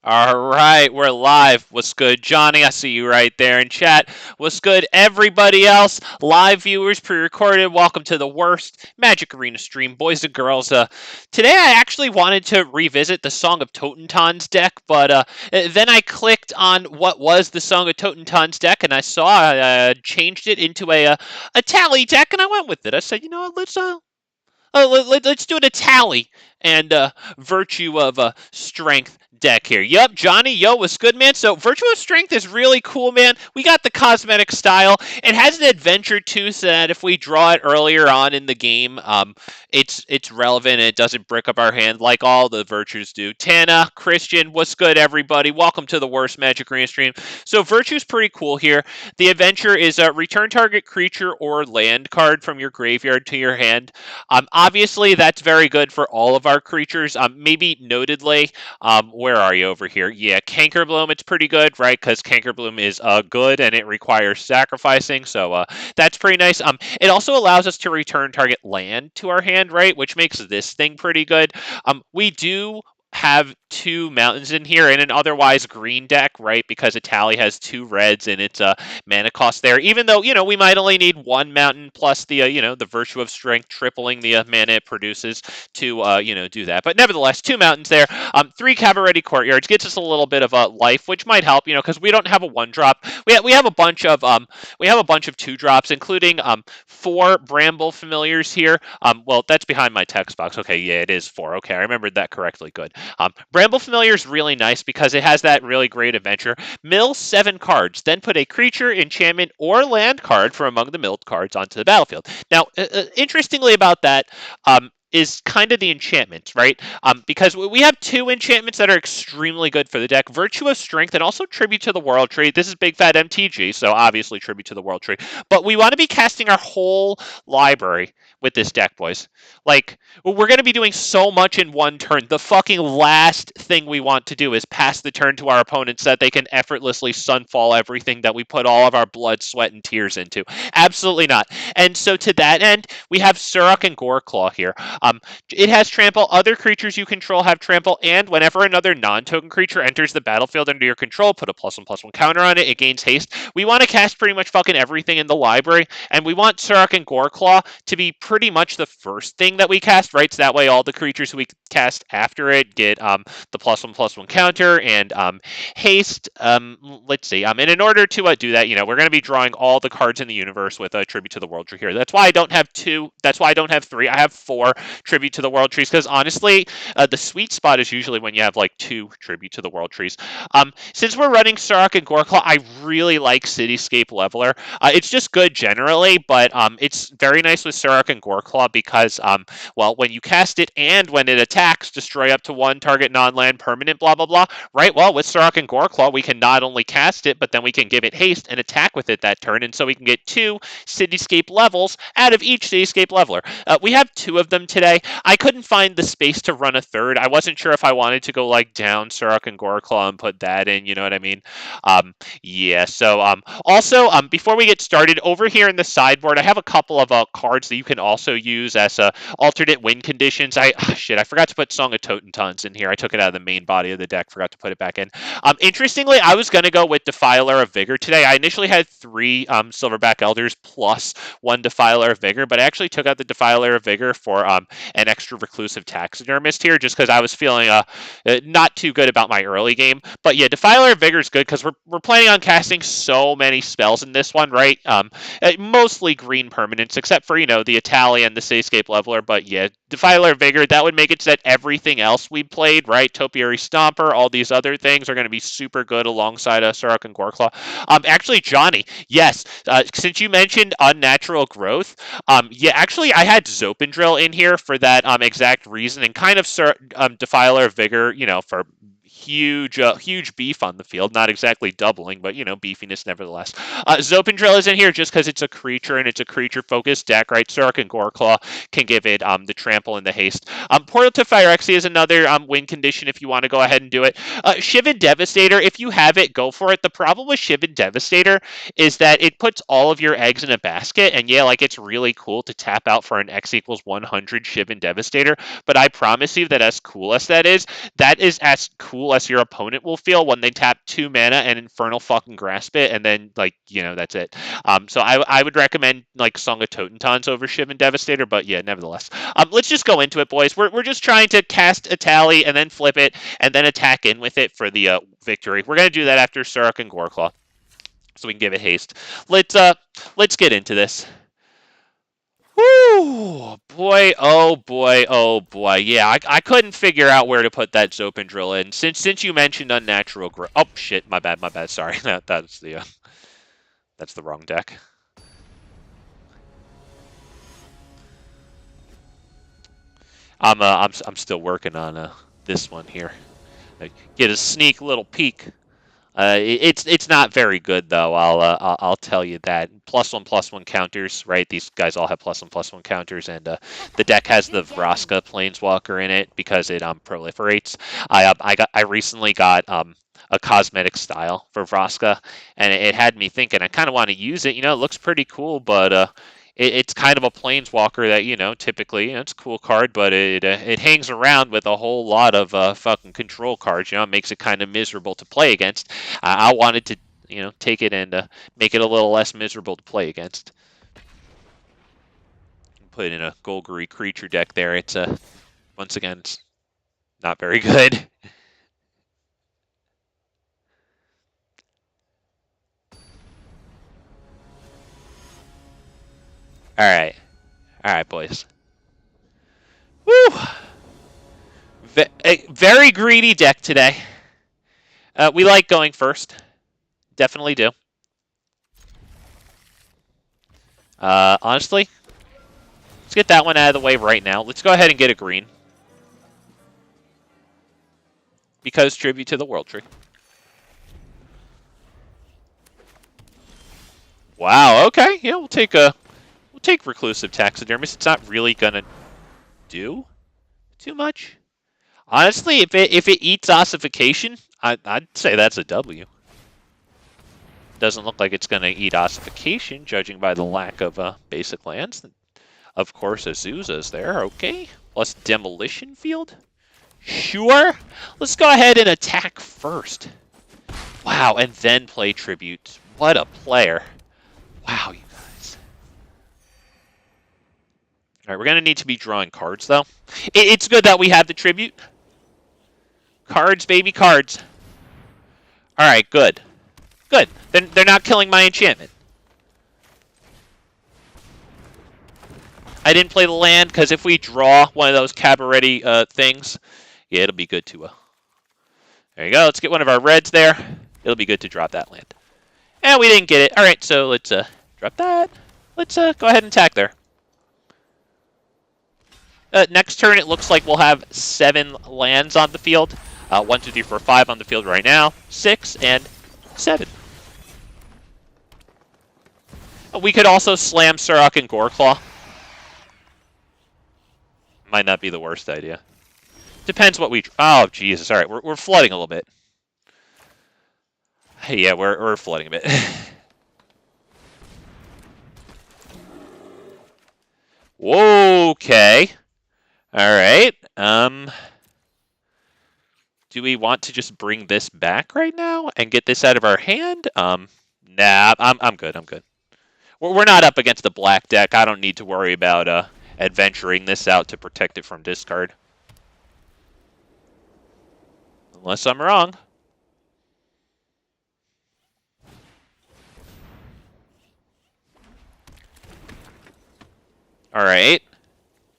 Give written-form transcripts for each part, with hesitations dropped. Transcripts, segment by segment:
All right, we're live. What's good, Johnny? I see you right there in chat. What's good, everybody else? Live viewers, pre-recorded. Welcome to the worst Magic Arena stream, boys and girls. Today I actually wanted to revisit the Song of Totentan's deck, but then I clicked on what was the Song of Totentan's deck, and I saw changed it into a tally deck, and I went with it. I said, you know what, let's do it a tally and virtue of strength deck here. Yup, Johnny, yo, what's good, man? So virtue of strength is really cool, man. We got the cosmetic style. It has an adventure too, so that if we draw it earlier on in the game, it's relevant and it doesn't brick up our hand like all the virtues do. Tana, Christian, what's good, everybody? Welcome to the worst Magic Arena stream. So virtue's pretty cool here. The adventure is return target creature or land card from your graveyard to your hand. Obviously, that's very good for all of our creatures. Maybe notedly, where are you over here? Yeah, Cankerbloom, it's pretty good, right? Because Cankerbloom is good and it requires sacrificing, so that's pretty nice. It also allows us to return target land to our hand, right? Which makes this thing pretty good. We do have two mountains in here in an otherwise green deck, right? Because Etali has two reds and its mana cost there. Even though, we might only need one mountain plus the, the virtue of strength tripling the mana it produces to, do that. But nevertheless, two mountains there. Three Cabaretti Courtyards gets us a little bit of a life, which might help, because we don't have a one drop. We have a bunch of two drops, including four Bramble Familiars here. Well, that's behind my text box. Okay, yeah, it is four. Okay, I remembered that correctly. Good. Bramble Familiar is really nice because it has that really great adventure. Mill 7 cards, then put a creature, enchantment, or land card from among the milled cards onto the battlefield. Now, interestingly about that, is kind of the enchantments, right? Because we have two enchantments that are extremely good for the deck. Virtue of Strength and also Tribute to the World Tree. This is Big Fat MTG, so obviously Tribute to the World Tree. But we want to be casting our whole library with this deck, boys. Like, we're going to be doing so much in one turn. The fucking last thing we want to do is pass the turn to our opponents so that they can effortlessly sunfall everything that we put all of our blood, sweat, and tears into. Absolutely not. And so to that end, we have Surrak and Goreclaw here. It has trample. Other creatures you control have trample, and whenever another non-token creature enters the battlefield under your control, put a +1/+1 counter on it. It gains haste. We want to cast pretty much fucking everything in the library, and we want Surrak and Goreclaw to be pretty much the first thing that we cast, right? So that way all the creatures we cast after it get the +1/+1 counter and haste. Let's see. And in order to do that, we're going to be drawing all the cards in the universe with a Tribute to the World Tree here. That's why I don't have two. That's why I don't have three. I have four Tribute to the World Trees, because honestly, the sweet spot is usually when you have like two Tribute to the World Trees. Since we're running Surrak and Goreclaw, I really like Cityscape Leveler. It's just good generally, but it's very nice with Surrak and Goreclaw because, well, when you cast it and when it attacks, destroy up to one target non-land permanent, blah, blah, blah, right? Well, with Surrak and Goreclaw, we can not only cast it, but then we can give it haste and attack with it that turn, and so we can get two Cityscape levels out of each Cityscape Leveler. We have two of them today. I couldn't find the space to run a third. I wasn't sure if I wanted to go like down Surrak and Goreclaw and put that in, you know what I mean? Yeah, so also, before we get started, over here in the sideboard, I have a couple of cards that you can also use as alternate win conditions. I forgot to put Song of Totentan's in here. I took it out of the main body of the deck, forgot to put it back in. Interestingly, I was going to go with Defiler of Vigor today. I initially had three Silverback Elders plus one Defiler of Vigor, but I actually took out the Defiler of Vigor for an extra Reclusive Taxidermist here, just because I was feeling not too good about my early game. But yeah, Defiler of Vigor is good because we're planning on casting so many spells in this one, right? Mostly green permanents, except for, the Etali and the Cityscape Leveler. But yeah, Defiler of Vigor, that would make it so that everything else we played, right? Topiary Stomper, all these other things are going to be super good alongside Surrak and Goreclaw. Actually, Johnny, yes, since you mentioned unnatural growth, yeah, actually, I had Zopandrel in here for that exact reason, and kind of Defiler of Vigor, for huge beef on the field. Not exactly doubling, but, beefiness nevertheless. Zopandrel is in here just because it's a creature and it's a creature-focused deck, right? Surrak and Goreclaw can give it the trample and the haste. Portal to Phyrexia is another win condition if you want to go ahead and do it. Shivan Devastator, if you have it, go for it. The problem with Shivan Devastator is that it puts all of your eggs in a basket, and yeah, like, it's really cool to tap out for an X equals 100 Shivan Devastator, but I promise you that as cool as that is as cool as your opponent will feel when they tap 2 mana and Infernal fucking Grasp it, and then, like, you know, that's it. So I would recommend, like, Song of Totentons over Shivan Devastator, but yeah, nevertheless. Let's just go into it, boys. We're just trying to cast Etali and then flip it, and then attack in with it for the victory. We're going to do that after Surrak and Goreclaw, so we can give it haste. Let's get into this. Woo! Boy, oh boy, oh boy. Yeah, I couldn't figure out where to put that Zopandrel in. Since you mentioned Unnatural Growth. Oh shit, my bad. Sorry. That's the wrong deck. I'm still working on this one here. Get a sneak little peek. It's not very good though. I'll tell you that. +1/+1 counters, right? These guys all have +1/+1 counters, and the deck has the Vraska Planeswalker in it because it proliferates. I recently got a cosmetic style for Vraska, and it had me thinking I kind of want to use it. You know, it looks pretty cool, but it's kind of a Planeswalker that, you know, typically, you know, it's a cool card, but it hangs around with a whole lot of fucking control cards. You know, it makes it kind of miserable to play against. I wanted to, you know, take it and make it a little less miserable to play against. Put in a Golgari creature deck there. It's once again, it's not very good. All right, boys. Woo! Very greedy deck today. We like going first. Definitely do. Honestly, let's get that one out of the way right now. Let's go ahead and get a green. Because tribute to the World Tree. Wow, okay. Yeah, we'll take Reclusive Taxidermist. It's not really gonna do too much. Honestly, if it eats ossification, I'd say that's a W. Doesn't look like it's gonna eat ossification, judging by the lack of basic lands. Of course, Azusa's there. Okay, plus Demolition Field. Sure. Let's go ahead and attack first. Wow, and then play tribute. What a player! Wow, you guys. All right, we're gonna need to be drawing cards though. It's good that we have the tribute. Cards, baby, cards. All right, good. Good. Then they're not killing my enchantment. I didn't play the land because if we draw one of those Cabaretti things, yeah, it'll be good to. There you go. Let's get one of our reds there. It'll be good to drop that land. And we didn't get it. All right, so let's drop that. Let's go ahead and attack there. Next turn, it looks like we'll have 7 lands on the field. 1, 2, 3, 4, 5 on the field right now. 6 and 7. We could also slam Surrak and Goreclaw. Might not be the worst idea. Depends what we... Oh, Jesus. All right, we're flooding a little bit. Yeah, we're flooding a bit. Okay. All right. Do we want to just bring this back right now and get this out of our hand? Nah, I'm good. I'm good. We're not up against the black deck. I don't need to worry about adventuring this out to protect it from discard. Unless I'm wrong. All right.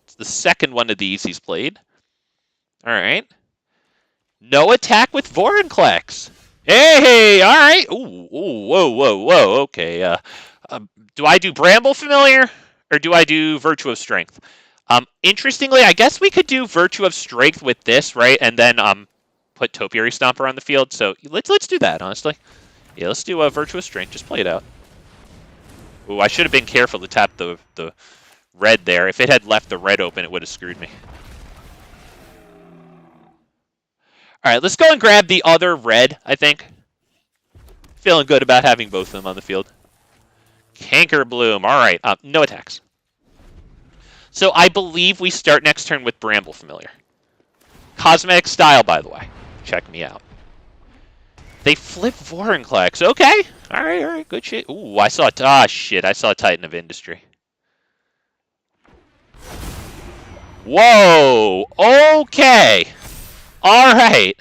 It's the second one of these he's played. All right. No attack with Vorinclex. Hey, all right. Ooh, whoa. Okay. Do I do Bramble Familiar or do I do Virtue of Strength? Interestingly, I guess we could do Virtue of Strength with this, right? And then put Topiary Stomper on the field. So let's do that, honestly. Yeah, let's do a Virtue of Strength. Just play it out. Ooh, I should have been careful to tap the red there. If it had left the red open, it would have screwed me. All right, let's go and grab the other red, I think. Feeling good about having both of them on the field. Cankerbloom. All right, no attacks. So I believe we start next turn with Bramble Familiar. Cosmetic style, by the way. Check me out. They flip Vorinclex. Okay. All right. Good shit. Ooh, I saw... Ah, shit. I saw Titan of Industry. Whoa. Okay. All right.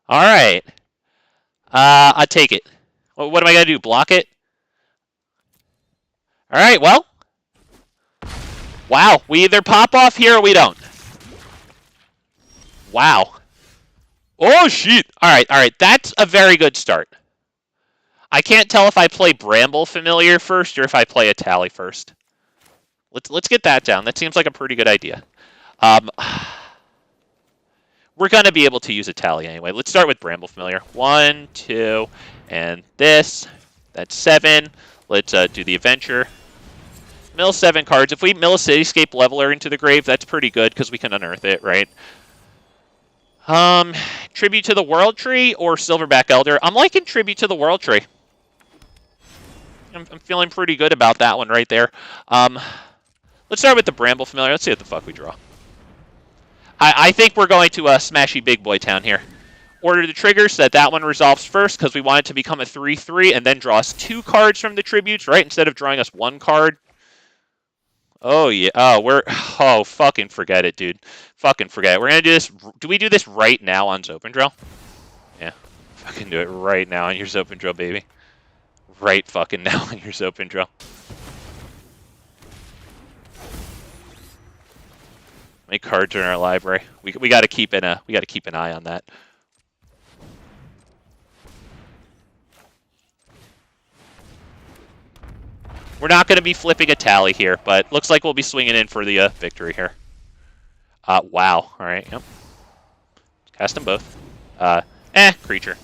All right. I'll take it. What am I going to do? Block it? All right, well. Wow. We either pop off here or we don't. Wow. Oh, shit. All right. That's a very good start. I can't tell if I play Bramble Familiar first or if I play Etali first. Let's get that down. That seems like a pretty good idea. We're going to be able to use Etali anyway. Let's start with Bramble Familiar. 1, 2, and this. That's 7. Let's do the Adventure. Mill 7 cards. If we mill a Cityscape Leveler into the grave, that's pretty good because we can unearth it, right? Tribute to the World Tree or Silverback Elder? I'm liking Tribute to the World Tree. I'm feeling pretty good about that one right there. Let's start with the Bramble Familiar. Let's see what the fuck we draw. I think we're going to smashy big boy town here. Order the trigger so that one resolves first because we want it to become a 3/3 and then draw us 2 cards from the tributes, right? Instead of drawing us 1 card. Oh, yeah. Oh, fucking forget it, dude. Fucking forget it. We're going to do this. Do we do this right now on Zopandrel? Yeah. Fucking do it right now on your Zopandrel, baby. Right fucking now on your Zopandrel. How many cards are in our library? We got to keep an eye on that. We're not going to be flipping a tally here, but looks like we'll be swinging in for the victory here. Wow. All right. Yep. Cast them both. Creature.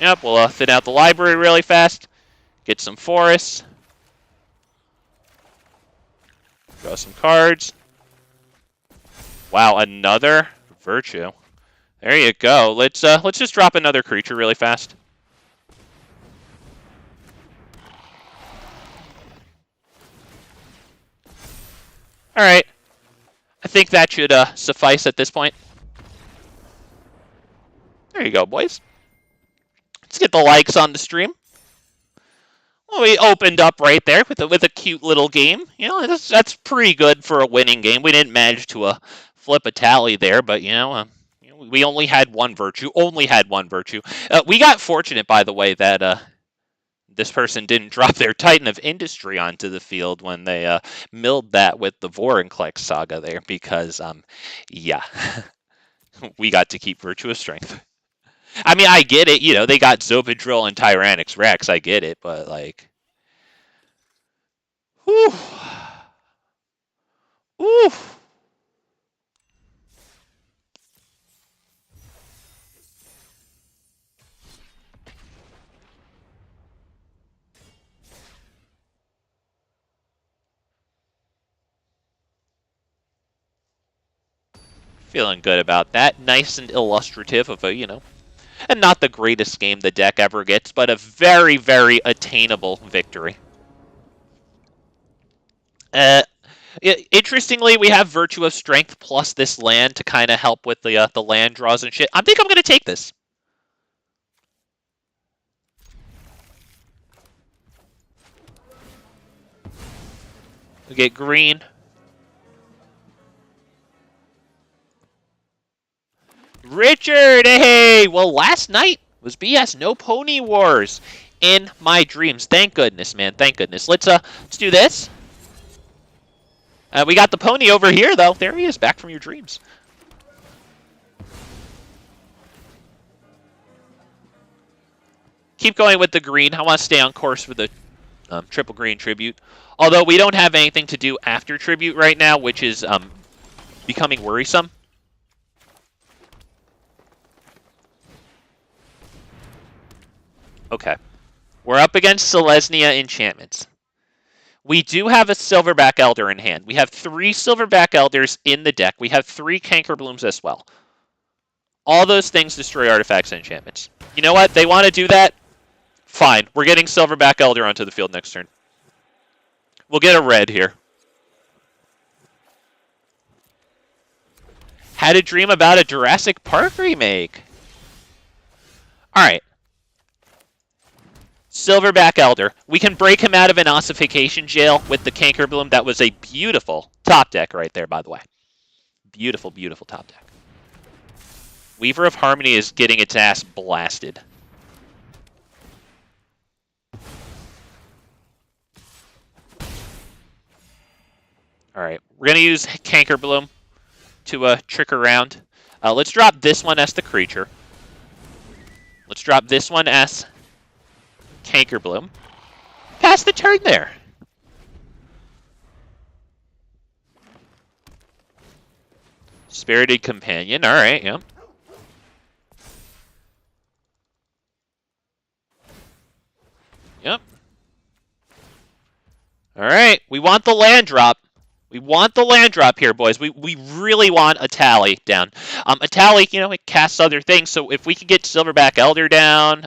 Yep. We'll thin out the library really fast. Get some forests. Draw some cards. Wow, another Virtue. There you go. Let's just drop another creature really fast. All right. I think that should suffice at this point. There you go, boys. Let's get the likes on the stream. Well, we opened up right there with a cute little game. You know, that's pretty good for a winning game. We didn't manage to flip a tally there, but you know, we only had one virtue. We got fortunate, by the way, that this person didn't drop their Titan of Industry onto the field when they milled that with the Vorinclex saga there, because yeah, we got to keep Virtuous Strength. I mean, I get it. You know, they got Zopandrel and Tyrannix Rex. I get it, but like, whew, whew. Feeling good about that. Nice and illustrative of a, you know, and not the greatest game the deck ever gets, but a very, very attainable victory. Interestingly, we have Virtue of Strength plus this land to kind of help with the land draws and shit. I think I'm going to take this. We get green. Richard, hey! Well, last night was BS. No Pony Wars in my dreams. Thank goodness, man. Thank goodness. Let's do this. We got the pony over here, though. There he is, back from your dreams. Keep going with the green. I want to stay on course with the triple green tribute. Although we don't have anything to do after tribute right now, which is becoming worrisome. Okay. We're up against Selesnya enchantments. We do have a Silverback Elder in hand. We have 3 Silverback Elders in the deck. We have 3 Cankerblooms as well. All those things destroy artifacts and enchantments. You know what? They want to do that? Fine. We're getting Silverback Elder onto the field next turn. We'll get a red here. Had a dream about a Jurassic Park remake. Alright. Silverback Elder. We can break him out of an ossification jail with the Cankerbloom. That was a beautiful top deck right there, by the way. Beautiful, beautiful top deck. Weaver of Harmony is getting its ass blasted. Alright, we're going to use Cankerbloom to trick around. Let's drop this one as the creature. Let's drop this one as Cankerbloom. Pass the turn there. Spirited Companion, alright, yeah. Yep. Alright, we want the land drop. We want the land drop here, boys. We really want Etali down. Etali, you know, it casts other things, so if we can get Silverback Elder down,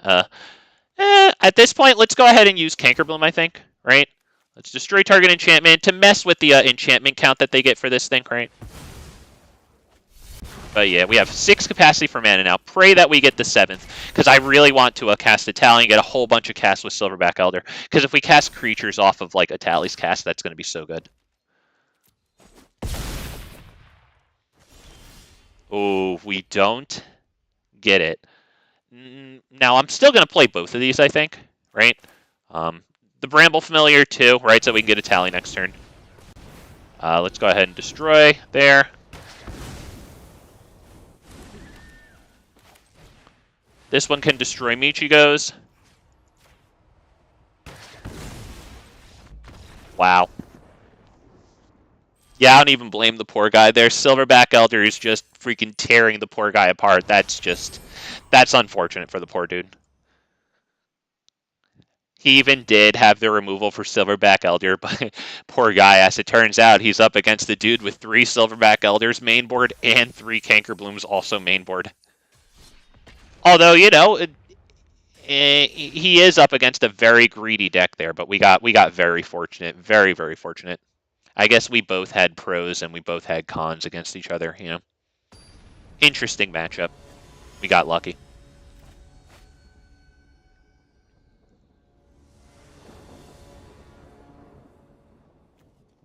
at this point, let's go ahead and use Cankerbloom, I think, right? Let's destroy target enchantment to mess with the enchantment count that they get for this thing, right? But yeah, we have 6 capacity for mana now. Pray that we get the 7th, because I really want to cast Etali and get a whole bunch of casts with Silverback Elder. Because if we cast creatures off of like Etali's cast, that's going to be so good. Oh, we don't get it. Now, I'm still going to play both of these, I think, right? The Bramble Familiar, too, right? So we can get Etali next turn. Let's go ahead and destroy there. This one can destroy Michigos. Wow. Yeah, I don't even blame the poor guy there. Silverback Elder is just freaking tearing the poor guy apart. That's unfortunate for the poor dude. He even did have the removal for Silverback Elder, but poor guy, as it turns out, he's up against the dude with 3 Silverback Elders main board and 3 Cankerblooms also main board. Although, you know, he is up against a very greedy deck there, but we got very fortunate. Very, very fortunate. I guess we both had pros and we both had cons against each other, you know. Interesting matchup. We got lucky.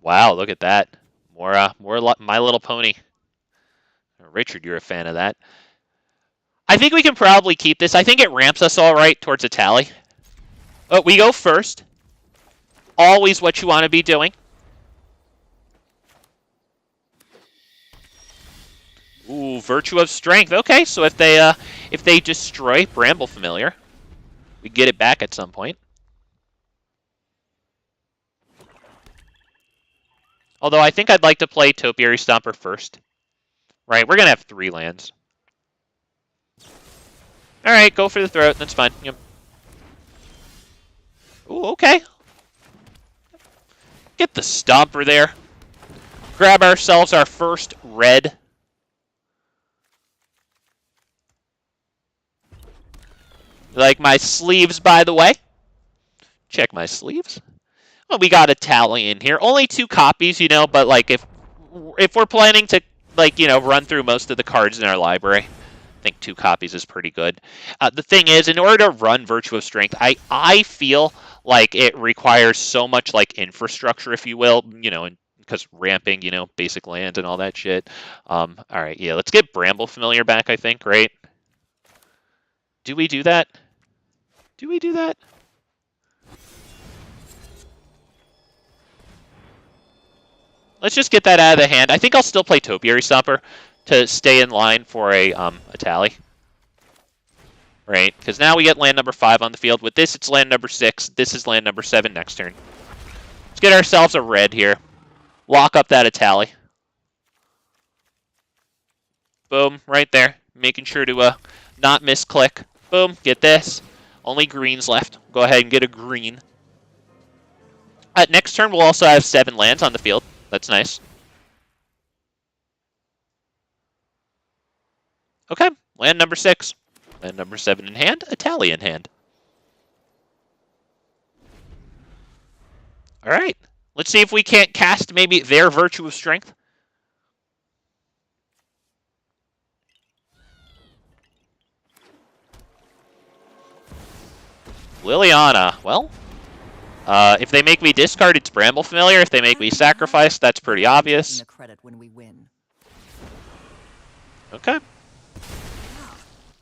Wow, look at that. More My Little Pony. Richard, you're a fan of that. I think we can probably keep this. I think it ramps us all right towards Etali. Oh, we go first. Always what you want to be doing. Ooh, Virtue of Strength. Okay, so if they destroy Bramble Familiar, we get it back at some point. Although I think I'd like to play Topiary Stomper first. Right, we're going to have 3 lands. Alright, go for the throat. That's fine. Yep. Ooh, okay. Get the Stomper there. Grab ourselves our first red. Like my sleeves, by the way. Check my sleeves. Well, we got Etali in here. Only 2 copies, you know, but like if we're planning to, like, you know, run through most of the cards in our library, I think 2 copies is pretty good. The thing is, in order to run Virtue of Strength, I feel like it requires so much like infrastructure, if you will, you know, because ramping, you know, basic lands and all that shit. All right, yeah, let's get Bramble Familiar back, I think, right? Do we do that? Do we do that? Let's just get that out of the hand. I think I'll still play Topiary Stomper to stay in line for a Etali. Right? Because now we get land number 5 on the field. With this, it's land number 6. This is land number 7 next turn. Let's get ourselves a red here. Lock up that Etali. Boom, right there. Making sure to not misclick. Boom, get this. Only greens left. Go ahead and get a green. Next turn, we'll also have 7 lands on the field. That's nice. Okay, land number 6. Land number 7 in hand, Etali in hand. All right, let's see if we can't cast maybe their Virtue of Strength. Liliana, well, if they make me discard, it's Bramble Familiar. If they make me sacrifice, that's pretty obvious. The credit when we win. Okay.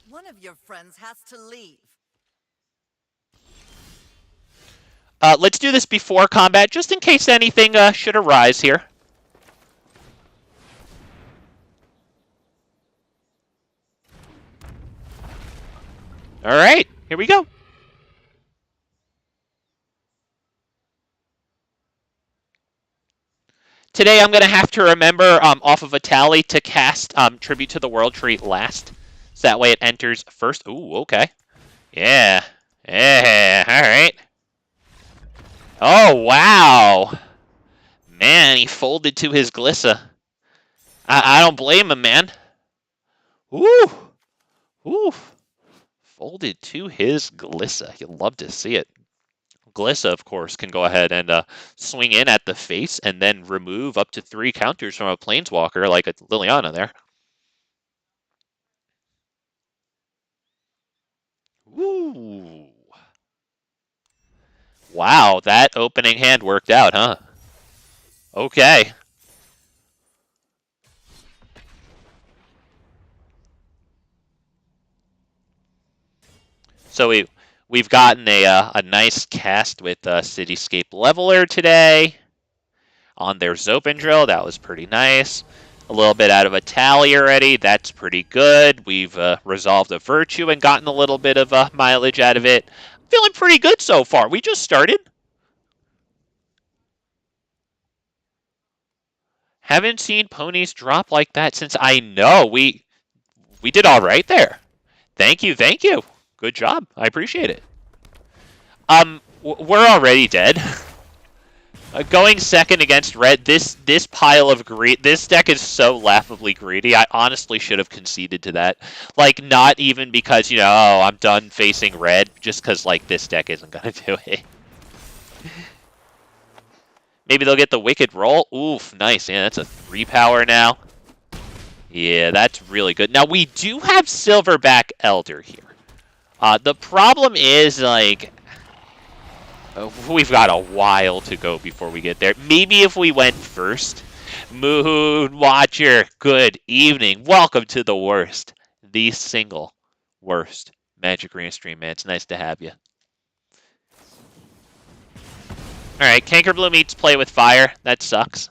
One of your friends has to leave. Let's do this before combat, just in case anything should arise here. All right, here we go. Today I'm going to have to remember off of Etali to cast Tribute to the World Tree last. So that way it enters first. Ooh, okay. Yeah. Yeah, all right. Oh, wow. Man, he folded to his Glissa. I don't blame him, man. Ooh. Ooh. Folded to his Glissa. You'll love to see it. Glissa, of course, can go ahead and swing in at the face and then remove up to 3 counters from a Planeswalker like a Liliana there. Ooh. Wow, that opening hand worked out, huh? Okay. So we've gotten a nice cast with Cityscape Leveler today on their Zopandrel. That was pretty nice. A little bit out of Etali already. That's pretty good. We've resolved a Virtue and gotten a little bit of mileage out of it. Feeling pretty good so far. We just started. Haven't seen ponies drop like that since I know. We did all right there. Thank you, thank you. Good job. I appreciate it. We're already dead. Going second against red, this pile of greed, this deck is so laughably greedy. I honestly should have conceded to that. Like, not even because, you know, oh, I'm done facing red, just because, like, this deck isn't going to do it. Maybe they'll get the Wicked Roll. Oof, nice. Yeah, that's a 3 power now. Yeah, that's really good. Now, we do have Silverback Elder here. The problem is, like, we've got a while to go before we get there. Maybe if we went first. Moon Watcher, good evening. Welcome to the worst. The single worst Magic Arena stream, man. It's nice to have you. Alright, Cankerbloom eats Play with Fire. That sucks.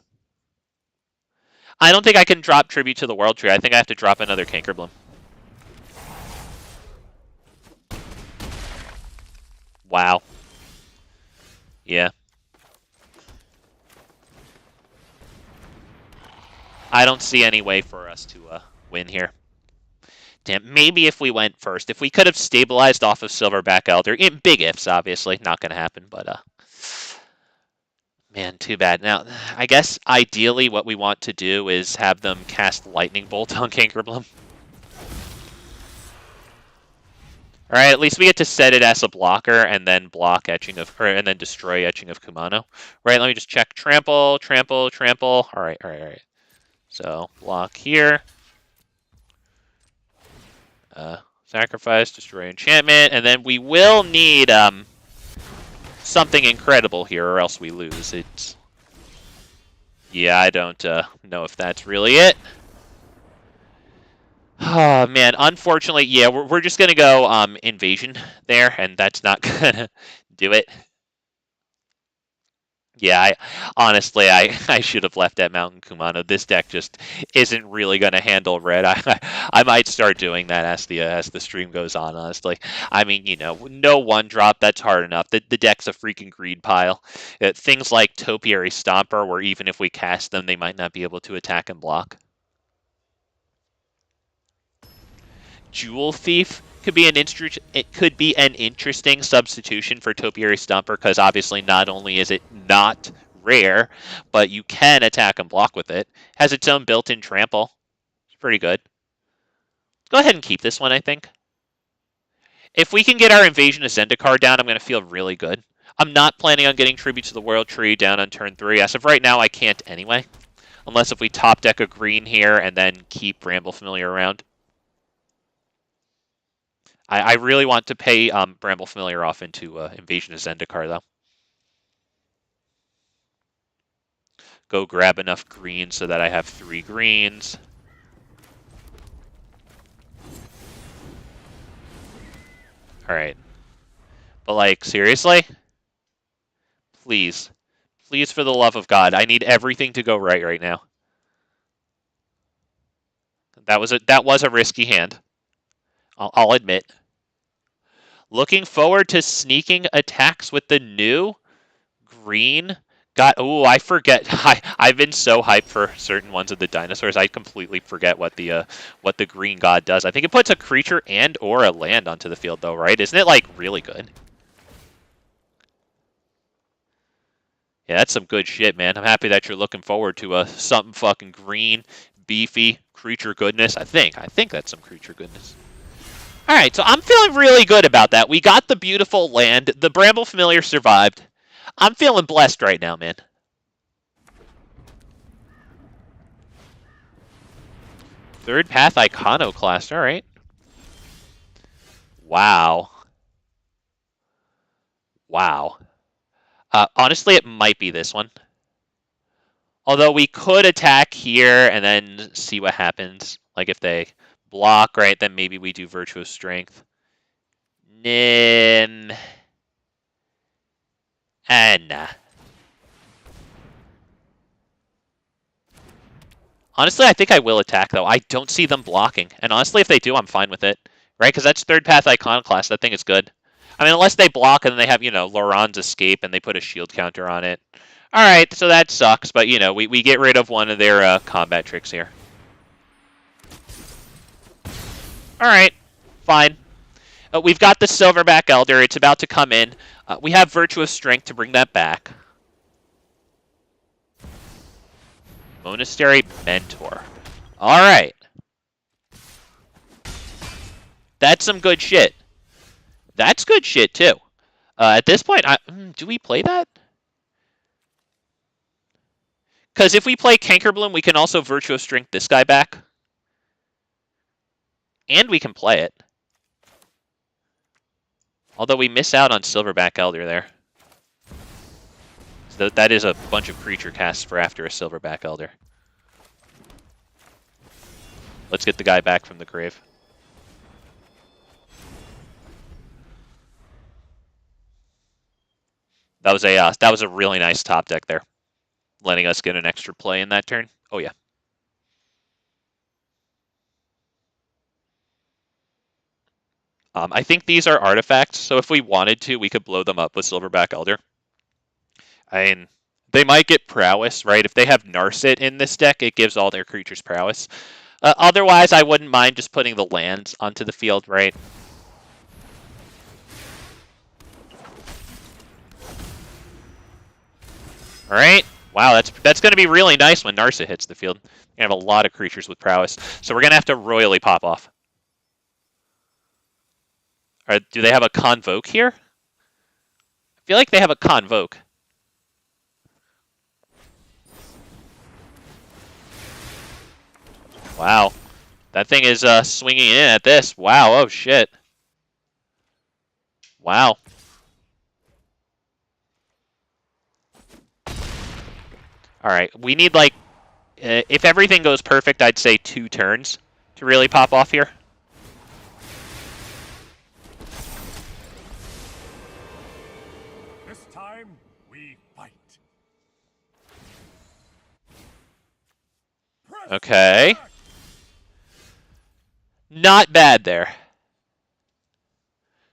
I don't think I can drop Tribute to the World Tree. I think I have to drop another Cankerbloom. Wow. Yeah. I don't see any way for us to win here. Damn, maybe if we went first. If we could have stabilized off of Silverback Elder. Big ifs, obviously. Not going to happen, but... Man, too bad. Now, I guess ideally what we want to do is have them cast Lightning Bolt on Cankerbloom. Alright, at least we get to set it as a blocker and then block Etching of, and then destroy Etching of Kumano. Right, let me just check. Trample, trample, trample. Alright. So, block here. Sacrifice, destroy enchantment, and then we will need something incredible here or else we lose. It's... Yeah, I don't know if that's really it. Oh, man, unfortunately, yeah, we're just going to go Invasion there, and that's not going to do it. Yeah, honestly, I should have left at Mountain Kumano. This deck just isn't really going to handle red. I might start doing that as the stream goes on, honestly. I mean, you know, no 1-drop, that's hard enough. The deck's a freaking greed pile. Things like Topiary Stomper, where even if we cast them, they might not be able to attack and block. Jewel Thief could be an interesting substitution for Topiary Stomper, because obviously not only is it not rare, but you can attack and block with it. Has its own built-in trample. It's pretty good. Go ahead and keep this one, I think. If we can get our Invasion of Zendikar down, I'm going to feel really good. I'm not planning on getting Tribute to the World Tree down on turn 3. As of right now, I can't anyway. Unless if we top deck a green here and then keep Bramble Familiar around. I really want to pay Bramble Familiar off into Invasion of Zendikar, though. Go grab enough greens so that I have 3 greens. Alright. But, like, seriously? Please. Please, for the love of God. I need everything to go right now. That was a risky hand. I'll admit. Looking forward to sneaking attacks with the new green. God, oh, I forget. I've been so hyped for certain ones of the dinosaurs. I completely forget what the green god does. I think it puts a creature and or a land onto the field, though, right? Isn't it like really good? Yeah, that's some good shit, man. I'm happy that you're looking forward to something fucking green, beefy creature goodness. I think that's some creature goodness. All right, so I'm feeling really good about that. We got the beautiful land. The Bramble Familiar survived. I'm feeling blessed right now, man. Third Path Iconoclast. All right. Wow. Wow. Honestly, it might be this one. Although we could attack here and then see what happens. Like if they block, right, then maybe we do Virtuous Strength. Nah. Nah. Honestly, I think I will attack, though. I don't see them blocking. And honestly, if they do, I'm fine with it. Right? Because that's Third Path Iconoclast. That thing is good. I mean, unless they block and then they have, Laurent's Escape and they put a shield counter on it. All right, so that sucks. But, we get rid of one of their combat tricks here. All right, fine. We've got the Silverback Elder. It's about to come in. We have Virtuous Strength to bring that back. Monastery Mentor. All right. That's some good shit. That's good shit, too. At this point, do we play that? Because if we play Cankerbloom, we can also Virtuous Strength this guy back. And we can play it. Although we miss out on Silverback Elder there. So that is a bunch of creature casts for after a Silverback Elder. Let's get the guy back from the grave. That was a really nice top deck there. Letting us get an extra play in that turn. Oh, yeah. I think these are artifacts, so if we wanted to, we could blow them up with Silverback Elder. I mean, they might get prowess, right? If they have Narset in this deck, it gives all their creatures prowess. Otherwise, I wouldn't mind just putting the lands onto the field, right? All right. Wow, that's going to be really nice when Narset hits the field. We have a lot of creatures with prowess, so we're going to have to royally pop off. Do they have a Convoke here? I feel like they have a Convoke. Wow. That thing is swinging in at this. Wow, oh shit. Wow. Alright, we need like, if everything goes perfect, I'd say 2 turns to really pop off here. This time, we fight. Okay. Not bad there.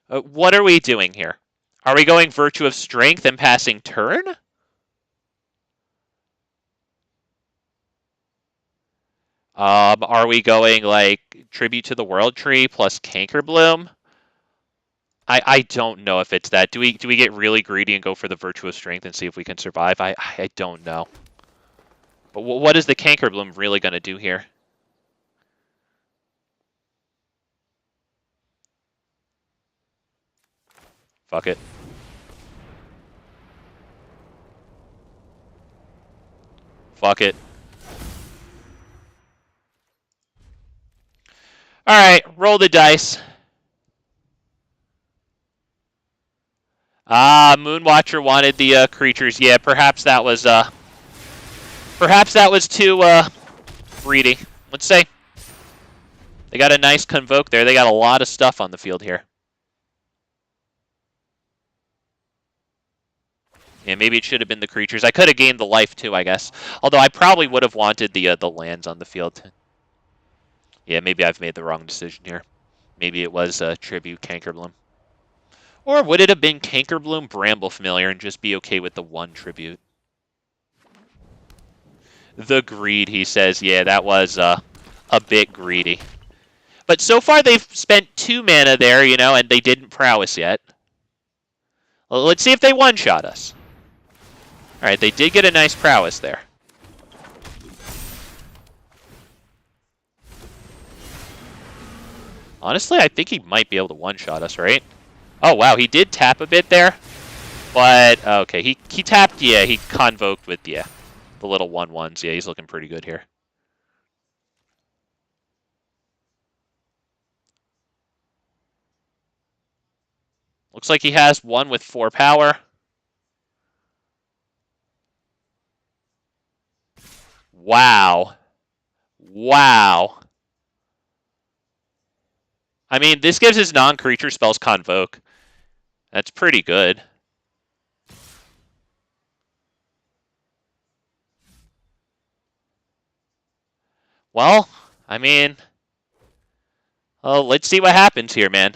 What are we doing here? Are we going Virtue of Strength and passing turn? Are we going like Tribute to the World Tree plus Cankerbloom? I don't know if it's that. Do we get really greedy and go for the Virtue of Strength and see if we can survive? I don't know. But what is the Cankerbloom really going to do here? Fuck it. Fuck it. Alright, roll the dice. Ah, Moonwatcher wanted the creatures. Yeah, perhaps that was too greedy. Let's say they got a nice Convoke there. They got a lot of stuff on the field here. Yeah, maybe it should have been the creatures. I could have gained the life too, I guess. Although I probably would have wanted the lands on the field. Yeah, maybe I've made the wrong decision here. Maybe it was Tribute Cankerbloom. Or would it have been Cankerbloom, Bramble Familiar, and just be okay with the one Tribute? The greed, he says. Yeah, that was a bit greedy. But so far they've spent 2 mana there, you know, and they didn't prowess yet. Well, let's see if they one-shot us. All right, they did get a nice prowess there. Honestly, I think he might be able to one-shot us, right? Oh, wow, he did tap a bit there. But, okay, he tapped, yeah, he convoked with, yeah, the little 1/1s. Yeah, he's looking pretty good here. Looks like he has one with 4 power. Wow. Wow. I mean, this gives his non-creature spells Convoke. That's pretty good. Well, I mean, let's see what happens here, man.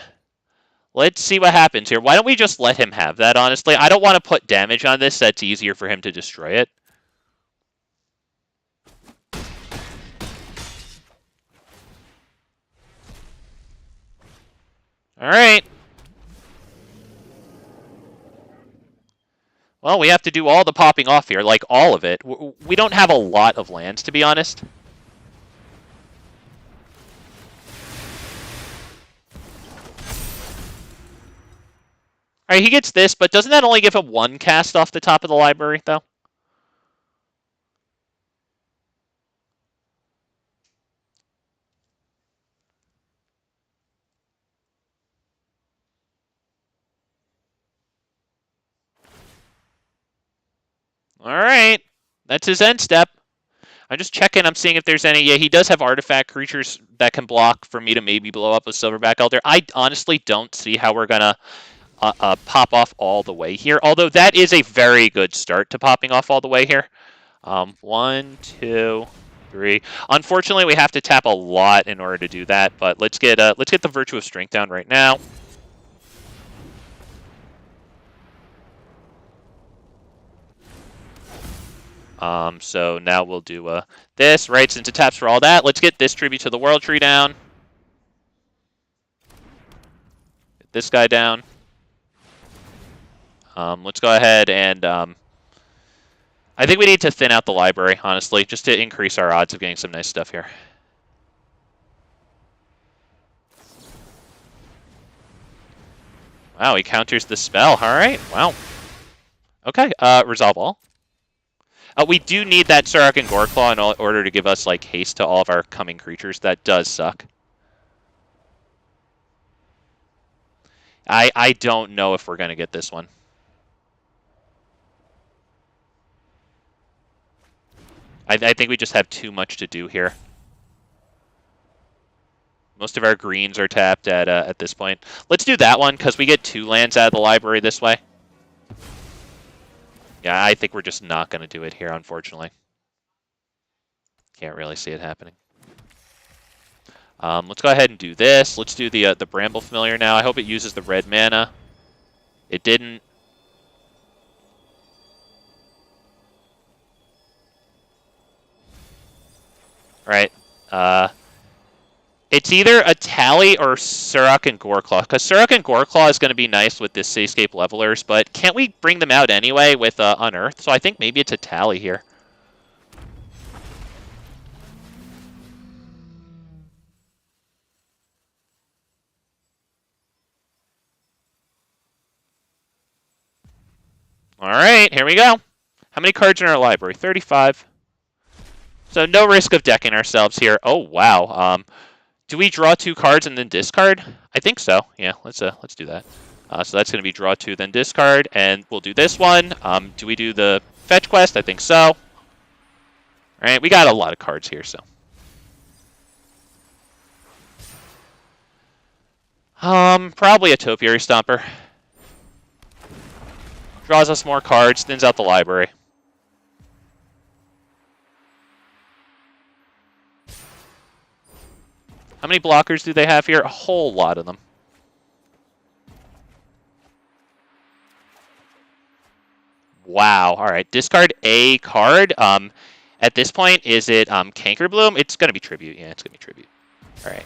Let's see what happens here. Why don't we just let him have that, honestly? I don't want to put damage on this. That's easier for him to destroy it. All right. Well, we have to do all the popping off here, like all of it. We don't have a lot of lands, to be honest. All right, he gets this, but doesn't that only give him 1 cast off the top of the library, though? All right. That's his end step. I'm just checking. I'm seeing if there's any. Yeah, he does have artifact creatures that can block for me to maybe blow up a Silverback Elder. I honestly don't see how we're going to pop off all the way here. Although that is a very good start to popping off all the way here. 1, 2, 3. Unfortunately, we have to tap a lot in order to do that. But let's get the Virtue of Strength down right now. So now we'll do this, right? Since it taps for all that, let's get this Tribute to the World Tree down. Get this guy down. Let's go ahead and I think we need to thin out the library, honestly, just to increase our odds of getting some nice stuff here. Wow, he counters the spell. All right, wow. Okay, resolve all. We do need that Surrak and Goreclaw in order to give us like haste to all of our coming creatures. That does suck. I don't know if we're going to get this one. I think we just have too much to do here. Most of our greens are tapped at this point. Let's do that one because we get 2 lands out of the library this way. Yeah, I think we're just not going to do it here, unfortunately. Can't really see it happening. Let's go ahead and do this. Let's do the Bramble Familiar now. I hope it uses the red mana. It didn't. All right. It's either Etali or Surrak and Goreclaw, because Surrak and Goreclaw is going to be nice with this Cityscape Levelers, but can't we bring them out anyway with Unearth? So I think maybe it's Etali here. All right, here we go. How many cards are in our library? 35. So no risk of decking ourselves here. Oh, wow. Do we draw 2 cards and then discard? I think so. Yeah, let's do that. So that's going to be draw 2, then discard, and we'll do this one. Do we do the fetch quest? I think so. All right, we got a lot of cards here, so. Probably a Topiary Stomper. Draws us more cards, thins out the library. How many blockers do they have here? A whole lot of them. Wow. All right. Discard a card. At this point, is it Cankerbloom? It's going to be Tribute. Yeah, it's going to be Tribute. All right.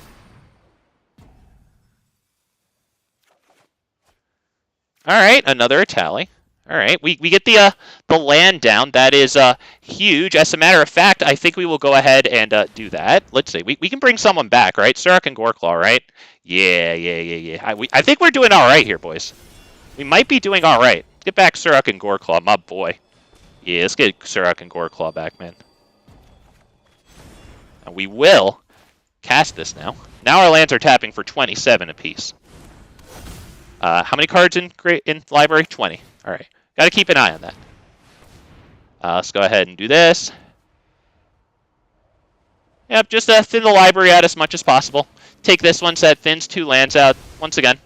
All right. Another Etali. All right. We get the land down. That is huge. As a matter of fact, I think we will go ahead and do that. Let's see. We can bring someone back, right? Surrak and Goreclaw, right? Yeah. I think we're doing all right here, boys. We might be doing all right. Get back Surrak and Goreclaw, my boy. Yeah, let's get Surrak and Goreclaw back, man. And we will cast this now. Now our lands are tapping for 27 apiece. How many cards in library? 20. All right. Got to keep an eye on that. Let's go ahead and do this. Yep, just thin the library out as much as possible. Take this one, so that thins 2 lands out once again.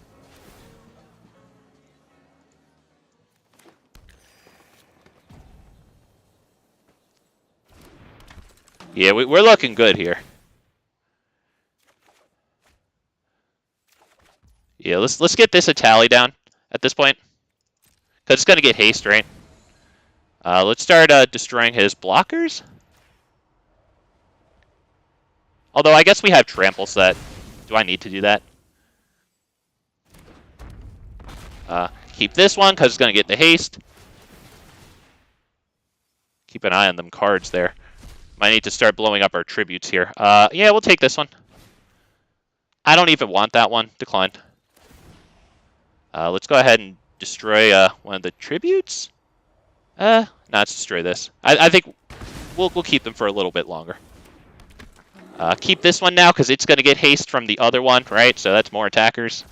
Yeah, we're looking good here. Yeah, let's get this Etali down at this point, because it's going to get haste, right? Let's start destroying his blockers. Although I guess we have trample set. Do I need to do that? Keep this one because it's going to get the haste. Keep an eye on them cards there. Might need to start blowing up our tributes here. Yeah, we'll take this one. I don't even want that one. Declined. Let's go ahead and destroy one of the tributes. No, let's destroy this. I think we'll keep them for a little bit longer. Keep this one now because it's going to get haste from the other one, right? So that's more attackers.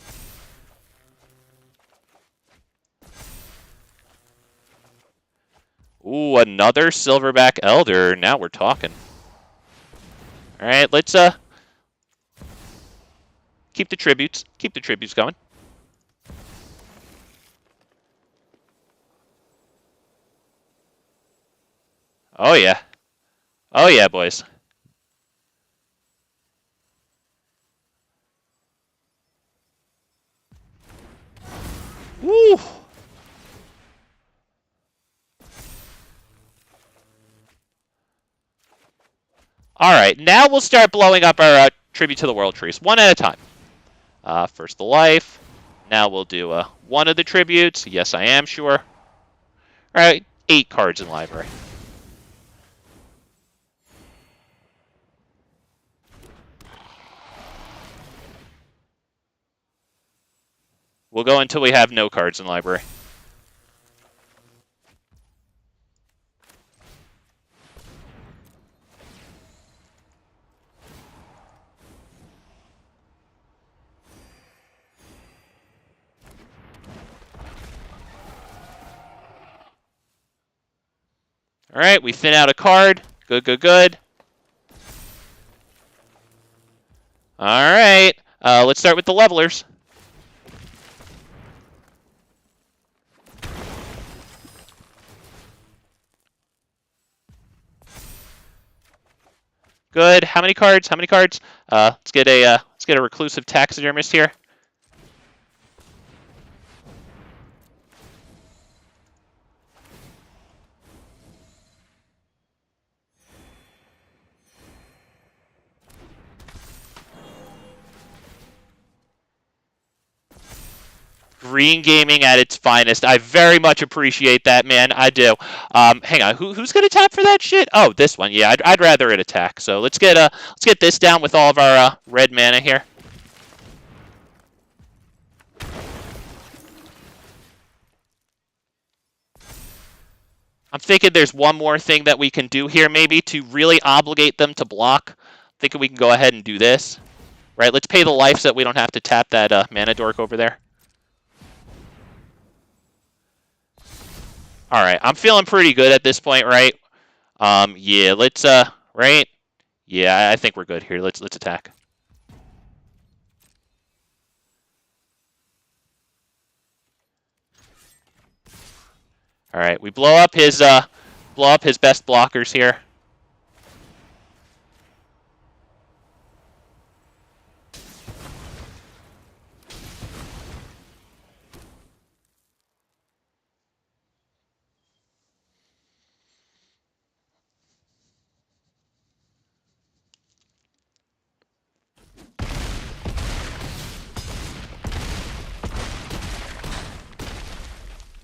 Ooh, another Silverback Elder. Now we're talking. All right, let's keep the tributes. Keep the tributes going. Oh yeah. Oh yeah, boys. Woo! All right, now we'll start blowing up our tribute to the world trees, one at a time. First the life. Now we'll do one of the tributes. Yes, I am sure. All right, 8 cards in library. We'll go until we have no cards in library. All right, we thin out a card. Good, good, good. All right, let's start with the levelers. Good. How many cards? How many cards? Let's get a Reclusive Taxidermist here. Green gaming at its finest. I very much appreciate that, man. I do. Hang on. Who's gonna tap for that shit? Oh, this one. Yeah, I'd rather it attack. So let's get this down with all of our red mana here. I'm thinking there's one more thing that we can do here, maybe to really obligate them to block. I'm thinking we can go ahead and do this. Right. Let's pay the life so that we don't have to tap that mana dork over there. All right, I'm feeling pretty good at this point, right? Yeah, let's right? Yeah, I think we're good here. Let's attack. All right, we blow up his best blockers here.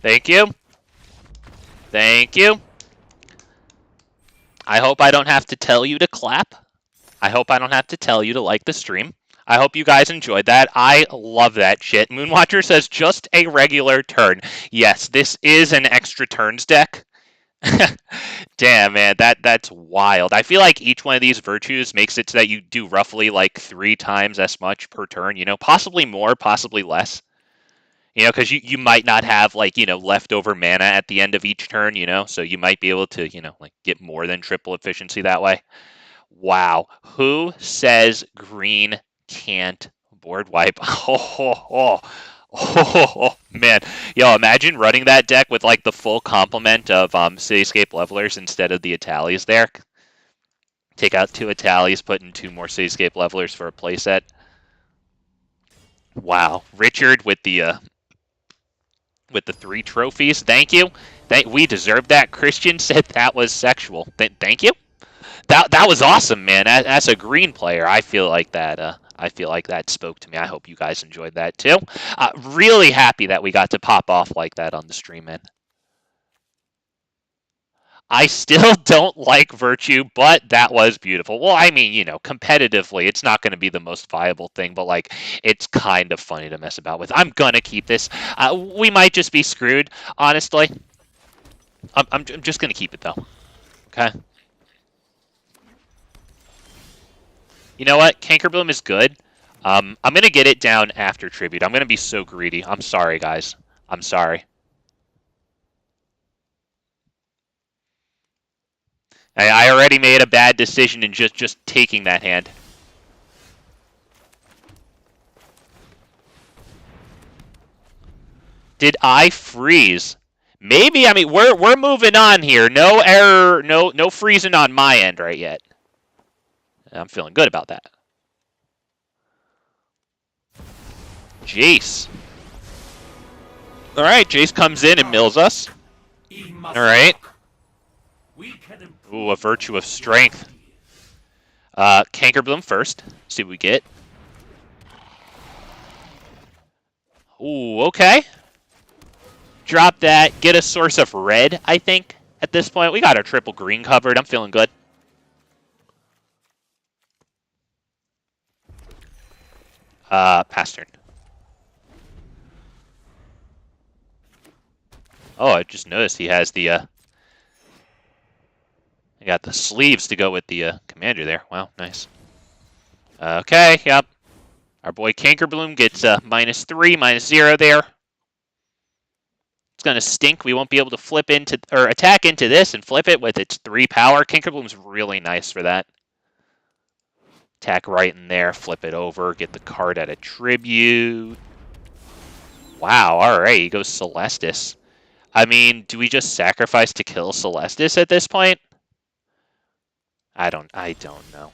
Thank you. Thank you. I hope I don't have to tell you to clap. I hope I don't have to tell you to like the stream. I hope you guys enjoyed that. I love that shit. Moonwatcher says just a regular turn. Yes, this is an extra turns deck. Damn, man, that's wild. I feel like each one of these virtues makes it so that you do roughly like 3 times as much per turn, you know, possibly more, possibly less. You know, because you might not have like, you know, leftover mana at the end of each turn, you know, so you might be able to, you know, like get more than triple efficiency that way. Wow. Who says green can't board wipe? Oh, man. Yo, imagine running that deck with like the full complement of Cityscape Levelers instead of the Etalis there. Take out 2 Etalis, put in 2 more Cityscape Levelers for a playset. Wow. Richard with the 3 trophies. Thank you. We deserve that. Christian said that was sexual. Thank you. That was awesome, man. As a green player, I feel like that. I feel like that spoke to me. I hope you guys enjoyed that too. Really happy that we got to pop off like that on the stream, man. I still don't like Virtue, but that was beautiful. Well, I mean, you know, competitively, it's not going to be the most viable thing, but like, it's kind of funny to mess about with. I'm gonna keep this. We might just be screwed, honestly. I'm just gonna keep it though. Okay. You know what? Cankerbloom is good. I'm going to get it down after Tribute. I'm going to be so greedy. I'm sorry, guys. I'm sorry. I already made a bad decision in just taking that hand. Did I freeze? Maybe. I mean, we're moving on here. No error. No freezing on my end right yet. I'm feeling good about that. Jace. All right, Jace comes in and mills us. All right. Ooh, a Virtue of Strength. Cankerbloom first. See what we get. Ooh, okay. Drop that. Get a source of red, I think, at this point. We got our triple green covered. I'm feeling good. Pass turn. Oh, I just noticed he has the, I got the sleeves to go with the commander there. Wow, nice. Okay, yep. Our boy Cankerbloom gets -3, -0 there. It's going to stink. We won't be able to flip into, or attack into this and flip it with its 3 power. Cankerbloom's really nice for that. Attack right in there, flip it over, get the card at a tribute. Wow, alright, he goes Celestis. I mean, do we just sacrifice to kill Celestis at this point? I don't know.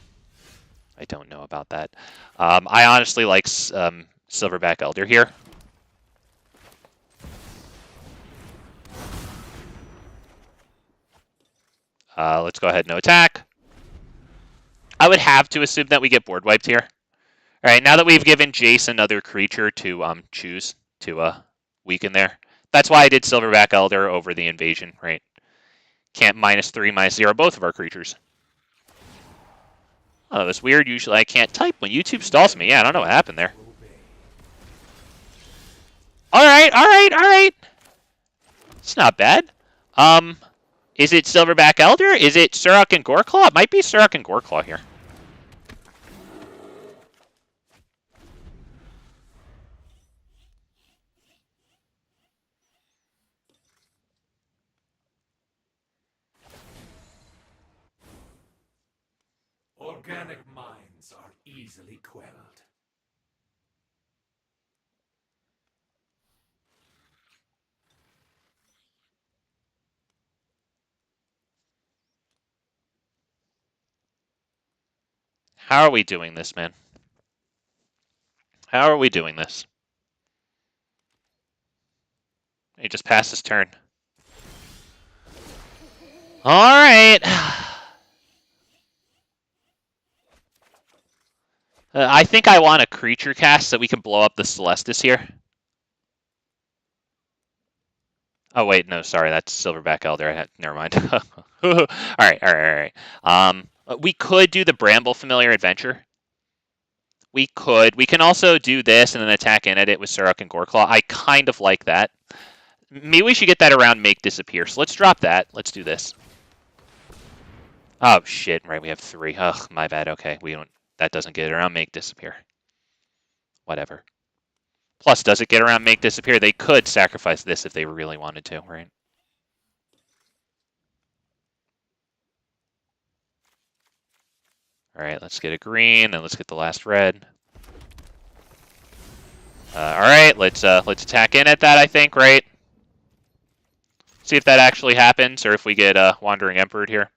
I don't know about that. I honestly like Silverback Elder here. Let's go ahead and no attack. I would have to assume that we get board wiped here. Alright, now that we've given Jace another creature to choose to weaken there. That's why I did Silverback Elder over the Invasion, right? Can't -3, -0 both of our creatures. Oh, that's weird. Usually I can't type when YouTube stalls me. Yeah, I don't know what happened there. Alright. It's not bad. Is it Silverback Elder? Is it Surrak and Goreclaw? It might be Surrak and Goreclaw here. Organic minds are easily quelled. How are we doing this, man? How are we doing this? He just passed his turn. All right. I think I want a creature cast so we can blow up the Celestis here. Oh, wait, no, sorry, that's Silverback Elder. Never mind. All right. We could do the Bramble Familiar Adventure. We could. We can also do this and then attack in at it with Surrak and Goreclaw. I kind of like that. Maybe we should get that around Make Disappear. So let's drop that. Let's do this. Oh, shit. Right, we have 3. Ugh, my bad. Okay, we don't. That doesn't get it around Make Disappear. Whatever. Plus, does it get around Make Disappear? They could sacrifice this if they really wanted to, right? All right, let's get a green, and let's get the last red. All right, let's attack in at that, I think, right? See if that actually happens, or if we get Wandering Emperor here.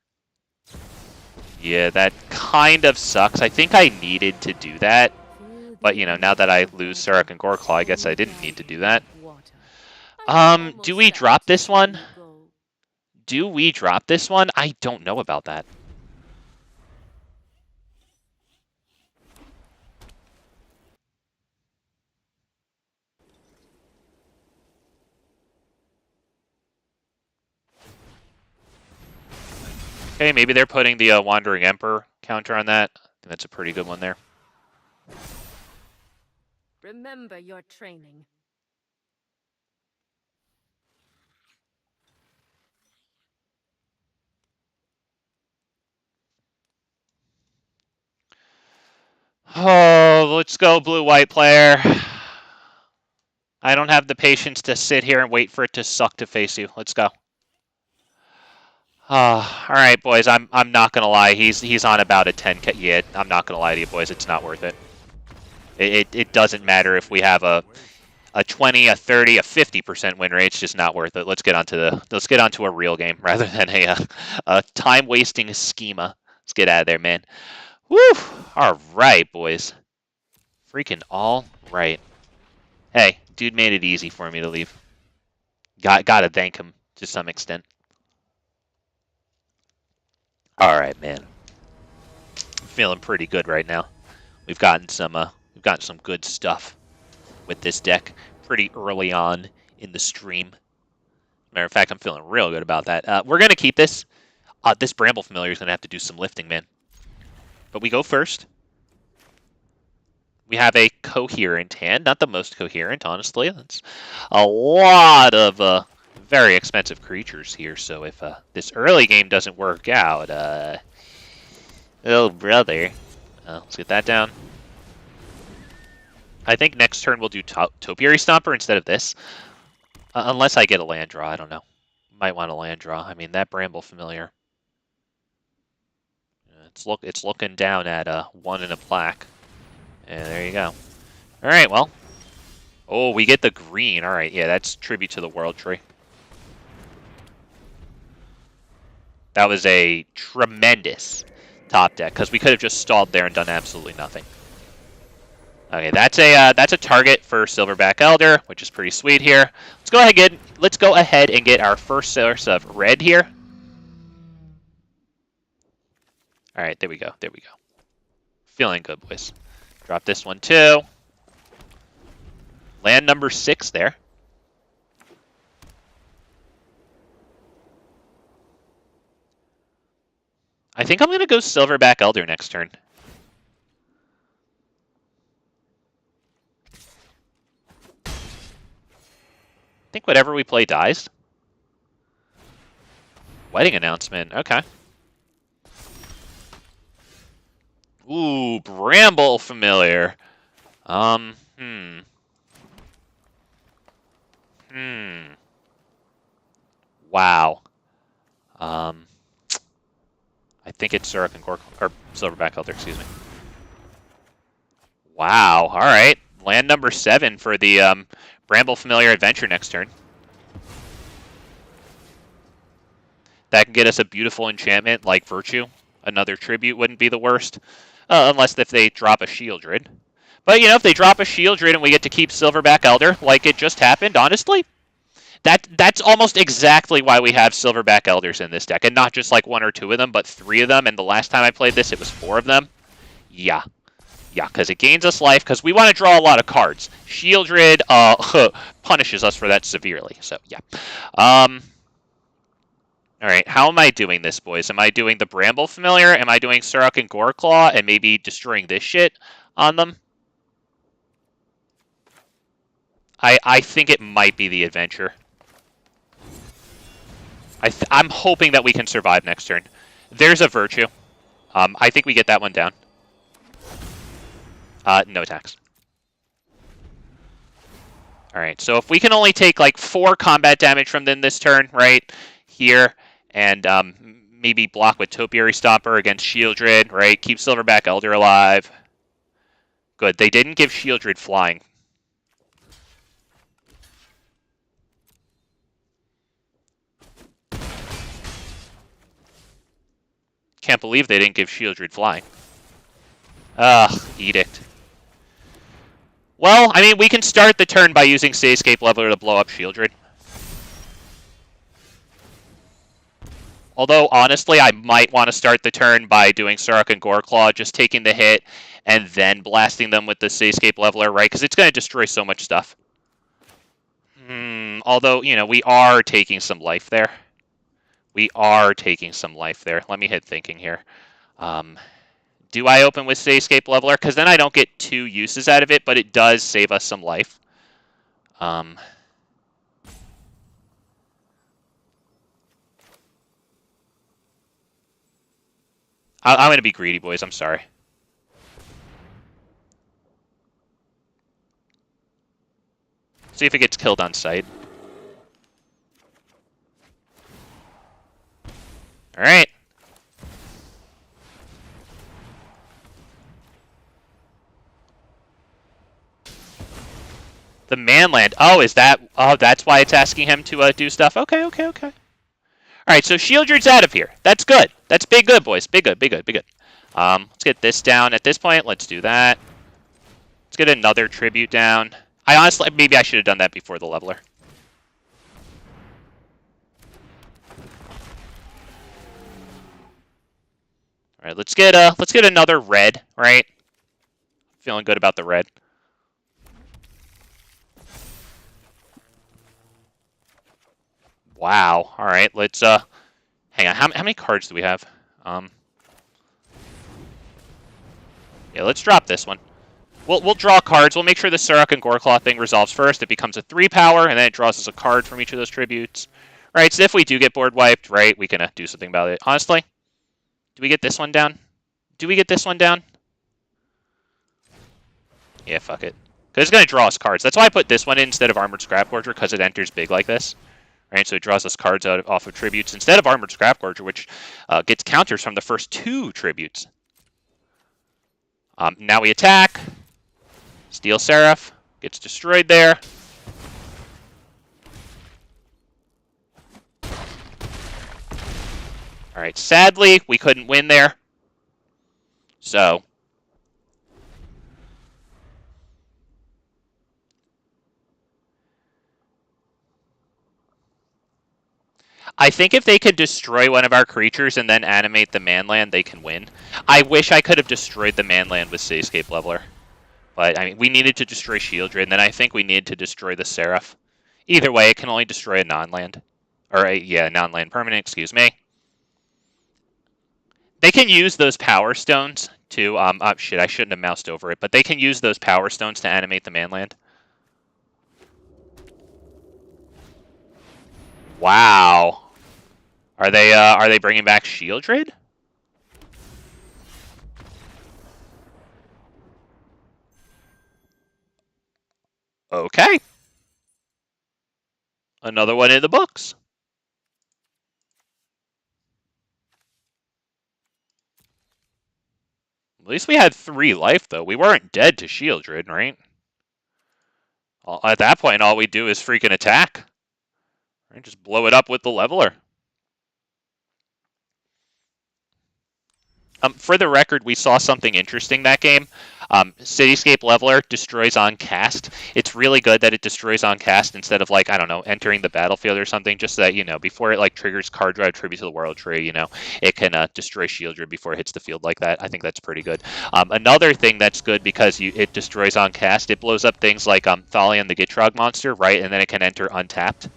Yeah, that kind of sucks. I think I needed to do that. But, you know, now that I lose Surrak and Goreclaw, I guess I didn't need to do that. Do we drop this one? Do we drop this one? I don't know about that. Okay, maybe they're putting the Wandering Emperor counter on that. I think that's a pretty good one there. Remember your training. Oh, let's go, blue-white player. I don't have the patience to sit here and wait for it to suck to face you. Let's go. All right, boys. I'm not gonna lie. He's on about a 10K. Yeah, I'm not gonna lie to you, boys. It's not worth it. It doesn't matter if we have a 20, a 30, a 50% win rate. It's just not worth it. Let's get onto a real game rather than a time wasting schema. Let's get out of there, man. Woo! All right, boys. Freaking all right. Hey, dude made it easy for me to leave. Gotta thank him to some extent. All right, man. I'm feeling pretty good right now. We've gotten some good stuff with this deck pretty early on in the stream. Matter of fact, I'm feeling real good about that. We're gonna keep this. This Bramble Familiar is gonna have to do some lifting, man. But we go first. We have a coherent hand, not the most coherent, honestly. That's a lot of very expensive creatures here. So if this early game doesn't work out, oh brother, let's get that down. I think next turn we'll do Topiary Stomper instead of this, unless I get a land draw. I don't know. Might want a land draw. I mean that Bramble Familiar. It's looking down at 1 and a black. And there you go. All right, well. Oh, we get the green. All right, yeah, that's tribute to the World Tree. That was a tremendous top deck because we could have just stalled there and done absolutely nothing. Okay, that's a target for Silverback Elder, which is pretty sweet here. Let's go ahead and get our first source of red here. All right, there we go. There we go. Feeling good, boys. Drop this one too. Land number 6 there. I think I'm going to go Silverback Elder next turn. I think whatever we play dies. Wedding announcement. Okay. Ooh, Bramble Familiar. Wow. I think it's Surrak and Goreclaw, or Silverback Elder, excuse me. Wow, alright. Land number 7 for the Bramble Familiar Adventure next turn. That can get us a beautiful enchantment like Virtue. Another tribute wouldn't be the worst. Unless if they drop a Shieldred. But, you know, if they drop a Shieldred and we get to keep Silverback Elder, like it just happened, honestly, that's almost exactly why we have Silverback Elders in this deck. And not just like 1 or 2 of them, but 3 of them. And the last time I played this, it was 4 of them. Yeah. Yeah, because it gains us life, because we want to draw a lot of cards. Shieldred punishes us for that severely. So, yeah. Alright, how am I doing this, boys? Am I doing the Bramble Familiar? Am I doing Surrak and Goreclaw and maybe destroying this shit on them? I think it might be the Adventure. I'm hoping that we can survive next turn. There's a Virtue. I think we get that one down. No attacks. Alright, so if we can only take like 4 combat damage from them this turn, right? Here. And maybe block with Topiary Stomper against Shieldred, right? Keep Silverback Elder alive. Good. They didn't give Shieldred flying. Can't believe they didn't give Shieldred flying. Ugh, Edict. Well, I mean, we can start the turn by using Cityscape Leveler to blow up Shieldred. Although, honestly, I might want to start the turn by doing Surrak and Goreclaw, just taking the hit, and then blasting them with the Cityscape Leveler, right? Because it's going to destroy so much stuff. Although, you know, we are taking some life there. We are taking some life there. Let me hit thinking here. Do I open with Cityscape Leveler? Because then I don't get 2 uses out of it, but it does save us some life. I'm going to be greedy, boys. I'm sorry. See if it gets killed on sight. All right. The manland. Oh, is that... Oh, that's why it's asking him to do stuff. Okay. All right, so Shieldred's out of here. That's good. That's big good, boys. Big good. Let's get this down at this point. Let's do that. Let's get another tribute down. I honestly... Maybe I should have done that before the leveler. All right, let's get another red, right? Feeling good about the red. Wow. All right, let's hang on. How many cards do we have? Yeah, let's drop this one. We'll draw cards. We'll make sure the Surrak and Goreclaw thing resolves first. It becomes a 3-power, and then it draws us a card from each of those tributes. All right, so if we do get board wiped, right, we can do something about it. Honestly, do we get this one down? Yeah, fuck it. Because it's going to draw us cards. That's why I put this one in instead of Armored Scrapgorger, because it enters big like this. Right, so it draws us cards off of tributes instead of Armored Scrapgorger, which gets counters from the first 2 tributes. Now we attack. Steel Seraph gets destroyed there. All right, sadly, we couldn't win there. So I think if they could destroy one of our creatures and then animate the manland, they can win. I wish I could have destroyed the manland with Cityscape Leveler. But, I mean, we needed to destroy Shieldred, and then I think we needed to destroy the Seraph. Either way, it can only destroy a non-land. Or, a non-land permanent, excuse me. They can use those Power Stones to... oh, shit, I shouldn't have moused over it. But they can use those Power Stones to animate the manland. Wow. Are they bringing back Shieldred? Okay. Another one in the books. At least we had 3 life, though. We weren't dead to Shieldred, right? At that point, all we do is freaking attack. Right? Just blow it up with the Leveler. For the record, we saw something interesting that game. Cityscape Leveler destroys on cast. It's really good that it destroys on cast instead of, like, I don't know, entering the battlefield or something, just so that, you know, before it, like, triggers Card Drive Tribute to the World Tree, you know, it can destroy Shieldred before it hits the field like that. I think that's pretty good. Another thing that's good because it destroys on cast, it blows up things like Thalion the Gitrog monster, right, and then it can enter untapped.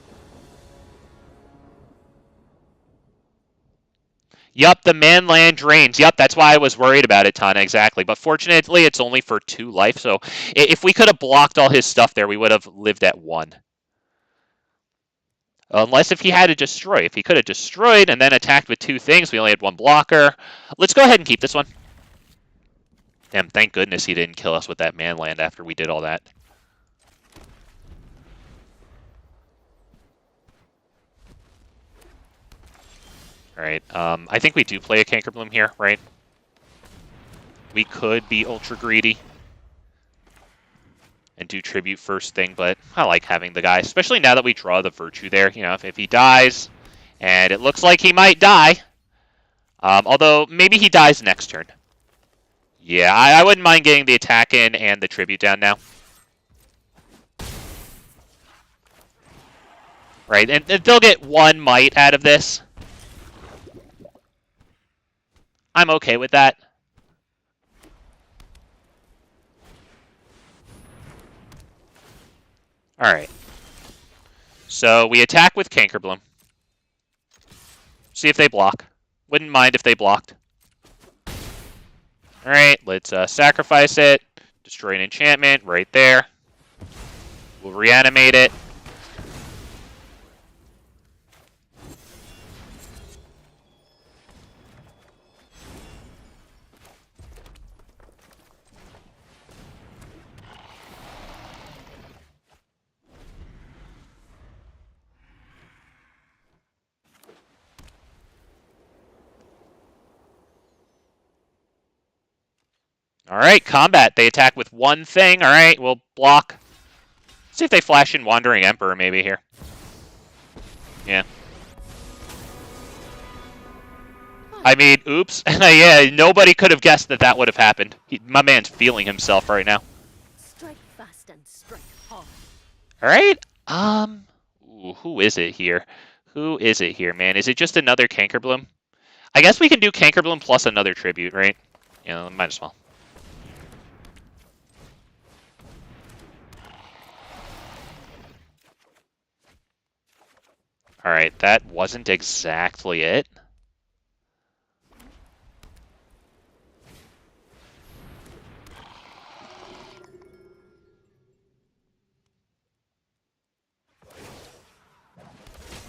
Yup, the man-land drains. Yup, that's why I was worried about it, Tana, exactly. But fortunately, it's only for 2 life, so if we could have blocked all his stuff there, we would have lived at 1. Unless if he had to destroy. If he could have destroyed and then attacked with 2 things, we only had 1 blocker. Let's go ahead and keep this one. Damn, thank goodness he didn't kill us with that man-land after we did all that. Alright, I think we do play a Cankerbloom here, right? We could be ultra greedy and do tribute first thing, but I like having the guy, especially now that we draw the Virtue there. You know, if he dies, and it looks like he might die, although maybe he dies next turn. Yeah, I wouldn't mind getting the attack in and the tribute down now. Right, and they'll get 1 might out of this. I'm okay with that. Alright. So we attack with Cankerbloom. See if they block. Wouldn't mind if they blocked. Alright, let's sacrifice it. Destroy an enchantment right there. We'll reanimate it. Alright, combat. They attack with 1 thing. Alright, we'll block. See if they flash in Wandering Emperor maybe here. Yeah. I mean, oops. Yeah, nobody could have guessed that that would have happened. My man's feeling himself right now. Strike fast and strike hard. Alright. Ooh, who is it here? Who is it here, man? Is it just another Cankerbloom? I guess we can do Cankerbloom plus another tribute, right? Yeah, might as well. Alright, that wasn't exactly it.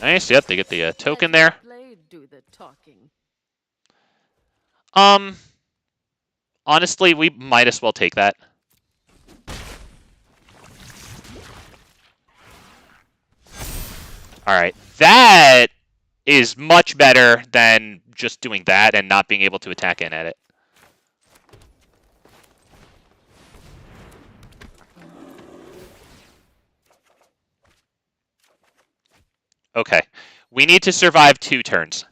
Nice, yep, they get the token there. Blade do the talking. Honestly, we might as well take that. Alright, that is much better than just doing that and not being able to attack in at it. Okay, we need to survive 2 turns.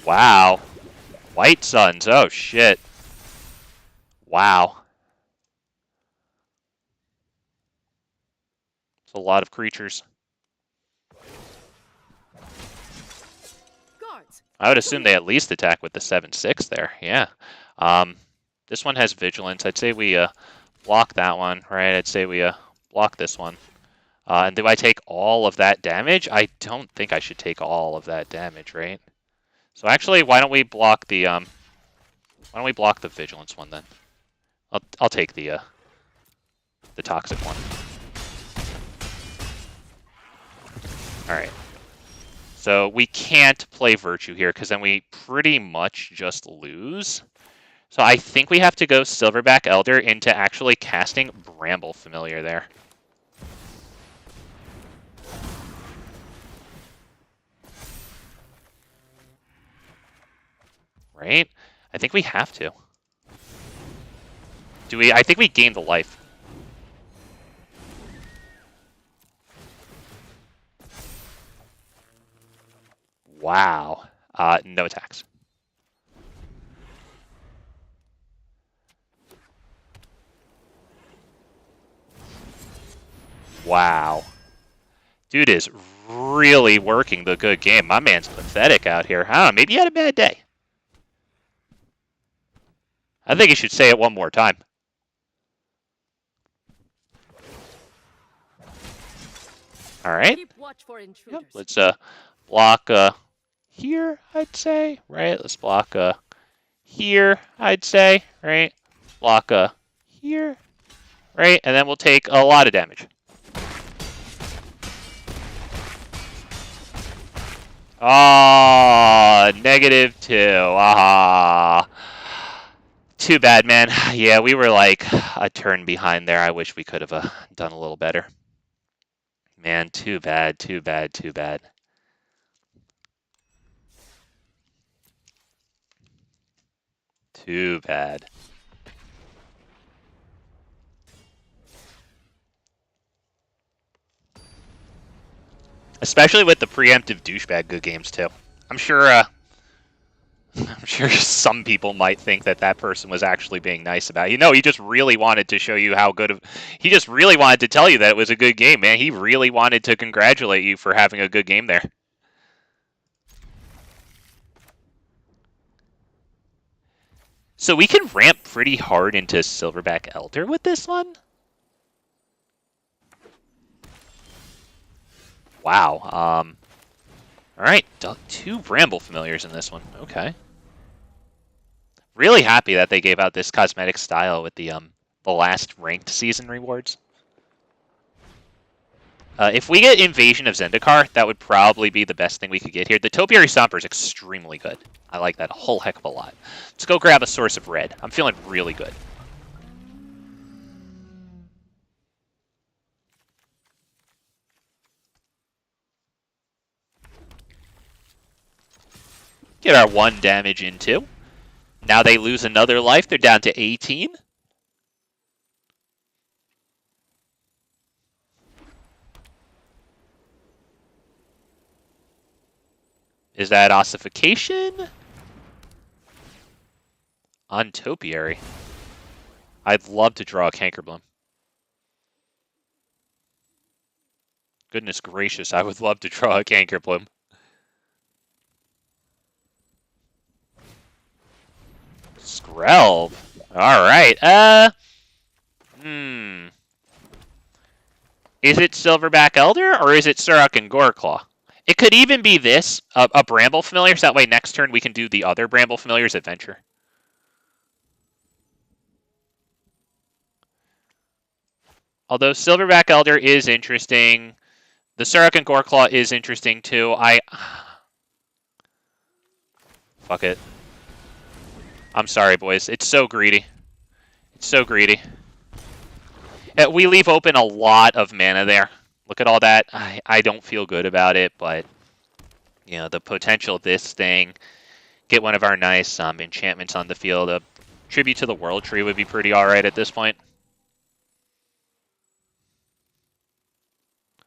Wow. White Suns, oh shit. Wow. It's a lot of creatures. Guards. I would assume they at least attack with the 7/6 there, yeah. This one has Vigilance. I'd say we block that one, right? I'd say we block this one. And do I take all of that damage? I don't think I should take all of that damage, right? So actually, why don't we block the Vigilance one then? I'll take the toxic one. All right. So we can't play Virtue here because then we pretty much just lose. So I think we have to go Silverback Elder into actually casting Bramble Familiar there. Right? I think we have to. Do we? I think we gained the life. Wow. No attacks. Wow. Dude is really working the good game. My man's pathetic out here. I don't know, maybe he had a bad day. I think he should say it one more time. All right. Keep watch for intruders. Yep, let's block here, I'd say. Right? Let's block here, I'd say. Right? Block here. Right? And then we'll take a lot of damage. Oh, -2. Aha. Too bad, man. Yeah, we were like a turn behind there. I wish we could have done a little better. Man, too bad, too bad, too bad. Too bad. Especially with the preemptive douchebag good games too. I'm sure some people might think that that person was actually being nice about you. No, he just really wanted to show you how good of. He just really wanted to tell you that it was a good game, man. He really wanted to congratulate you for having a good game there. So we can ramp pretty hard into Silverback Elder with this one. Wow. All right, 2 Bramble Familiars in this one. Okay. Really happy that they gave out this cosmetic style with the last ranked season rewards. If we get Invasion of Zendikar, that would probably be the best thing we could get here. The Topiary Stomper is extremely good. I like that a whole heck of a lot. Let's go grab a Source of Red. I'm feeling really good. Get our 1 damage in 2. Now they lose another life. They're down to 18. Is that ossification? On Topiary. I'd love to draw a Cankerbloom. Goodness gracious, I would love to draw a Cankerbloom. Skrelv. Alright, Is it Silverback Elder, or is it Surrak and Goreclaw? It could even be this, a Bramble Familiar, so that way next turn we can do the other Bramble Familiar's Adventure. Although Silverback Elder is interesting, the Surrak and Goreclaw is interesting too. Fuck it. I'm sorry, boys. It's so greedy. It's so greedy. We leave open a lot of mana there. Look at all that. I don't feel good about it, but you know, the potential of this thing, get one of our nice enchantments on the field. A tribute to the World Tree would be pretty alright at this point.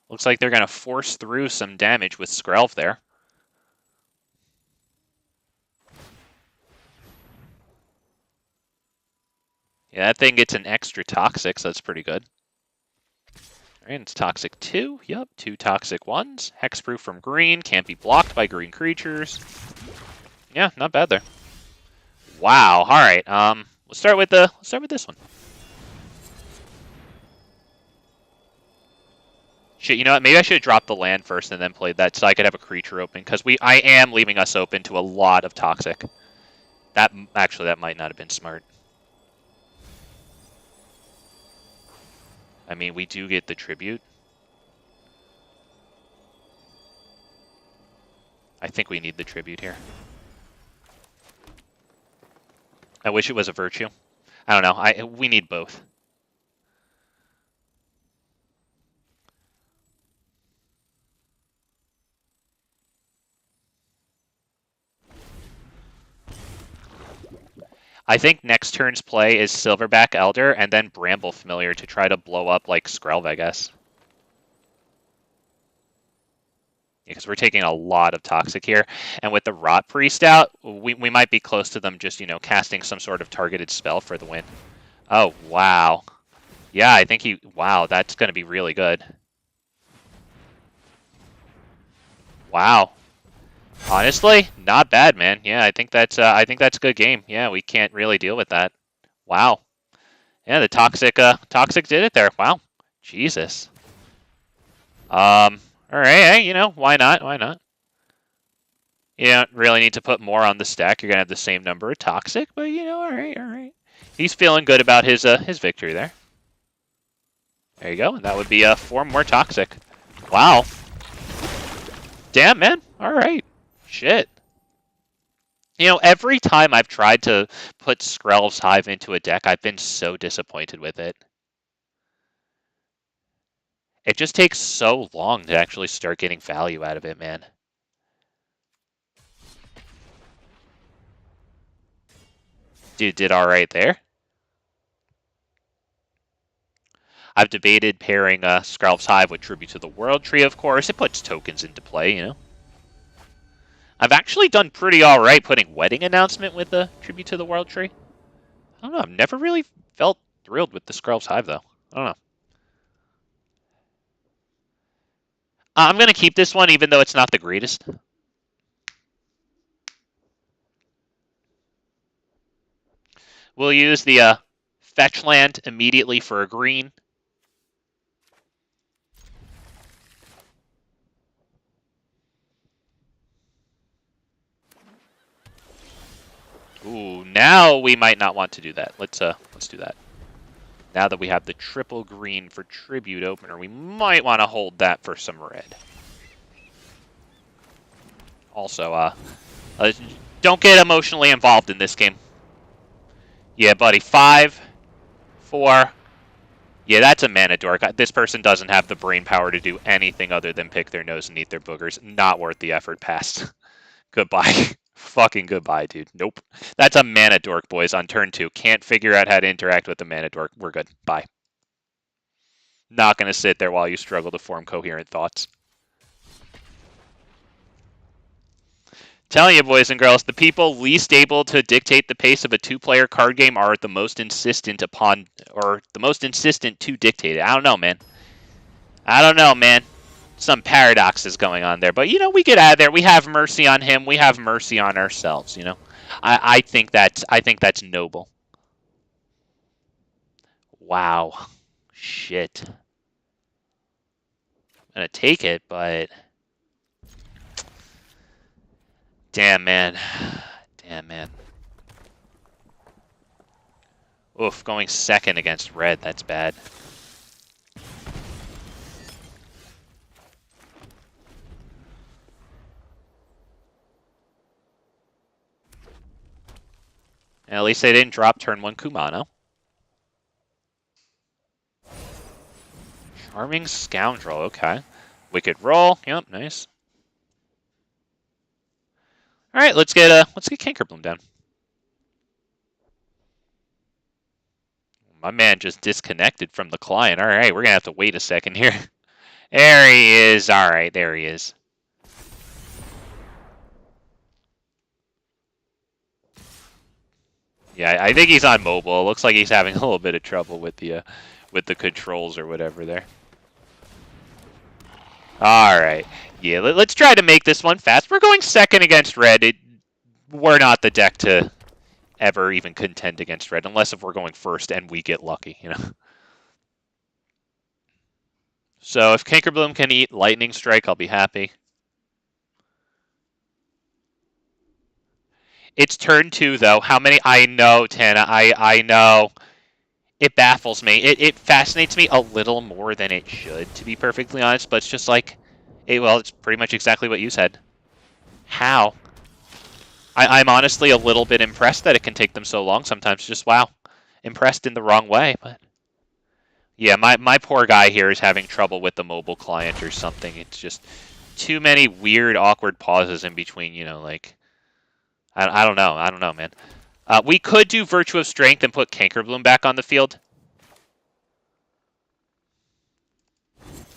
Looks like they're going to force through some damage with Skrelv there. Yeah, that thing gets an extra toxic, so that's pretty good. And it's toxic 2. Yep, 2 toxic 1s. Hexproof from green. Can't be blocked by green creatures. Yeah, not bad there. Wow. All right. Let's start with this one. Shit, you know what? Maybe I should have dropped the land first and then played that so I could have a creature open, because I am leaving us open to a lot of toxic. That might not have been smart. I mean, we do get the tribute. I think we need the tribute here. I wish it was a virtue. I don't know. We need both. I think next turn's play is Silverback Elder and then Bramble Familiar to try to blow up like Skrelv, I guess. Because we're taking a lot of Toxic here. And with the Rot Priest out, we might be close to them just, you know, casting some sort of targeted spell for the win. Oh, wow. Yeah, I think wow, that's going to be really good. Wow. Honestly, not bad, man. Yeah, I think that's a good game. Yeah, we can't really deal with that. Wow. Yeah, the Toxic did it there. Wow. Jesus. All right, hey, you know, why not? Why not? You don't really need to put more on the stack. You're going to have the same number of Toxic, but, you know, all right, all right. He's feeling good about his victory there. There you go, and that would be 4 more Toxic. Wow. Damn, man. All right. Shit. You know, every time I've tried to put Skrelv's Hive into a deck, I've been so disappointed with it. It just takes so long to actually start getting value out of it, man. Dude did all right there. I've debated pairing Skrelv's Hive with Tribute to the World Tree, of course. It puts tokens into play, you know. I've actually done pretty all right putting Wedding Announcement with the Tribute to the World Tree. I don't know. I've never really felt thrilled with the Skrelv's Hive, though. I don't know. I'm going to keep this one, even though it's not the greatest. We'll use the fetch land immediately for a green. Ooh, now we might not want to do that. Let's do that. Now that we have the triple green for Tribute Opener, we might want to hold that for some red. Also, don't get emotionally involved in this game. Yeah, buddy. 5, 4. Yeah, that's a mana dork. This person doesn't have the brain power to do anything other than pick their nose and eat their boogers. Not worth the effort. Passed. Goodbye. Fucking goodbye, dude. Nope. That's a mana dork, boys, on turn 2. Can't figure out how to interact with the mana dork. We're good. Bye. Not going to sit there while you struggle to form coherent thoughts. Telling you, boys and girls, the people least able to dictate the pace of a 2-player card game are the most insistent upon, or the most insistent to dictate it. I don't know, man. I don't know, man. Some paradoxes going on there, but you know, we get out of there. We have mercy on him. We have mercy on ourselves. You know, I think that's noble. Wow, shit. I'm gonna take it, but damn, man. Damn, man. Oof, going second against red. That's bad. At least they didn't drop turn 1 Kumano. Charming Scoundrel, okay. Wicked Roll, yep, nice. Alright, let's get Cankerbloom down. My man just disconnected from the client. Alright, we're gonna have to wait a second here. There he is. Alright, there he is. Yeah, I think he's on mobile. It looks like he's having a little bit of trouble with the controls or whatever there. Alright. Yeah, let's try to make this one fast. We're going second against red. We're not the deck to ever even contend against red, unless if we're going first and we get lucky, you know. So if Cankerbloom can eat Lightning Strike, I'll be happy. It's turn 2, though. How many? I know, Tana. I know. It baffles me. It fascinates me a little more than it should, to be perfectly honest. But it's just like, well, it's pretty much exactly what you said. How? I'm honestly a little bit impressed that it can take them so long sometimes. Just, wow. Impressed in the wrong way, but... Yeah, my poor guy here is having trouble with the mobile client or something. It's just too many weird, awkward pauses in between, you know, like... I don't know. I don't know, man. We could do Virtue of Strength and put Cankerbloom back on the field.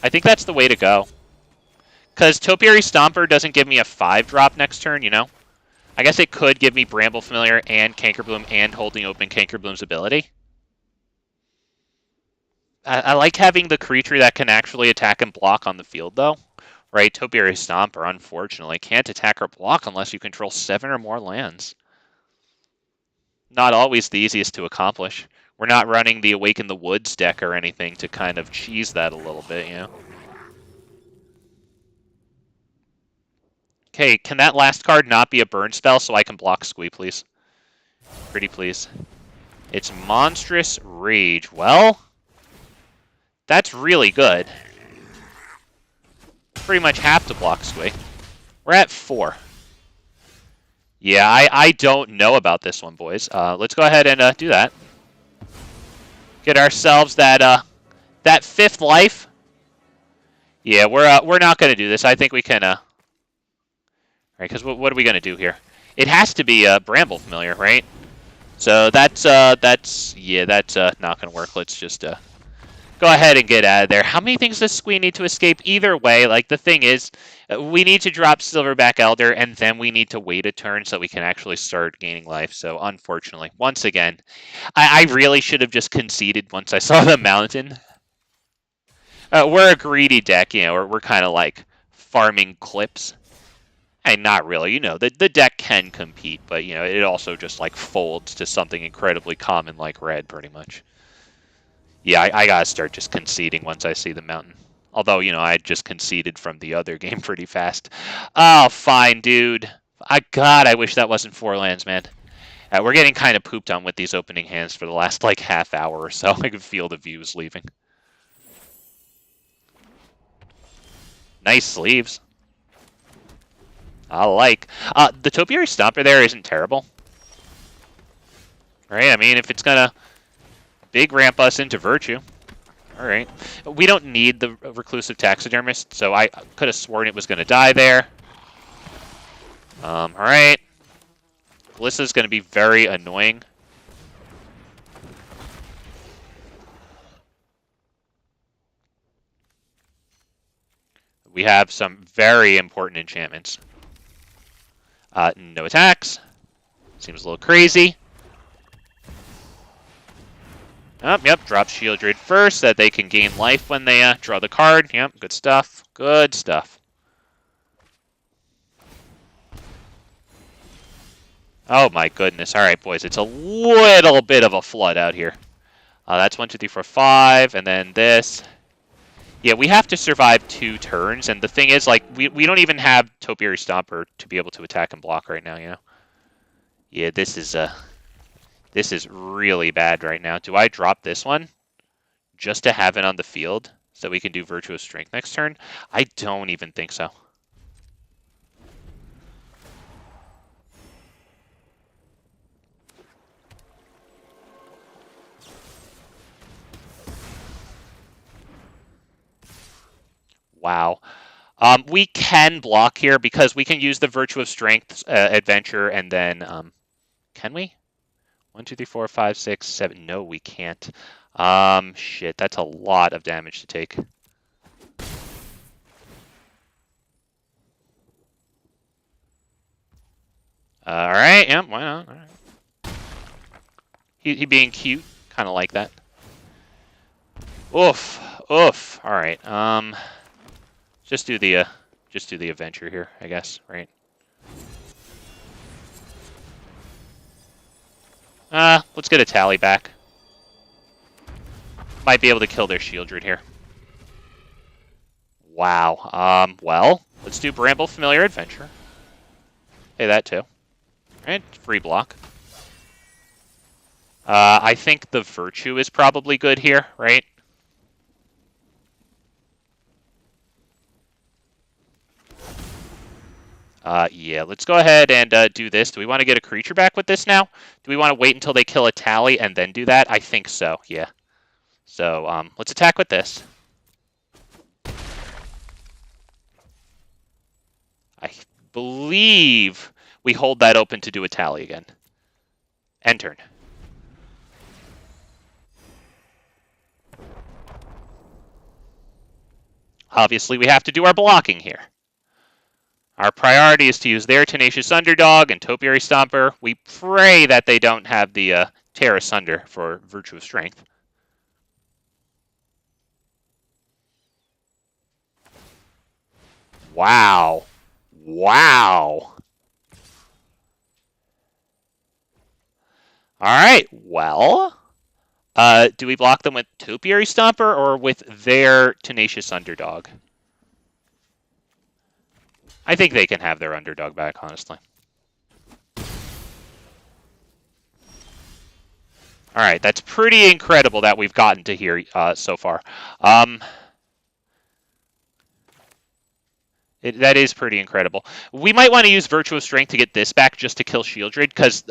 I think that's the way to go. Because Topiary Stomper doesn't give me a 5-drop next turn, you know? I guess it could give me Bramble Familiar and Cankerbloom and holding open Cankerbloom's ability. I like having the creature that can actually attack and block on the field, though. Right? Topiary Stomper, unfortunately, can't attack or block unless you control 7 or more lands. Not always the easiest to accomplish. We're not running the Awaken the Woods deck or anything to kind of cheese that a little bit, you know? Okay, can that last card not be a burn spell so I can block Squee, please? Pretty please. It's Monstrous Rage. Well, that's really good. Pretty much have to block Squee. We're at 4. Yeah, I don't know about this one, boys. Let's go ahead and do that. Get ourselves that that 5th life. Yeah, we're not going to do this. I think we can... Right, because what are we going to do here? It has to be Bramble Familiar, right? So that's not going to work. Let's just go ahead and get out of there. How many things does Squee need to escape? Either way, like, the thing is, we need to drop Silverback Elder, and then we need to wait a turn so we can actually start gaining life. So, unfortunately, once again, I really should have just conceded once I saw the mountain. We're a greedy deck, you know, we're kind of like farming clips. And not really, you know, the deck can compete, but, you know, it also just, like, folds to something incredibly common like red, pretty much. Yeah, I gotta start just conceding once I see the mountain. Although, you know, I just conceded from the other game pretty fast. Oh, fine, dude. God, I wish that wasn't 4 lands, man. We're getting kind of pooped on with these opening hands for the last, like, half hour or so. I can feel the views leaving. Nice sleeves. I like. The Topiary Stomper there isn't terrible. Right? I mean, if it's gonna big ramp us into Virtue. Alright. We don't need the Reclusive Taxidermist, so I could have sworn it was gonna die there. Alright. Glissa's gonna be very annoying. We have some very important enchantments. No attacks. Seems a little crazy. Yep, drop Shieldred first so that they can gain life when they draw the card. Yep, good stuff. Good stuff. Oh my goodness. Alright, boys, it's a little bit of a flood out here. That's 1, 2, 3, 4, 5, and then this. Yeah, we have to survive 2 turns, and the thing is, like, we don't even have Topiary Stomper to be able to attack and block right now, you know? Yeah, this is really bad right now. Do I drop this one just to have it on the field so we can do Virtue of Strength next turn? I don't even think so. Wow. We can block here because we can use the Virtue of Strength adventure and then... can we? 1, 2, 3, 4, 5, 6, 7. No, we can't. Shit, that's a lot of damage to take. Alright, yeah, why not? All right. He being cute, kind of like that. Oof, oof. Alright, just do the adventure here, I guess, right? Let's get Etali back. Might be able to kill their Shieldred here. Wow. Well, let's do Bramble Familiar Adventure. Hey, that too. Alright, free block. I think the Virtue is probably good here, right? Yeah, let's go ahead and do this. Do we want to get a creature back with this now? Do we want to wait until they kill Etali and then do that? I think so, yeah. So, let's attack with this. I believe we hold that open to do Etali again. End turn. Obviously, we have to do our blocking here. Our priority is to use their Tenacious Underdog and Topiary Stomper. We pray that they don't have the Tear Asunder for Virtue of Strength. Wow. Wow. Alright, well... do we block them with Topiary Stomper or with their Tenacious Underdog? I think they can have their Underdog back, honestly. Alright, that's pretty incredible that we've gotten to here so far. That is pretty incredible. We might want to use Virtue of Strength to get this back just to kill Shieldred, because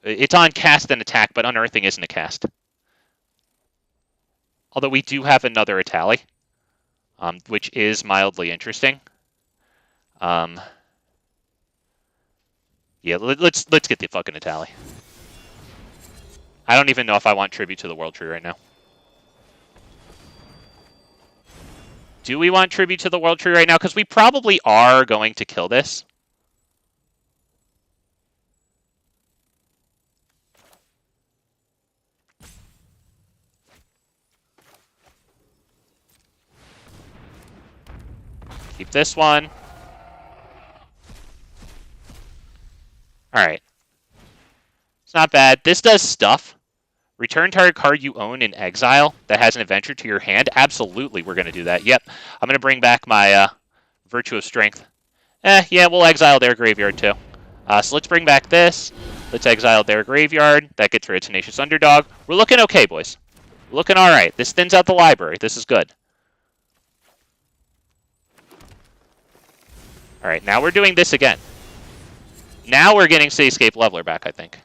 it's on cast and attack, but Unearthing isn't a cast. Although we do have another Etali, which is mildly interesting. Yeah, let's get the fucking Etali. I don't even know if I want Tribute to the World Tree right now. Do we want Tribute to the World Tree right now? Because we probably are going to kill this. Keep this one. Alright. It's not bad. This does stuff. Return target card you own in exile that has an adventure to your hand. Absolutely, we're going to do that. Yep. I'm going to bring back my Virtue of Strength. Yeah, we'll exile their graveyard too. So let's bring back this. Let's exile their graveyard. That gets rid of Tenacious Underdog. We're looking okay, boys. We're looking alright. This thins out the library. This is good. Alright, now we're doing this again. Now we're getting Cityscape Leveler back, I think.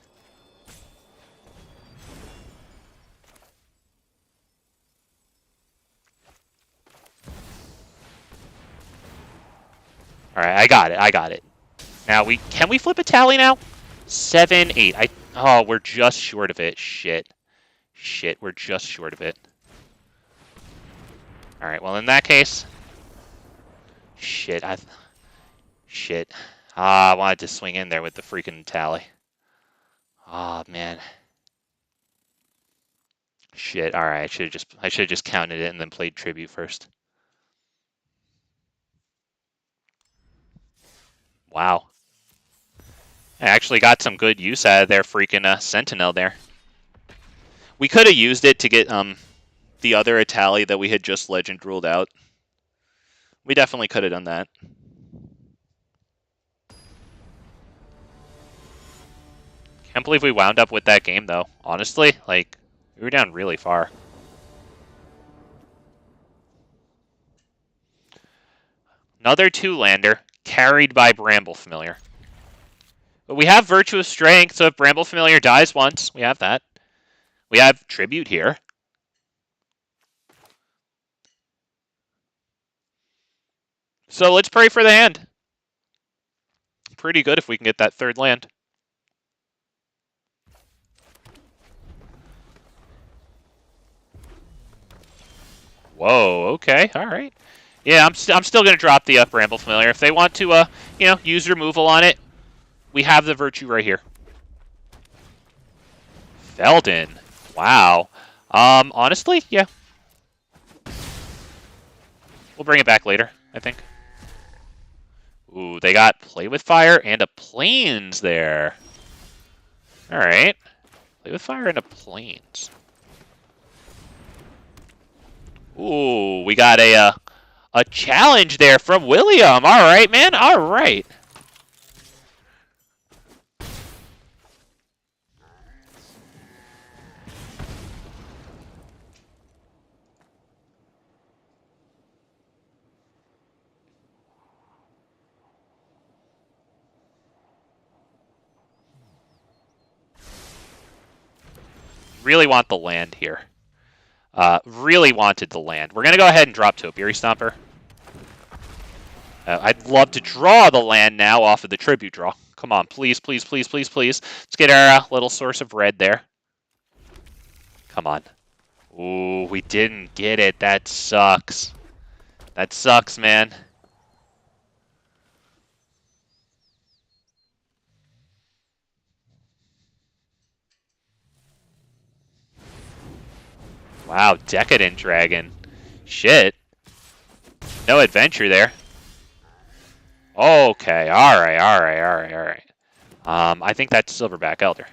Alright, I got it. Now can we flip Etali now? 7, 8. Oh, we're just short of it. Shit, we're just short of it. Alright, well in that case. Shit. I wanted to swing in there with the freaking Etali. Oh man. Shit, alright, I should have just counted it and then played Tribute first. Wow. I actually got some good use out of their freaking Sentinel there. We could have used it to get the other Etali that we had just legend ruled out. We definitely could have done that. Can't believe we wound up with that game though. Honestly, like, we were down really far. Another 2-lander. Carried by Bramble Familiar. But we have Virtue of Strength, so if Bramble Familiar dies once, we have that. We have Tribute here. So let's pray for the hand. Pretty good if we can get that 3rd land. Whoa, okay, alright. Yeah, I'm still going to drop the Bramble Familiar. If they want to, use removal on it, we have the Virtue right here. Feldon. Wow. Honestly, yeah. We'll bring it back later, I think. Ooh, they got Play with Fire and a Plains there. Alright. Play with Fire and a Plains. Ooh, we got a challenge there from William. All right, man. All right. Really want the land here. Really wanted the land. We're going to go ahead and drop Topiary Stomper. I'd love to draw the land now off of the tribute draw. Come on, please, please, please, please, please. Let's get our little source of red there. Come on. Ooh, we didn't get it. That sucks. That sucks, man. Wow, Decadent Dragon. Shit. No adventure there. Okay, alright, alright, alright, alright. I think that's Silverback Elder.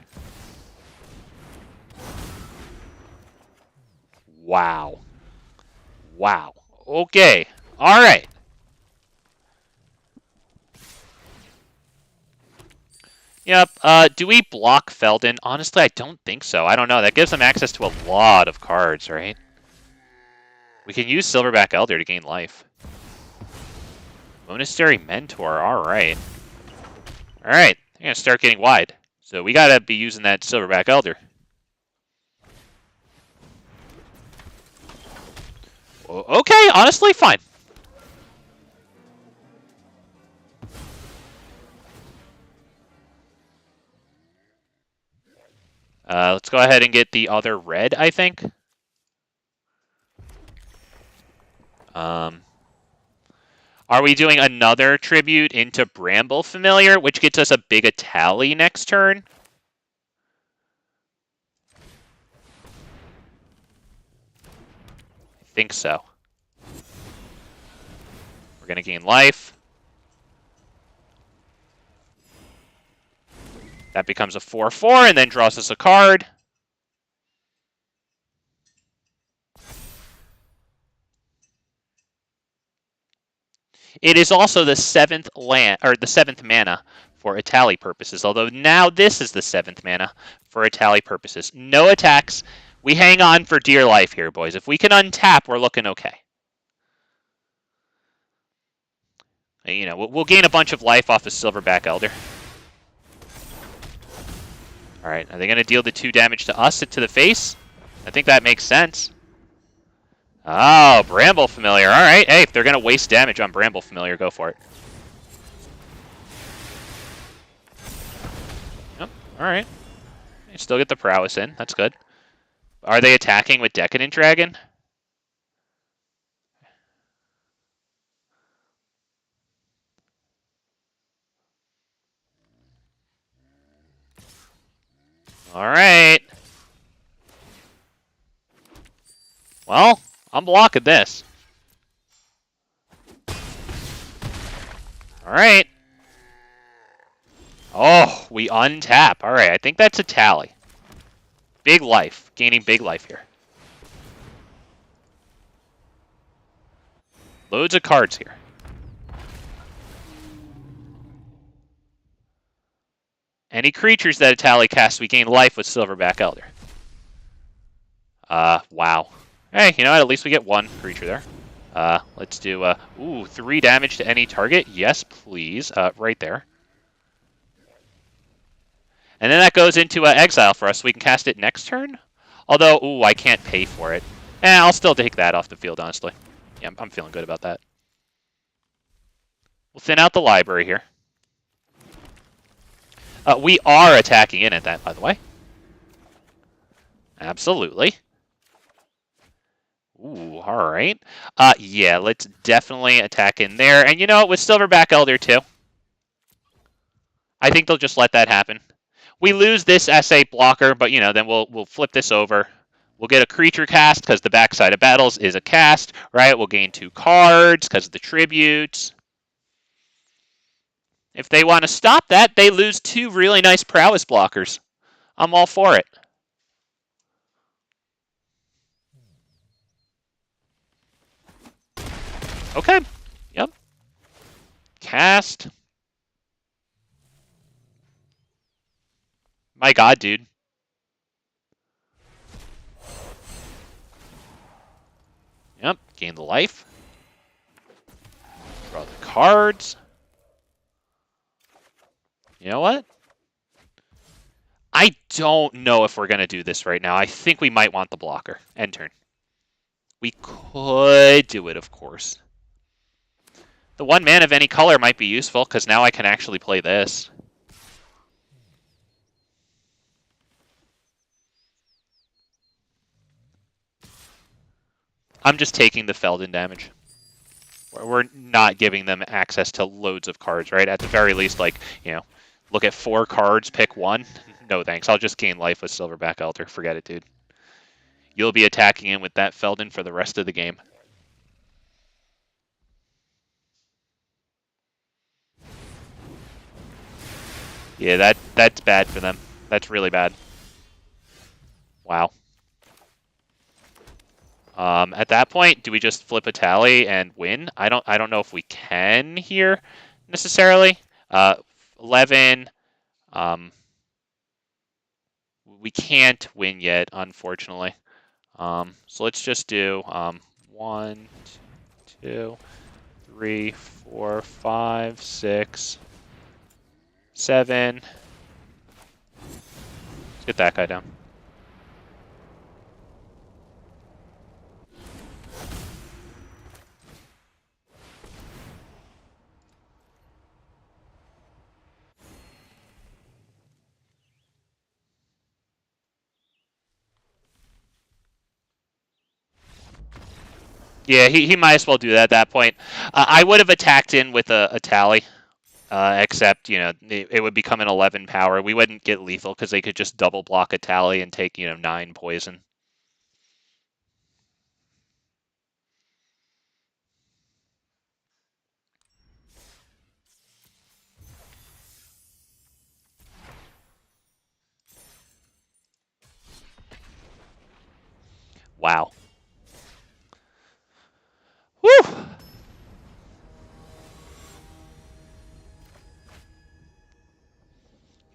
Wow. Wow. Okay. Alright. Yep. Do we block Feldon? Honestly, I don't think so. I don't know. That gives them access to a lot of cards, right? We can use Silverback Elder to gain life. Monastery Mentor. Alright. Alright. They're going to start getting wide. So we got to be using that Silverback Elder. Okay, honestly, fine. Let's go ahead and get the other red, I think. Are we doing another tribute into Bramble Familiar, which gets us a big Etali next turn? I think so. We're going to gain life. That becomes a 4/4 and then draws us a card. It is also the 7th land, or the 7th mana for Etali purposes, although now this is the 7th mana for Etali purposes. No attacks. We hang on for dear life here, boys. If we can untap, we're looking okay. You know, we'll gain a bunch of life off of Silverback Elder. Alright, are they going to deal the 2 damage to us to the face? I think that makes sense. Oh, Bramble Familiar. Alright, hey, if they're going to waste damage on Bramble Familiar, go for it. Yep, alright. They still get the prowess in. That's good. Are they attacking with Decadent Dragon? Alright. Well, I'm blocking this. Alright. Oh, we untap. Alright, I think that's a tally. Big life. Gaining big life here. Loads of cards here. Any creatures that Etali casts, we gain life with Silverback Elder. Wow. Hey, you know what? At least we get 1 creature there. Let's do, 3 damage to any target. Yes, please. Right there. And then that goes into exile for us, so we can cast it next turn. Although, I can't pay for it. I'll still take that off the field, honestly. Yeah, I'm feeling good about that. We'll thin out the library here. We are attacking in at that, by the way. Absolutely. Ooh, alright. Yeah, let's definitely attack in there. And you know, with Silverback Elder too. I think they'll just let that happen. We lose this SA blocker, but you know, then we'll flip this over. We'll get a creature cast because the backside of battles is a cast, right? We'll gain 2 cards because of the tributes. If they want to stop that, they lose 2 really nice prowess blockers. I'm all for it. Okay. Yep. Cast. My god, dude. Yep. Gain the life. Draw the cards. You know what? I don't know if we're going to do this right now. I think we might want the blocker. End turn. We could do it, of course. The 1-man of any color might be useful, because now I can actually play this. I'm just taking the Feldon damage. We're not giving them access to loads of cards, right? At the very least, like, you know, look at 4 cards, pick 1. No thanks. I'll just gain life with Silverback Elder. Forget it, dude. You'll be attacking him with that Feldon for the rest of the game. Yeah, that's bad for them. That's really bad. Wow. At that point, do we just flip Etali and win? I don't know if we can here necessarily. 11. We can't win yet, unfortunately. So let's just do 1, 2, 3, 4, 5, 6, 7. Let's get that guy down. Yeah, he might as well do that at that point. I would have attacked in with a tally, except, you know, it would become an 11 power. We wouldn't get lethal because they could just double block a tally and take, you know, 9 poison. Wow. Woo!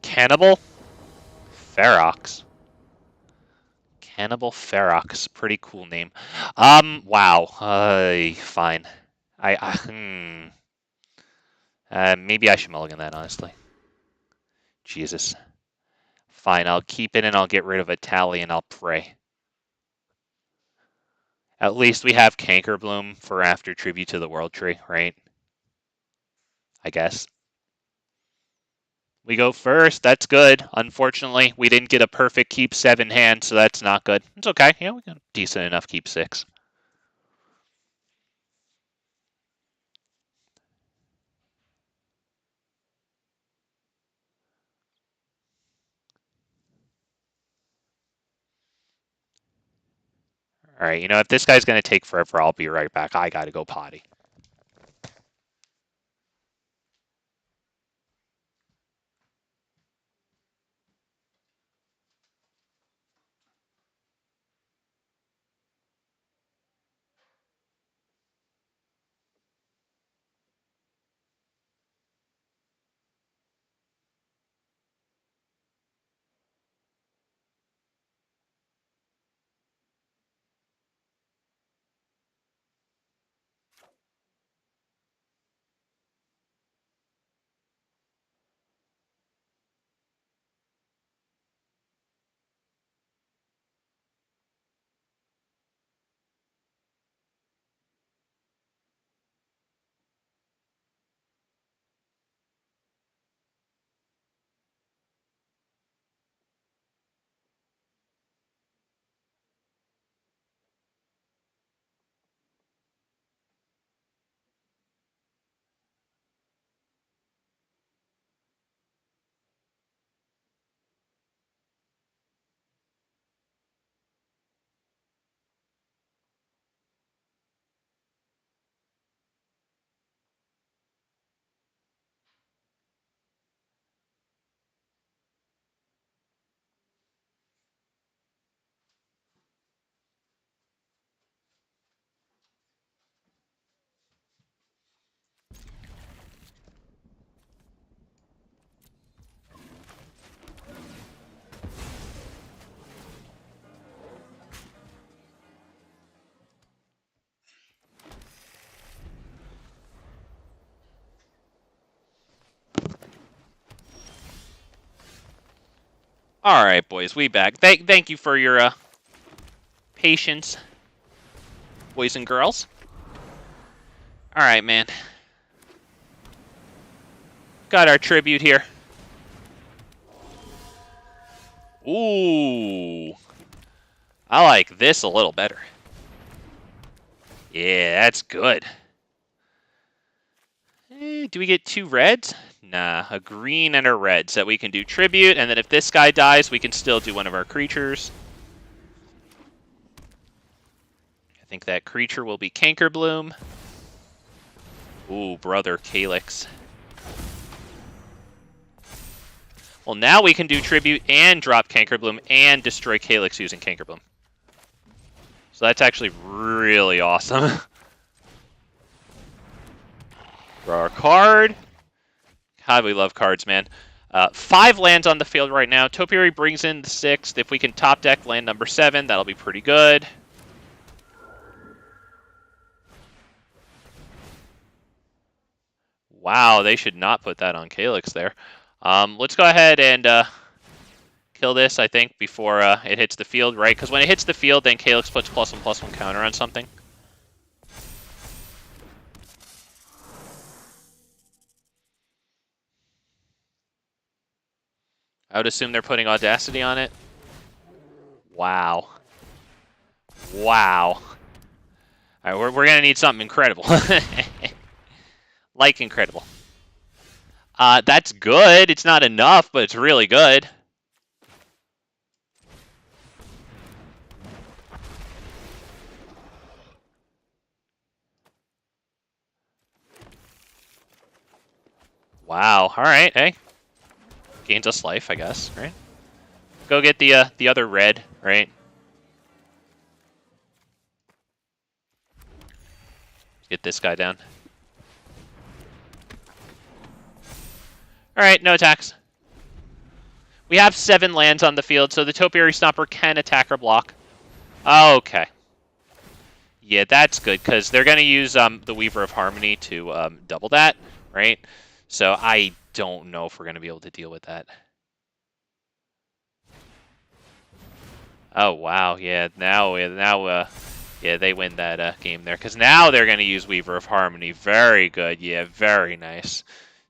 Cannibal Ferox. Cannibal Ferox. Pretty cool name. Wow. Fine. Maybe I should mulligan that, honestly. Jesus. Fine, I'll keep it and I'll get rid of a tally and I'll pray. At least we have Cankerbloom for after Tribute to the World Tree, right? I guess. We go first. That's good. Unfortunately, we didn't get a perfect keep 7 hand, so that's not good. It's okay. Yeah, we got a decent enough keep 6. All right, you know, if this guy's going to take forever, I'll be right back. I got to go potty. All right, boys, we back. Thank you for your patience, boys and girls. All right, man. Got our tribute here. Ooh. I like this a little better. Yeah, that's good. Do we get 2 reds? Nah, a green and a red so that we can do tribute, and then if this guy dies, we can still do one of our creatures. I think that creature will be Cankerbloom. Ooh, brother, Calyx. Well, now we can do tribute and drop Cankerbloom and destroy Calyx using Cankerbloom. So that's actually really awesome. Draw our card. God, we love cards, man. 5 lands on the field right now. Topiary brings in the 6th. If we can top deck land number 7, that'll be pretty good. Wow, they should not put that on Calyx there. Let's go ahead and kill this, I think, before it hits the field, right? Because when it hits the field, then Calyx puts +1/+1 counter on something. I would assume they're putting Audacity on it. Wow. Wow. All right, we're going to need something incredible. Like incredible. That's good. It's not enough, but it's really good. Wow. All right. Hey. Gains us life, I guess, right? Go get the other red, right? Get this guy down. All right, no attacks. We have 7 lands on the field, so the Topiary Stomper can attack or block. Okay. Yeah, that's good, because they're going to use the Weaver of Harmony to double that, right? So I don't know if we're going to be able to deal with that. Oh, wow. Yeah, yeah, they win that game there, because now they're going to use Weaver of Harmony. Very good. Yeah, very nice.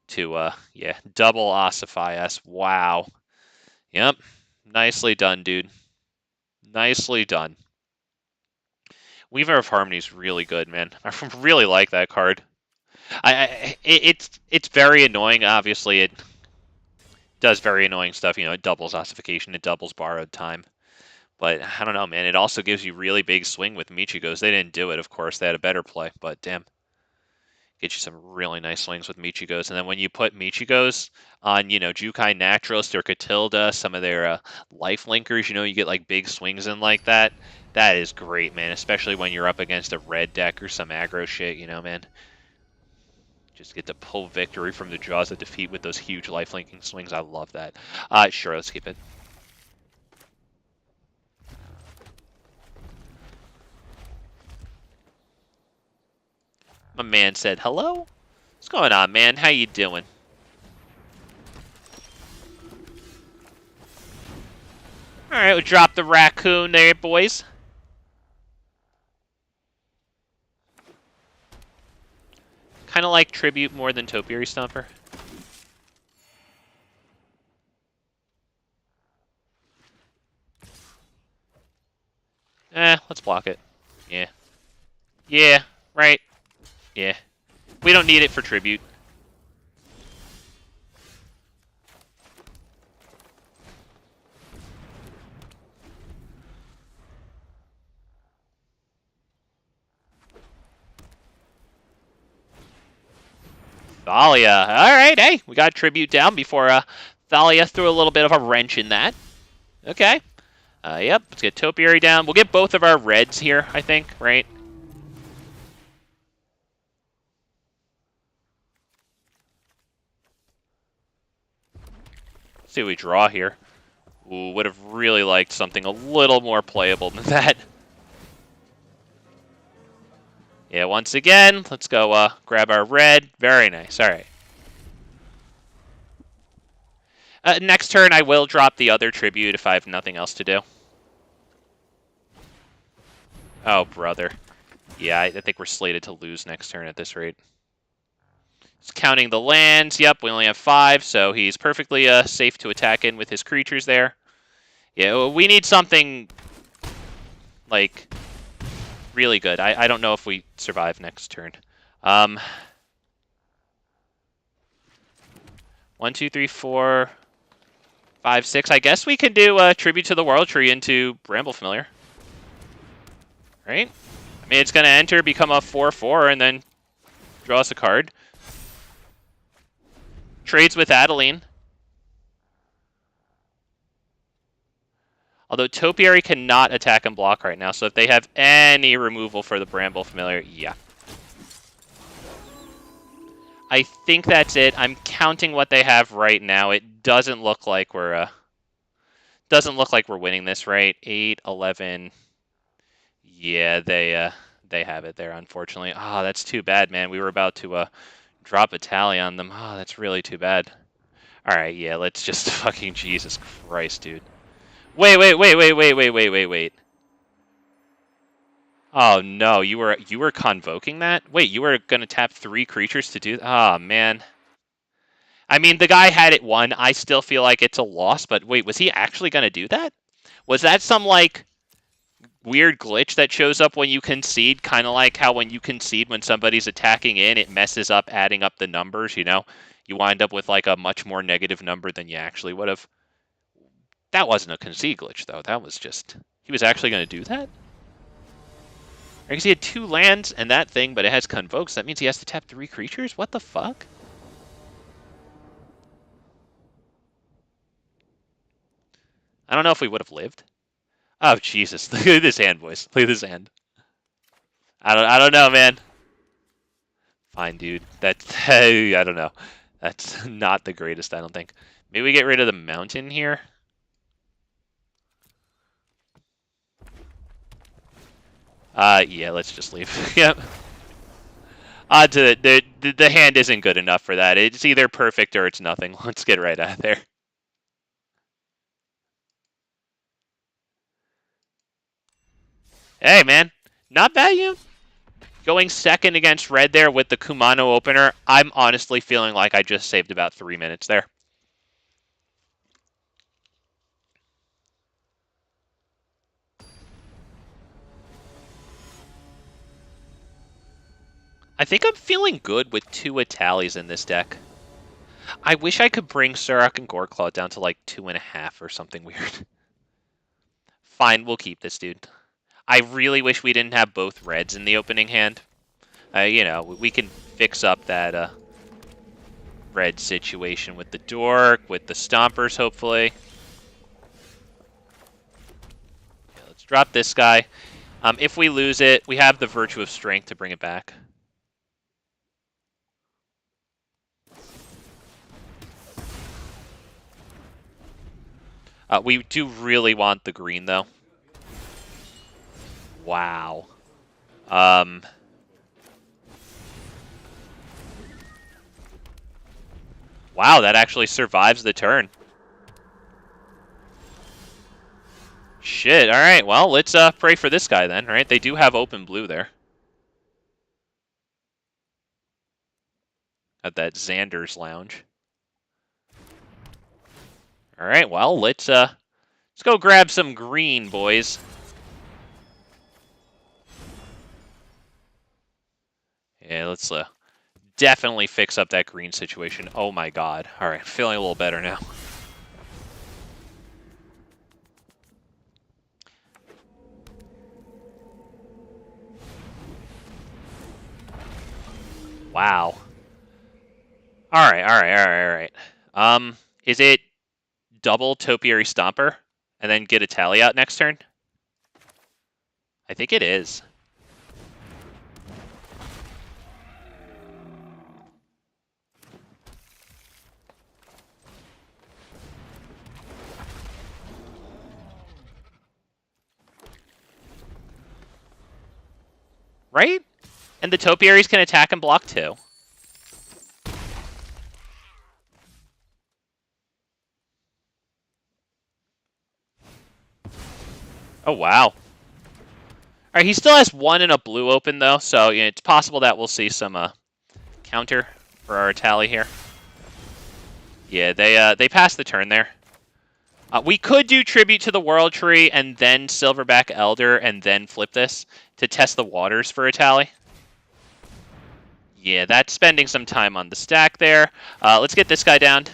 To, yeah, double ossify us. Wow. Yep. Nicely done, dude. Nicely done. Weaver of Harmony is really good, man. I really like that card. It's very annoying. Obviously, it does very annoying stuff. You know, it doubles ossification, it doubles borrowed time. But I don't know, man. It also gives you really big swing with Michigos. They didn't do it, of course. They had a better play, but damn. Get you some really nice swings with Michigos. And then when you put Michigos on, you know, Jukai Naturalist or Catilda, some of their life linkers, you know, you get like big swings in like that. That is great, man. Especially when you're up against a red deck or some aggro shit, you know, man. Just get to pull victory from the jaws of defeat with those huge life linking swings. I love that. Sure, let's keep it. My man said hello. What's going on, man? How you doing? All right, we'll drop the raccoon there, boys. Kind of like Tribute more than Topiary Stomper. Let's block it. Yeah. Yeah, right. Yeah. We don't need it for Tribute. Thalia. All right, hey, we got Tribute down before Thalia threw a little bit of a wrench in that. Okay. Yep, let's get Topiary down. We'll get both of our reds here, I think, right? Let's see what we draw here. Ooh, would have really liked something a little more playable than that. Yeah, once again, let's go grab our red. Very nice. All right. Next turn, I will drop the other tribute if I have nothing else to do. Oh, brother. Yeah, I think we're slated to lose next turn at this rate. He's counting the lands. Yep, we only have 5, so he's perfectly safe to attack in with his creatures there. Yeah, we need something, like, really good. I don't know if we survive next turn. 1, 2, 3, 4, 5, 6. I guess we can do a Tribute to the World Tree into Bramble Familiar. Right? I mean, it's going to enter, become a 4/4, and then draw us a card. Trades with Adeline. Although Topiary cannot attack and block right now, so if they have any removal for the Bramble Familiar, yeah. I think that's it. I'm counting what they have right now. It doesn't look like we're winning this, right? 8, 11. Yeah, they have it there, unfortunately. Oh, that's too bad, man. We were about to drop Etali on them. Oh, that's really too bad. All right, yeah, let's just fucking Jesus Christ, dude. Wait. Oh no, you were convoking that? Wait, you were gonna tap 3 creatures to do that? Oh man. I mean, the guy had it won. I still feel like it's a loss, but wait, was he actually gonna do that? Was that some like weird glitch that shows up when you concede, kind of like how when you concede when somebody's attacking in, it messes up adding up the numbers, you know? You wind up with like a much more negative number than you actually would have. That wasn't a concede glitch, though. That was just... He was actually going to do that? Because he had 2 lands and that thing, but it has Convokes. That means he has to tap 3 creatures? What the fuck? I don't know if we would have lived. Oh, Jesus. Look at this hand, boys. Look at this hand. I don't know, man. Fine, dude. That's... I don't know. That's not the greatest, I don't think. Maybe we get rid of the mountain here? Yeah, let's just leave. Yep. The hand isn't good enough for that. It's either perfect or it's nothing. Let's get right out of there. Hey, man. Not bad, you. Going second against red there with the Kumano opener, I'm honestly feeling like I just saved about 3 minutes there. I think I'm feeling good with 2 Etalis in this deck. I wish I could bring Surrak and Goreclaw down to like 2.5 or something weird. Fine, we'll keep this, dude. I really wish we didn't have both reds in the opening hand. You know, we can fix up that red situation with the Dork, with the Stompers, hopefully. Yeah, let's drop this guy. If we lose it, we have the Virtue of Strength to bring it back. We do really want the green, though. Wow. Wow, that actually survives the turn. Shit, alright, well, let's pray for this guy then, right? They do have open blue there. At that Xander's Lounge. Alright, well, let's go grab some green, boys. Yeah, let's definitely fix up that green situation. Oh my god. Alright, feeling a little better now. Wow. Alright. Is it double Topiary Stomper and then get Etali out next turn? I think it is. Right? And the Topiaries can attack and block too. Oh, wow. All right, he still has 1 and a blue open, though, so it's possible that we'll see some counter for our Etali here. Yeah, they passed the turn there. We could do Tribute to the World Tree and then Silverback Elder and then flip this to test the waters for Etali. Yeah, that's spending some time on the stack there. Let's get this guy down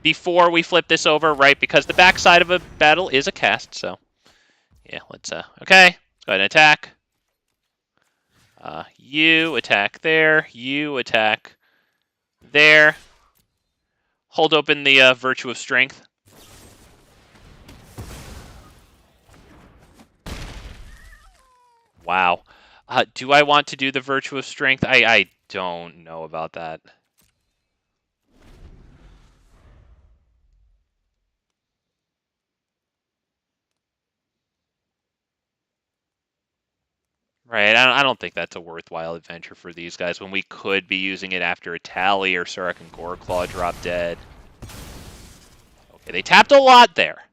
before we flip this over, right? Because the backside of a battle is a cast, so... Yeah, let's, okay. Let's go ahead and attack. You attack there. You attack there. Hold open the Virtue of Strength. Wow. Do I want to do the Virtue of Strength? I don't know about that. Right, I don't think that's a worthwhile adventure for these guys when we could be using it after Etali or Surrak and Goreclaw drop dead. Okay, they tapped a lot there.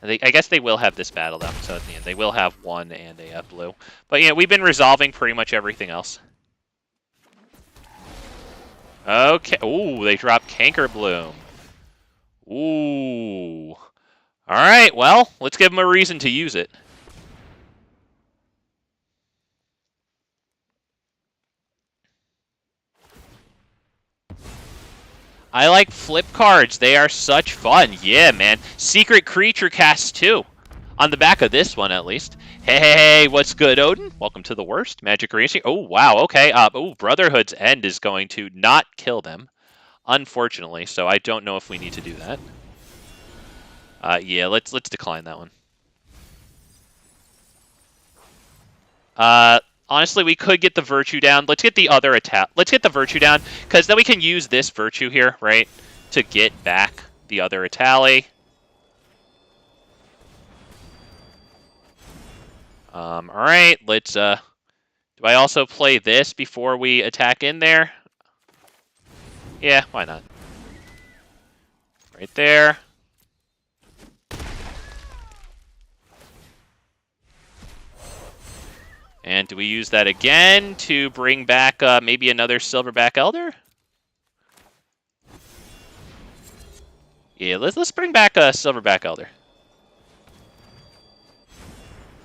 I guess they will have this battle, though, so at the end they will have 1 and a blue. But, yeah, we've been resolving pretty much everything else. Okay, ooh, they dropped Cankerbloom. Ooh. Alright, well, let's give them a reason to use it. I like flip cards. They are such fun. Yeah, man. Secret creature cast too. On the back of this one, at least. Hey, what's good, Odin? Welcome to the worst Magic Arena. Oh, wow. Okay. Brotherhood's End is going to not kill them, unfortunately. So I don't know if we need to do that. Yeah, let's decline that one. Honestly, we could get the Virtue down. Let's get the other attack. Let's get the Virtue down, because then we can use this Virtue here, right, to get back the other Etali. All right, let's. Do I also play this before we attack in there? Yeah, why not? Right there. And do we use that again to bring back maybe another Silverback Elder? Yeah, let's bring back a Silverback Elder.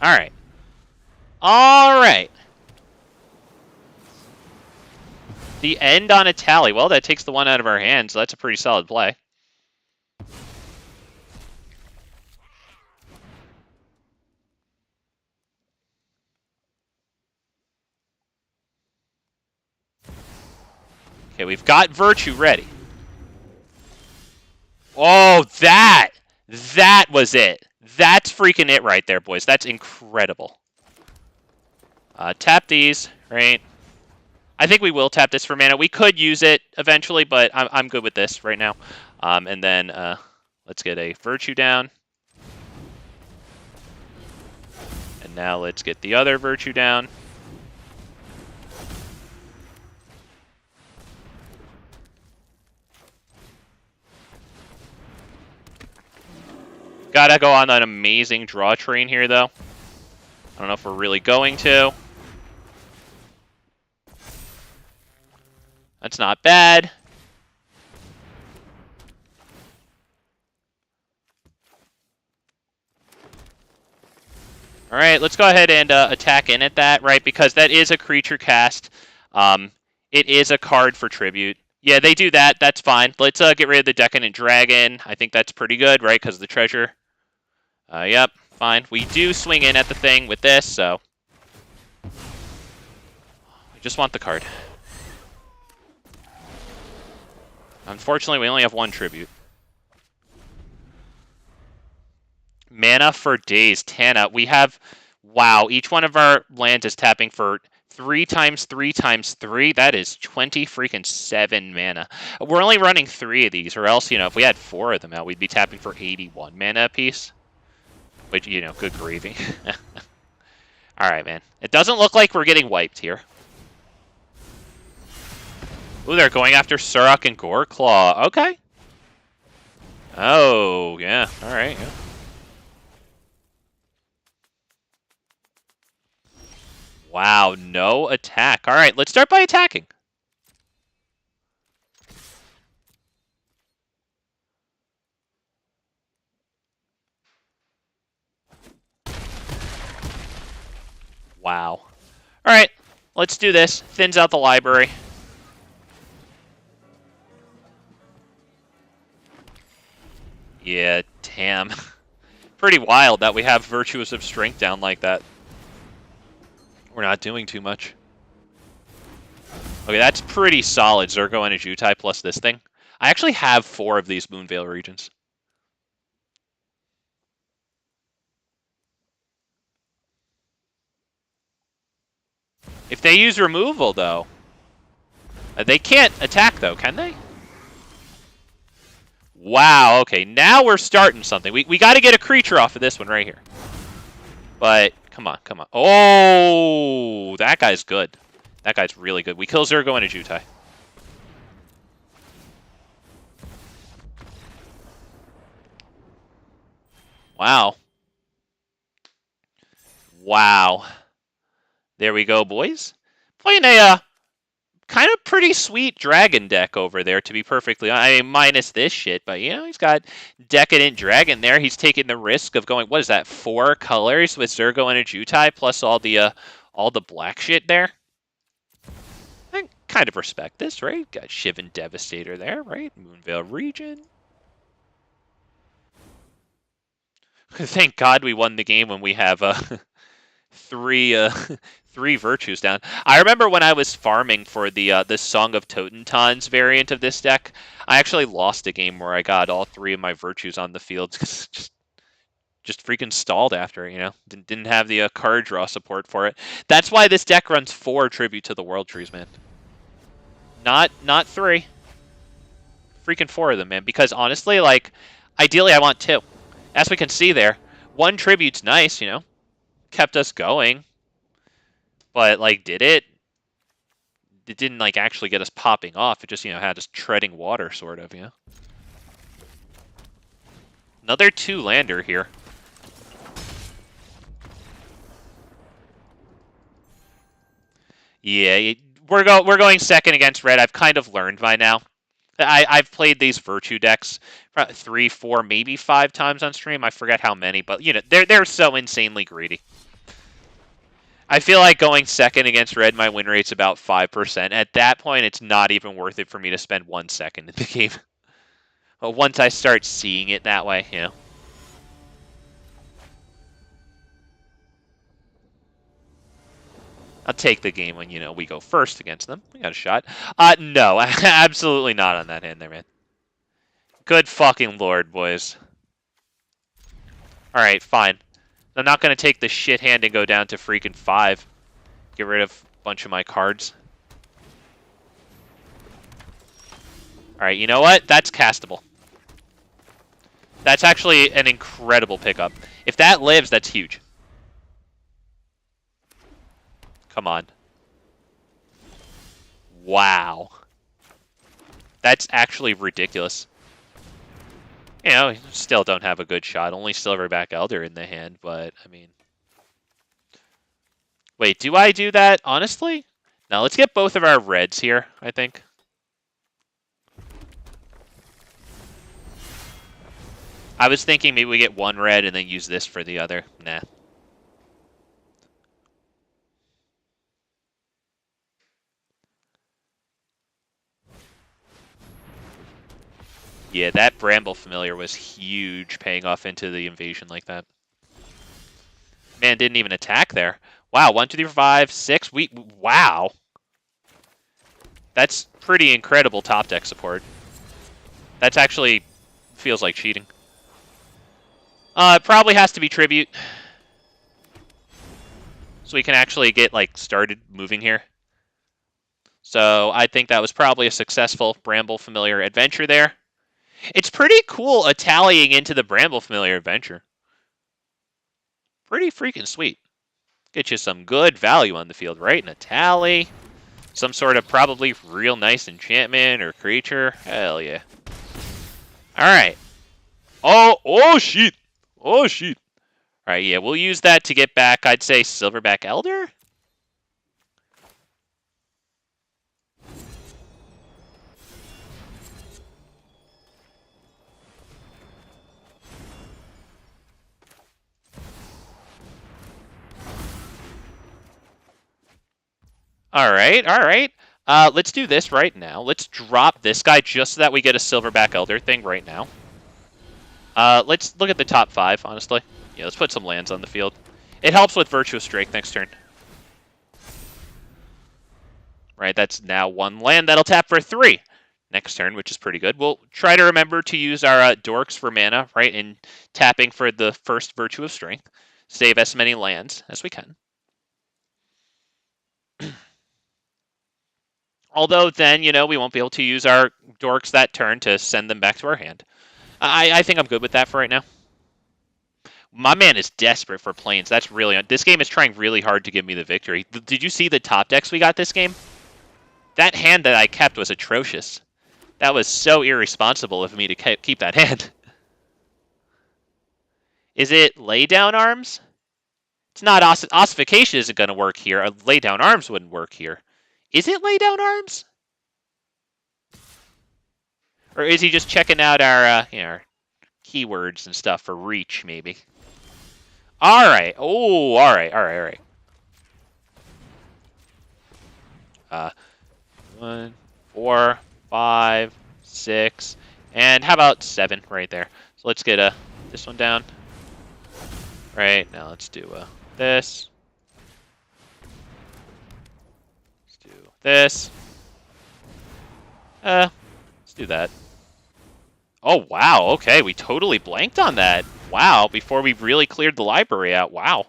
All right. All right. The end on Etali. Well, that takes the 1 out of our hands, so that's a pretty solid play. Okay, we've got Virtue ready. Oh, that was it. That's freaking it right there, boys. That's incredible. Tap these, right? I think we will tap this for mana. We could use it eventually, but I'm good with this right now. And then let's get a Virtue down. And now let's get the other Virtue down. Gotta go on an amazing draw train here, though. I don't know if we're really going to. That's not bad. All right, let's go ahead and attack in at that, right? Because that is a creature cast. It is a card for tribute. Yeah, they do that. That's fine. Let's get rid of the Decadent Dragon. I think that's pretty good, right? Because of the treasure. Yep, fine. We do swing in at the thing with this, so... I just want the card. Unfortunately, we only have 1 tribute. Mana for days. Tana. We have... Wow, each one of our lands is tapping for 3 times 3 times 3. That is 20 freaking 7 mana. We're only running 3 of these, or else, if we had 4 of them out, we'd be tapping for 81 mana apiece. Which, good gravy. Alright, man. It doesn't look like we're getting wiped here. Ooh, they're going after Surrak and Goreclaw. Okay. Oh, yeah. Alright, yeah. Wow, no attack. All right, let's start by attacking. Wow. All right, let's do this. Thins out the library. Yeah, damn. Pretty wild that we have Virtuous of Strength down like that. We're not doing too much. Okay, that's pretty solid. Zurgo and a Jutai plus this thing. I actually have 4 of these Moonveil regions. If they use removal, though, they can't attack, though, can they? Wow, okay, now we're starting something. We got to get a creature off of this one right here. But, come on, come on. Oh, that guy's good. That guy's really good. We kill Zurgo and a Jutai. Wow. Wow. There we go, boys. Playing a kind of pretty sweet dragon deck over there, to be perfectly honest. I mean, minus this shit, but, you know, he's got Decadent Dragon there. He's taking the risk of going, what is that, 4 colors with Zurgo and a Jutai plus all the black shit there. I kind of respect this, right? Got Shivan Devastator there, right? Moonveil region. Thank God we won the game when we have 3 3 virtues down. I remember when I was farming for the Song of Totentons variant of this deck, I actually lost a game where I got all 3 of my virtues on the field. just freaking stalled after, you know? Didn't have the card draw support for it. That's why this deck runs 4 Tribute to the World Trees, man. Not 3. Freaking 4 of them, man. Because honestly, like, ideally I want 2. As we can see there, 1 Tribute's nice, you know? Kept us going. But, like, did it? It didn't, like, actually get us popping off. It just, you know, had us treading water, sort of, you know? Another 2-lander here. Yeah, we're going second against red. I've kind of learned by now. I've played these Virtue decks 3, 4, maybe 5 times on stream. I forget how many, but, you know, they're so insanely greedy. I feel like going second against red, my win rate's about 5%. At that point, it's not even worth it for me to spend 1 second in the game. But once I start seeing it that way, you know. I'll take the game when, you know, we go first against them. We got a shot. No, absolutely not on that hand there, man. Good fucking lord, boys. Alright, fine. I'm not going to take the shit hand and go down to freaking 5. Get rid of a bunch of my cards. Alright, you know what? That's castable. That's actually an incredible pickup. If that lives, that's huge. Come on. Wow. That's actually ridiculous. You know, still don't have a good shot. Only Silverback Elder in the hand, but, I mean... Wait, do I do that? Honestly? Now, let's get both of our reds here, I think. I was thinking maybe we get 1 red and then use this for the other. Nah. Yeah, that Bramble Familiar was huge, paying off into the invasion like that. Man, didn't even attack there. Wow, 1, 2, 3, 4, 5, 6. Wow. That's pretty incredible top deck support. That's actually feels like cheating. It probably has to be Tribute. So we can actually get, like, started moving here. So I think that was probably a successful Bramble Familiar adventure there. It's pretty cool Etaliing into the Bramble Familiar adventure. Pretty freaking sweet. Get you some good value on the field, right? An Etali. Some sort of probably real nice enchantment or creature. Hell yeah. Alright. Oh shit. Oh shit. Alright, yeah, we'll use that to get back, I'd say, Silverback Elder? All right, all right. Let's do this right now. Let's drop this guy just so that we get a Silverback Elder thing right now. Let's look at the top 5, honestly. Yeah, let's put some lands on the field. It helps with Virtuous Drake next turn. Right, that's now 1 land. That'll tap for 3 next turn, which is pretty good. We'll try to remember to use our dorks for mana, right, and tapping for the first Virtue of Strength. Save as many lands as we can. Although then, you know, we won't be able to use our dorks that turn to send them back to our hand. I think I'm good with that for right now. My man is desperate for planes. That's really... This game is trying really hard to give me the victory. Did you see the top decks we got this game? That hand that I kept was atrocious. That was so irresponsible of me to keep that hand. Is it lay down arms? It's not ossification isn't going to work here. Lay down arms wouldn't work here. Is it lay down arms? Or is he just checking out our, our keywords and stuff for reach, maybe? All right. Oh, all right, all right, all right. 1, 4, 5, 6, and how about 7 right there? So let's get this one down. Right, now let's do this. Let's do this. Let's do that. Oh, wow, okay, we totally blanked on that. Wow, before we really cleared the library out. Wow.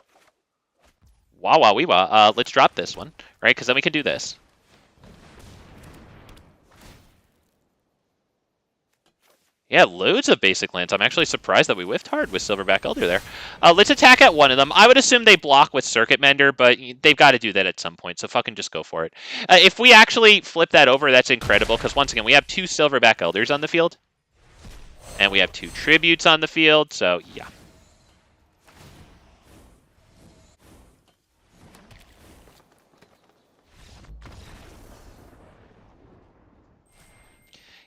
Wow, wow, wee, wow. Let's drop this one, right? Because then we can do this. Yeah, loads of basic lands. I'm actually surprised that we whiffed hard with Silverback Elder there. Let's attack at one of them. I would assume they block with Circuit Mender, but they've got to do that at some point, so fucking just go for it. If we actually flip that over, that's incredible, because once again, we have 2 Silverback Elders on the field. And we have 2 Tributes on the field, so yeah.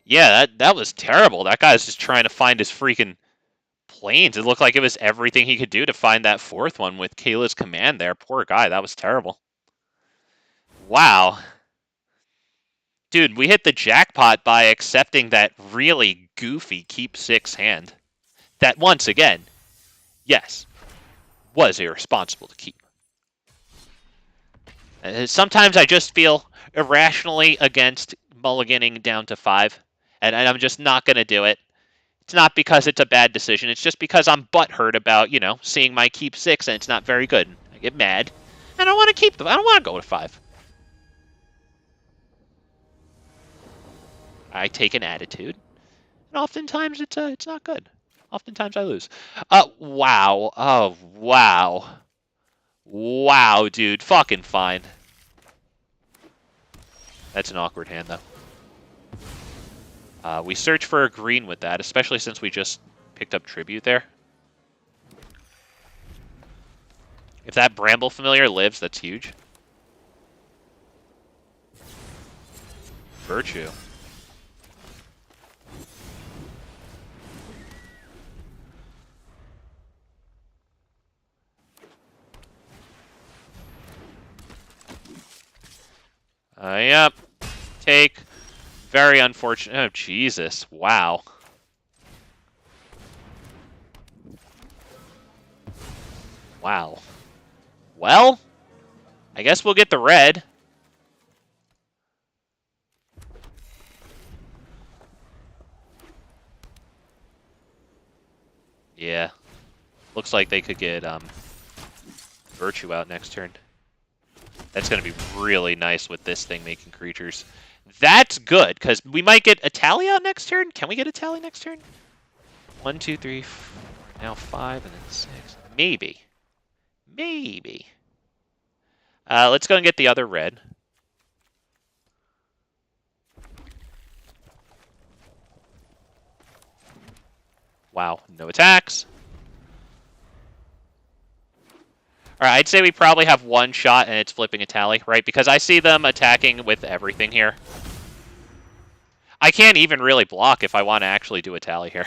Yeah, that was terrible. That guy's just trying to find his freaking planes. It looked like it was everything he could do to find that 4th one with Kayla's command there. Poor guy, that was terrible. Wow. Dude, we hit the jackpot by accepting that really goofy keep 6 hand. That, once again, yes, was irresponsible to keep. Sometimes I just feel irrationally against mulliganing down to 5, and I'm just not going to do it. It's not because it's a bad decision. It's just because I'm butthurt about, you know, seeing my keep 6 and it's not very good. I get mad. I don't want to keep them. I don't want to go to 5. I take an attitude, and oftentimes it's not good. Oftentimes I lose. Wow. Oh, wow. Wow, dude. Fucking fine. That's an awkward hand, though. We search for a green with that, especially since we just picked up Tribute there. If that Bramble Familiar lives, that's huge. Virtue. Yep. Take. Very unfortunate. Oh, Jesus. Wow. Wow. Well, I guess we'll get the red. Yeah. Looks like they could get Virtue out next turn. That's going to be really nice with this thing making creatures. That's good, because we might get Etali out next turn. Can we get Etali next turn? 1, 2, 3, 4, now 5, and then 6. Maybe. Maybe. Let's go and get the other red. Wow, no attacks. Alright, I'd say we probably have one shot and it's flipping Etali, right? Because I see them attacking with everything here. I can't even really block if I want to actually do Etali here.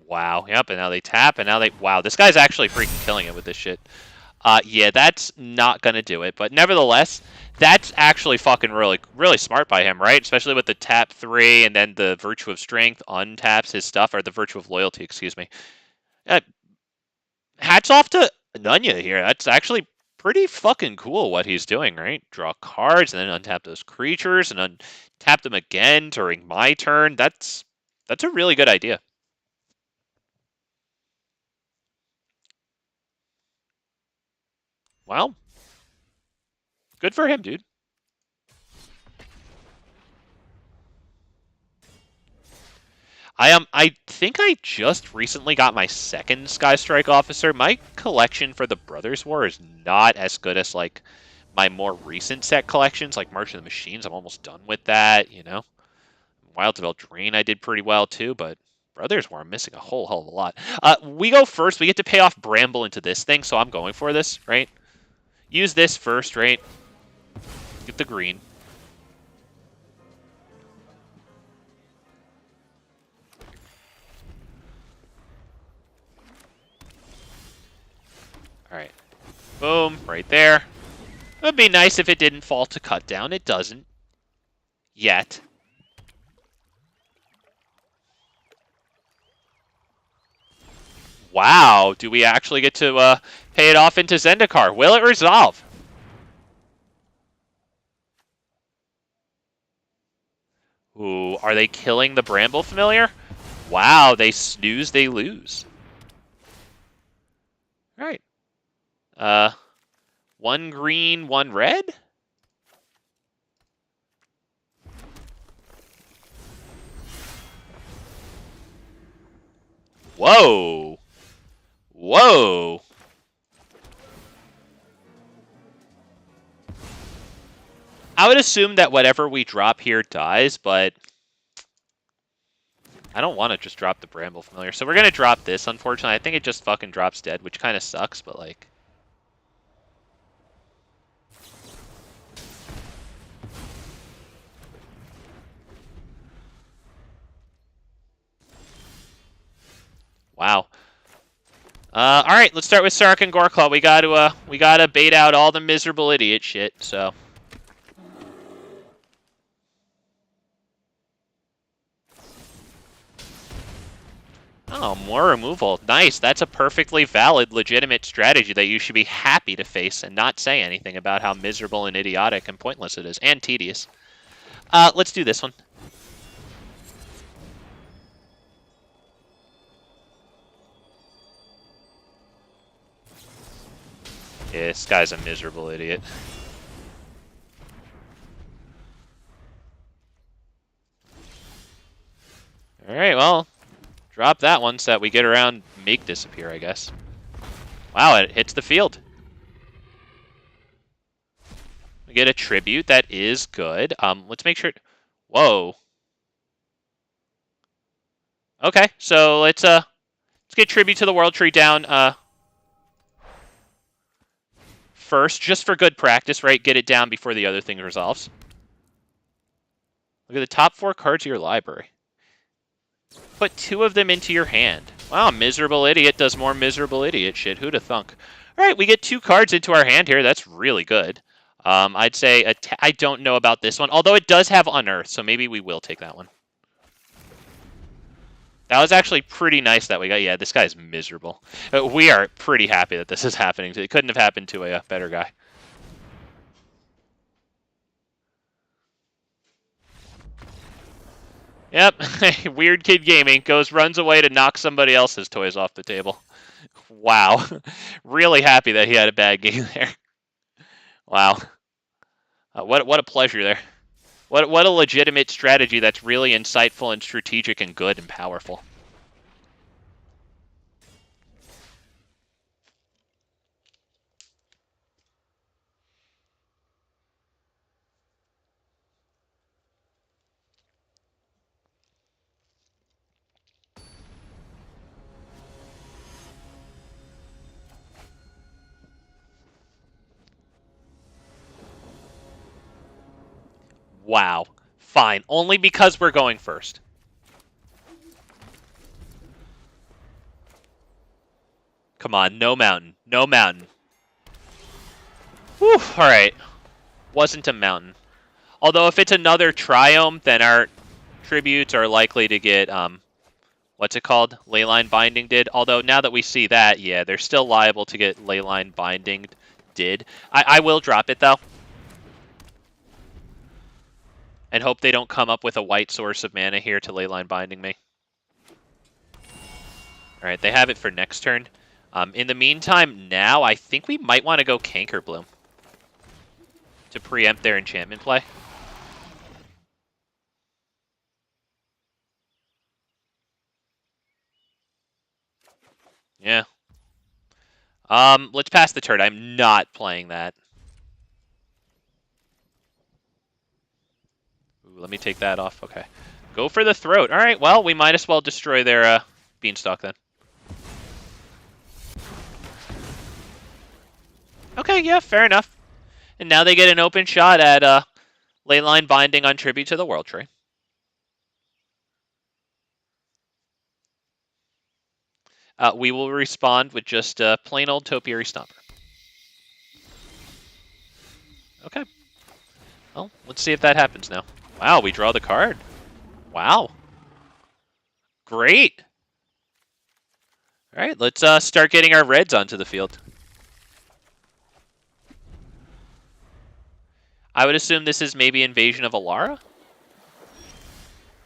Wow. Yep. And now they tap, and now they. Wow. This guy's actually freaking killing it with this shit. Yeah, that's not gonna do it. But nevertheless, that's actually fucking really smart by him, right? Especially with the tap 3 and then the Virtue of Strength untaps his stuff, or the Virtue of Loyalty, excuse me. Hats off to Nunya here. That's actually pretty fucking cool what he's doing, right? Draw cards and then untap those creatures and untap them again during my turn. That's a really good idea. Well, good for him, dude. I think I just recently got my second Sky Strike Officer. My collection for the Brothers War is not as good as like my more recent set collections, like March of the Machines. I'm almost done with that, you know. Wilds of Eldraine I did pretty well too, but Brothers War I'm missing a whole hell of a lot. We go first. We get to pay off Bramble into this thing, so I'm going for this, right? Use this first, right? Get the green. Alright. Boom, right there. It would be nice if it didn't fall to cut down. It doesn't. Yet. Wow, do we actually get to pay it off into Zendikar? Will it resolve? Ooh, are they killing the Bramble Familiar? Wow, they snooze, they lose. Alright. One green, one red? Whoa! Whoa! I would assume that whatever we drop here dies, but I don't want to just drop the Bramble Familiar. So we're going to drop this, unfortunately. I think it just fucking drops dead, which kind of sucks, but like... Wow. All right, let's start with Surrak and Goreclaw. We gotta bait out all the miserable idiot shit. So. Oh, more removal. Nice. That's a perfectly valid, legitimate strategy that you should be happy to face and not say anything about how miserable and idiotic and pointless it is, and tedious. Let's do this one. Yeah, this guy's a miserable idiot. Alright, well, drop that one so that we get around Make disappear, I guess. Wow, it hits the field. We get a tribute, that is good. Let's make sure... Whoa. Okay, so let's get tribute to the World Tree down first, just for good practice, right? Get it down before the other thing resolves. Look at the top 4 cards of your library. Put 2 of them into your hand. Wow, miserable idiot does more miserable idiot shit. Who'da thunk? All right, we get 2 cards into our hand here. That's really good. I'd say I don't know about this one, although it does have Unearth, so maybe we will take that one. That was actually pretty nice that we got. Yeah, this guy's miserable. We are pretty happy that this is happening. It couldn't have happened to a better guy. Yep, Weird Kid Gaming runs away to knock somebody else's toys off the table. Wow, really happy that he had a bad game there. Wow, what a pleasure there. What a legitimate strategy that's really insightful and strategic and good and powerful. Wow. Fine. Only because we're going first. Come on, no mountain. No mountain. Whew, alright. Wasn't a mountain. Although if it's another Triome, then our tributes are likely to get, what's it called? Leyline Binding did. Although now that we see that, yeah, they're still liable to get Leyline Binding did. I will drop it, though. And hope they don't come up with a white source of mana here to Leyline Binding me. Alright, they have it for next turn. In the meantime, now, I think we might want to go Cankerbloom to preempt their enchantment play. Yeah. Let's pass the turn. I'm not playing that. Ooh, let me take that off. Okay. Go for the throat. All right, well, we might as well destroy their beanstalk then. Okay, yeah, fair enough. And now they get an open shot at Leyline Binding on Tribute to the World Tree. We will respond with just plain old Topiary Stomper. Okay. Well, let's see if that happens now. Wow, we draw the card. Wow. Great. All right, let's start getting our reds onto the field. I would assume this is maybe Invasion of Alara.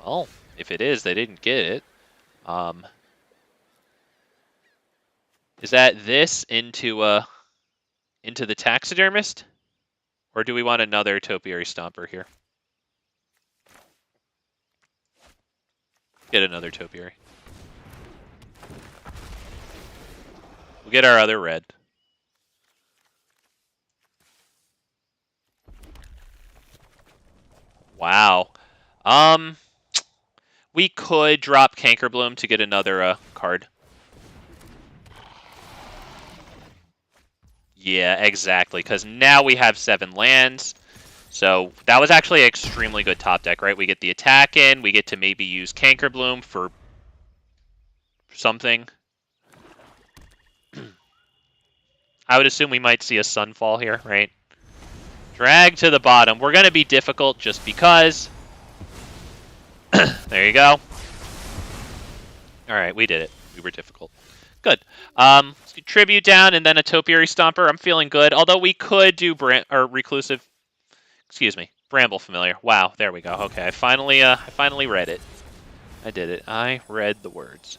Well, if it is, they didn't get it. Is that this into the Taxidermist? Or do we want another Topiary Stomper here? Get another Topiary. We'll get our other red. Wow. We could drop Cankerbloom to get another card. Yeah, exactly, because now we have 7 lands. So that was actually an extremely good top deck, right? We get the attack in, we get to maybe use Cankerbloom for something. I would assume we might see a Sunfall here, right? Drag to the bottom. We're going to be difficult just because. There you go. Alright, we did it. We were difficult. Good. Let's get Tribute down and then a Topiary Stomper. I'm feeling good. Although we could do Reclusive... Excuse me. Bramble Familiar. Wow, there we go. Okay, I finally read it. I did it. I read the words.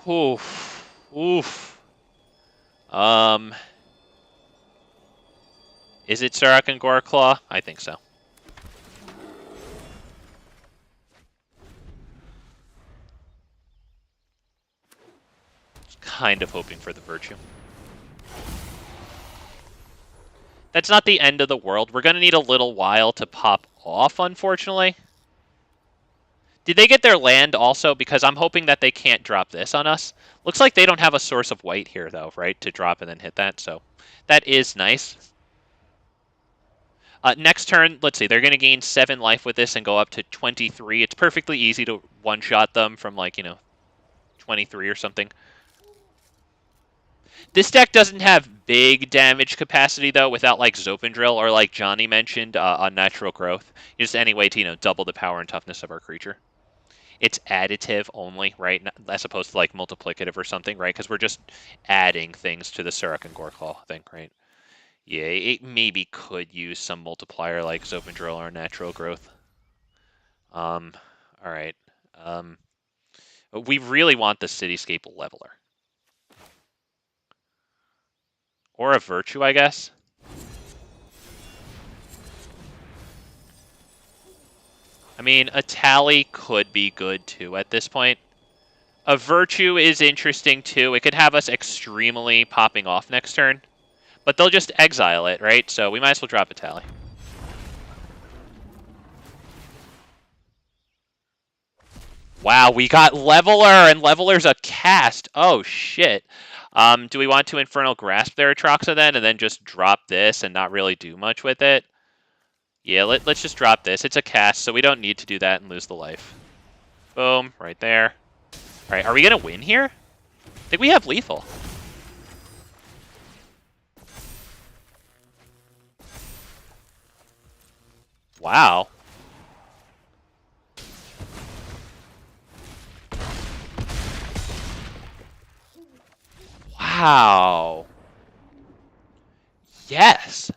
Oof. Oof. Is it Surrak and Goreclaw? I think so. Kind of hoping for the Virtue. That's not the end of the world. We're going to need a little while to pop off, unfortunately. Did they get their land also? Because I'm hoping that they can't drop this on us. Looks like they don't have a source of white here, though, right? To drop and then hit that, so that is nice. Next turn, let's see, they're going to gain 7 life with this and go up to 23. It's perfectly easy to one-shot them from, like, 23 or something. This deck doesn't have big damage capacity, though, without, like, Zopandrel or, like Johnny mentioned, Unnatural Growth. Just any way to, double the power and toughness of our creature. It's additive only, right? As opposed to, like, multiplicative or something, right? Because we're just adding things to the Surrak and Goreclaw thing, right? Yeah, it maybe could use some multiplier like Zopandrel or Natural Growth. Alright. We really want the Cityscape Leveler. Or a Virtue, I guess. I mean, Etali could be good too at this point. A Virtue is interesting too. It could have us extremely popping off next turn. But they'll just exile it, right? So we might as well drop Etali. Wow, we got Leveler, and Leveler's a cast. Oh, shit. Do we want to Infernal Grasp their Atraxa then, and then just drop this and not really do much with it? Yeah, let's just drop this. It's a cast, so we don't need to do that and lose the life. Boom, right there. All right, are we going to win here? think we have lethal. Wow. Wow. Yes.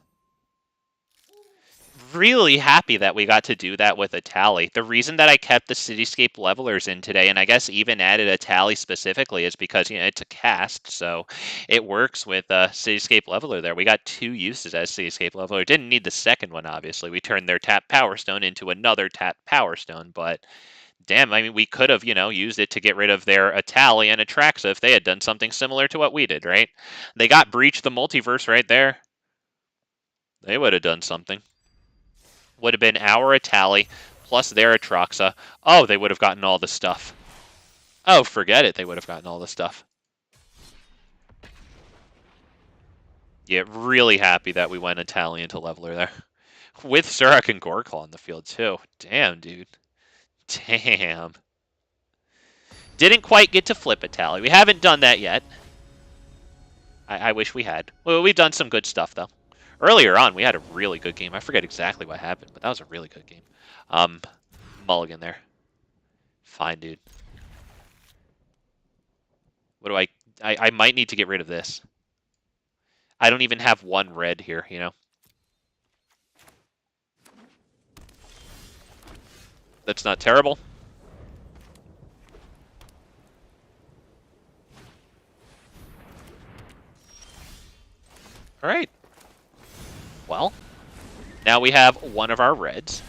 Really happy that we got to do that with Etali. The reason that I kept the Cityscape Levelers in today, and I guess even added Etali specifically, is because, you know, it's a cast, so it works with Cityscape Leveler there. We got 2 uses as Cityscape Leveler. Didn't need the second one, obviously. We turned their tap Power Stone into another tap Power Stone, but damn, I mean, we could have, you know, used it to get rid of their Etali and Atraxa if they had done something similar to what we did, right? They got Breach the Multiverse right there. They would have done something. Would have been our Etali plus their Atraxa. Oh, they would have gotten all the stuff. Oh, forget it. They would have gotten all the stuff. Yeah, really happy that we went Etali into Leveler there. With Surrak and Goreclaw on the field, too. Damn, dude. Damn. Didn't quite get to flip Etali. We haven't done that yet. I wish we had. Well, we've done some good stuff, though. Earlier on, we had a really good game. I forget exactly what happened, but that was a really good game. Mulligan there. Fine, dude. What do I might need to get rid of this. I don't even have 1 red here, you know? That's not terrible. All right. Well, now we have 1 of our reds.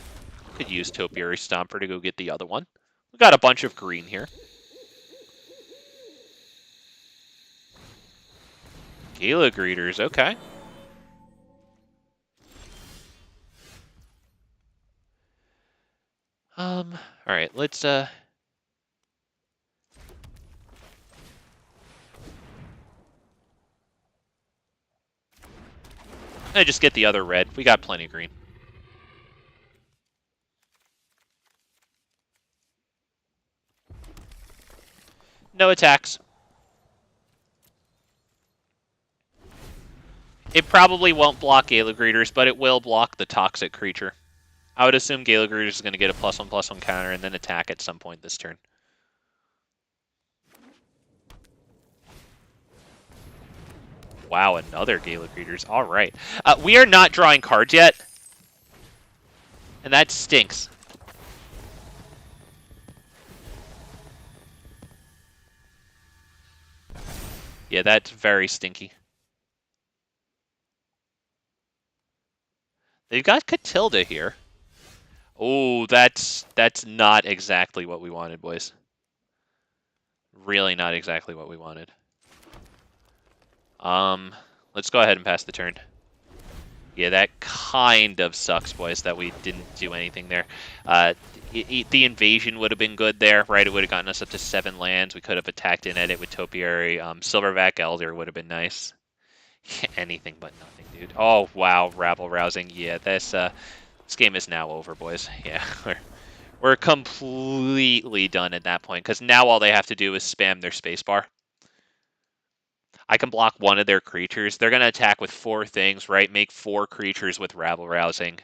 Could use Topiary Stomper to go get the other one. We've got a bunch of green here. Gala Greeters, okay. All right, let's just get the other red. We got plenty of green. No attacks. It probably won't block Gala Greeters, but it will block the toxic creature. I would assume Gala Greeters is going to get a +1/+1 counter and then attack at some point this turn. Wow, another Gala Greeters. All right. We are not drawing cards yet, and that stinks. Yeah, that's very stinky. They've got Catilda here. Oh, that's not exactly what we wanted, boys. Really not exactly what we wanted. Let's go ahead and pass the turn. Yeah, that kind of sucks, boys, that we didn't do anything there. The invasion would have been good there, right? It would have gotten us up to 7 lands. We could have attacked in it with Topiary. Silverback Elder would have been nice. Anything but nothing, dude. Oh, wow, rabble-rousing. Yeah, this game is now over, boys. Yeah, we're completely done at that point, because now all they have to do is spam their spacebar. I can block 1 of their creatures. They're going to attack with 4 things, right? Make 4 creatures with rabble-rousing.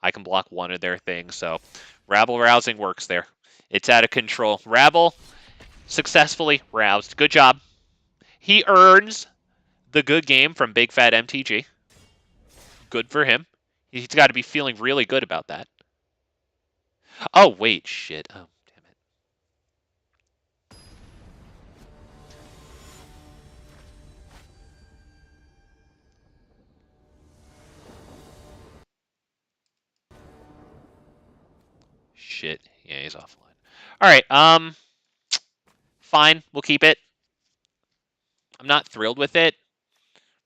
I can block 1 of their things, so rabble-rousing works there. It's out of control. Rabble successfully roused. Good job. He earns the good game from Big Fat MTG. Good for him. He's got to be feeling really good about that. Oh, wait, shit. Oh, damn it. Shit. Yeah, he's offline. All right, fine. We'll keep it. I'm not thrilled with it,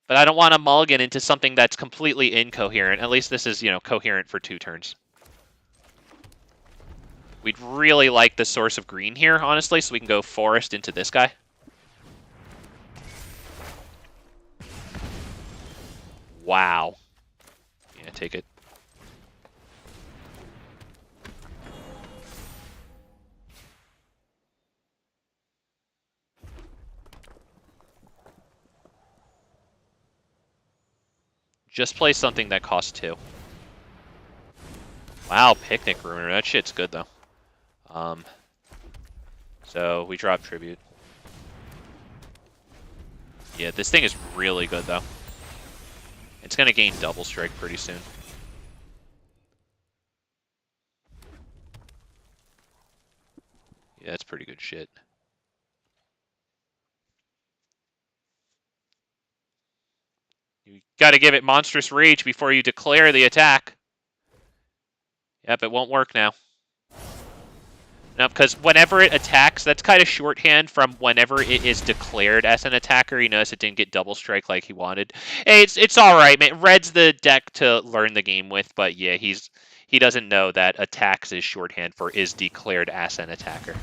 but I don't want to mulligan into something that's completely incoherent. At least this is, you know, coherent for 2 turns. We'd really like the source of green here, honestly, so we can go forest into this guy. Wow. Yeah, take it. Just play something that costs 2. Wow, Picnic Ruiner. That shit's good, though. So we drop Tribute. Yeah, this thing is really good, though. It's going to gain Double Strike pretty soon. Yeah, that's pretty good shit. You got to give it Monstrous Rage before you declare the attack. Yep, it won't work now. No, because whenever it attacks, that's kind of shorthand from whenever it is declared as an attacker. You notice it didn't get Double Strike like he wanted. Hey, it's all right, man. Red's the deck to learn the game with, but yeah, he doesn't know that attacks is shorthand for is declared as an attacker.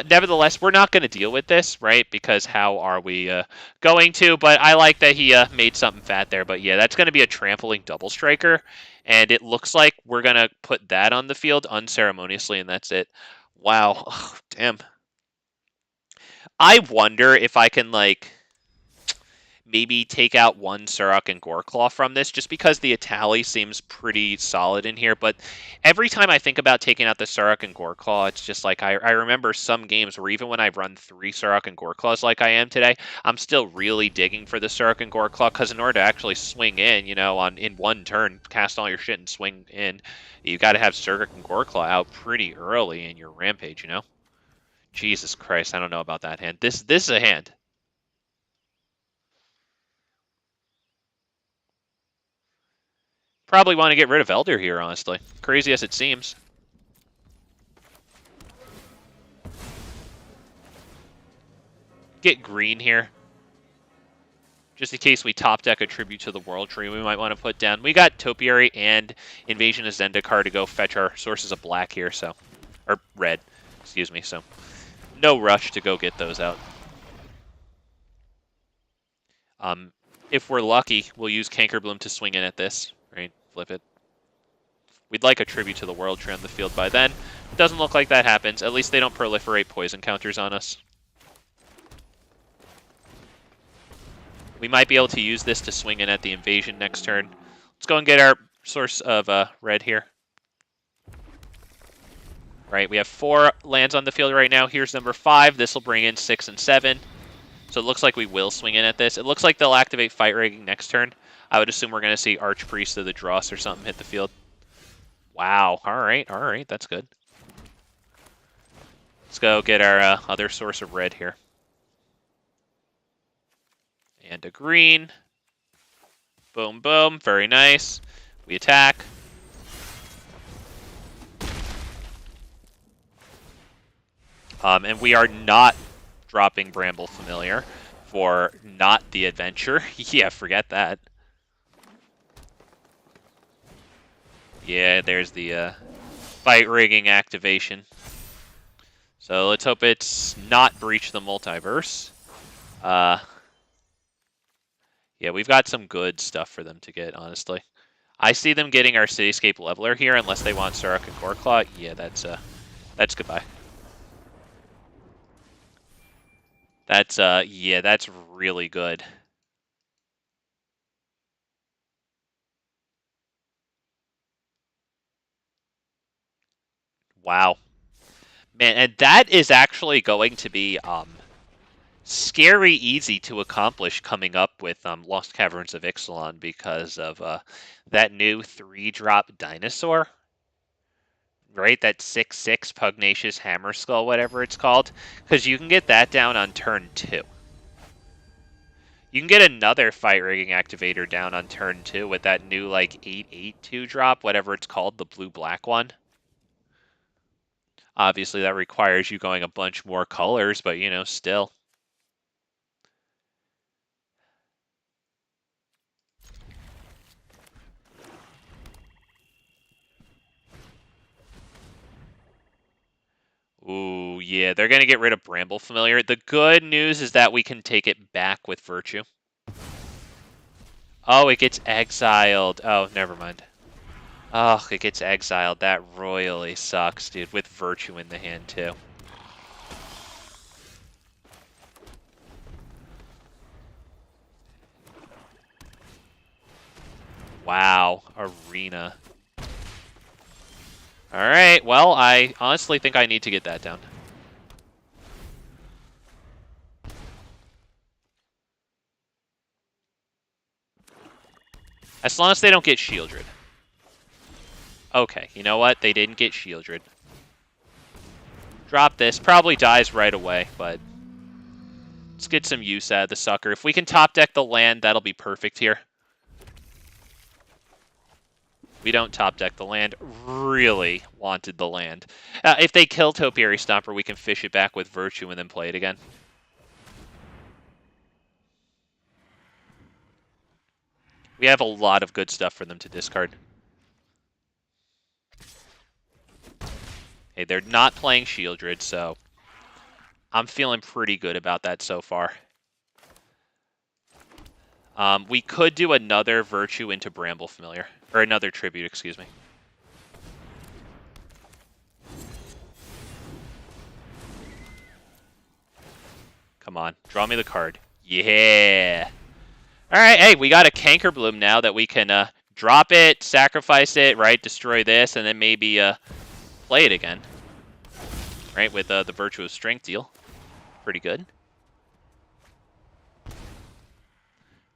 Nevertheless, we're not going to deal with this, right? Because how are we going to? But I like that he made something fat there. But yeah, that's going to be a trampling Double Striker. And it looks like we're going to put that on the field unceremoniously, and that's it. Wow. Oh, damn. I wonder if I can, like, maybe take out one Surrak and Goreclaw from this, just because the Etali seems pretty solid in here. But every time I think about taking out the Surrak and Goreclaw, it's just like I remember some games where even when I run 3 Surrak and Goreclaws like I am today, I'm still really digging for the Surrak and Goreclaw, because in order to actually swing in, you know, in one turn, cast all your shit and swing in, you got to have Surrak and Goreclaw out pretty early in your Rampage, you know? Jesus Christ, I don't know about that hand. This is a hand. Probably want to get rid of Elder here, honestly. Crazy as it seems. Get green here. Just in case we top deck a Tribute to the World Tree, we might want to put down. We got Topiary and Invasion of Zendikar to go fetch our sources of black here, so. Or red, excuse me, so. No rush to go get those out. If we're lucky, we'll use Cankerbloom to swing in at this, right? Flip it. We'd like a Tribute to the World Tree on the field by then. Doesn't look like that happens. At least they don't proliferate poison counters on us. We might be able to use this to swing in at the invasion next turn. Let's go and get our source of red here. Right, we have 4 lands on the field right now. Here's number 5. This will bring in 6 and 7. So it looks like we will swing in at this. It looks like they'll activate Fight Rigging next turn. I would assume we're going to see Archpriest of the Dross or something hit the field. Wow. All right. That's good. Let's go get our other source of red here. And a green. Boom, boom. Very nice. We attack. And we are not dropping Bramble Familiar for not the adventure. Yeah, forget that. Yeah, there's the Fight Rigging activation. So let's hope it's not Breach the Multiverse. Yeah, we've got some good stuff for them to get, honestly. I see them getting our Cityscape Leveler here, unless they want Surrak and Goreclaw. Yeah, that's goodbye. Yeah, that's really good. Wow. Man, and that is actually going to be scary easy to accomplish coming up with Lost Caverns of Ixalan because of that new 3-drop dinosaur. Right, that 6/6 Pugnacious Hammer Skull, whatever it's called. Because you can get that down on turn 2. You can get another Fight Rigging activator down on turn 2 with that new, like, 8/8 2-drop, whatever it's called, the blue-black one. Obviously, that requires you going a bunch more colors, but, you know, still. Ooh, yeah, they're going to get rid of Bramble Familiar. The good news is that we can take it back with Virtue. Oh, it gets exiled. Oh, never mind. Oh, it gets exiled. That royally sucks, dude, with Virtue in the hand, too. Wow, Arena. Alright, well, I honestly think I need to get that down. As long as they don't get Shieldred. Okay, you know what? They didn't get Shieldred. Drop this. Probably dies right away, but let's get some use out of the sucker. If we can top deck the land, that'll be perfect here. We don't top deck the land. Really wanted the land. If they kill Topiary Stomper, we can fish it back with Virtue and then play it again. We have a lot of good stuff for them to discard. Hey, they're not playing Shieldred, so I'm feeling pretty good about that so far. We could do another Virtue into Bramble Familiar. Or another Tribute, excuse me. Come on, draw me the card. Yeah! Alright, hey, we got a Cankerbloom now that we can drop it, sacrifice it, right, destroy this, and then maybe play it again. Right, with the Virtue of Strength deal. Pretty good.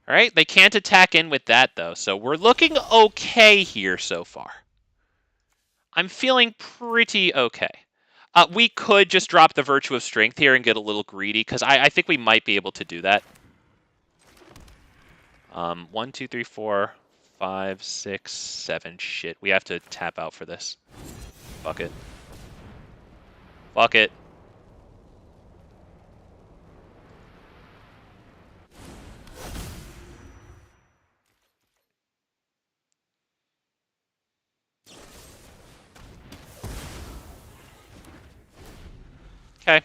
Alright, they can't attack in with that, though, so we're looking okay here so far. I'm feeling pretty okay. We could just drop the Virtue of Strength here and get a little greedy, because I think we might be able to do that. 1, 2, 3, 4, 5, 6, 7. Shit, we have to tap out for this. Fuck it. Fuck it. Okay.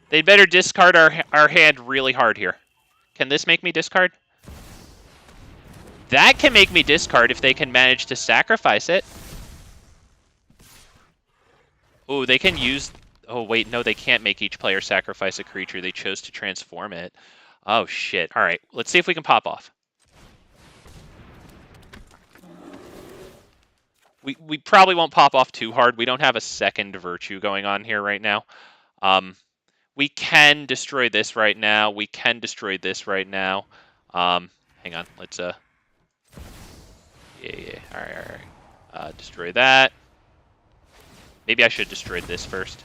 They'd better discard our hand really hard here. Can this make me discard? That can make me discard if they can manage to sacrifice it. Oh, they can use... Oh, wait, no, they can't make each player sacrifice a creature. They chose to transform it. Oh, shit. All right, let's see if we can pop off. We probably won't pop off too hard. We don't have a second Virtue going on here right now. We can destroy this right now. We can destroy this right now. Hang on. Let's, Yeah. All right. Destroy that. Maybe I should destroy this first.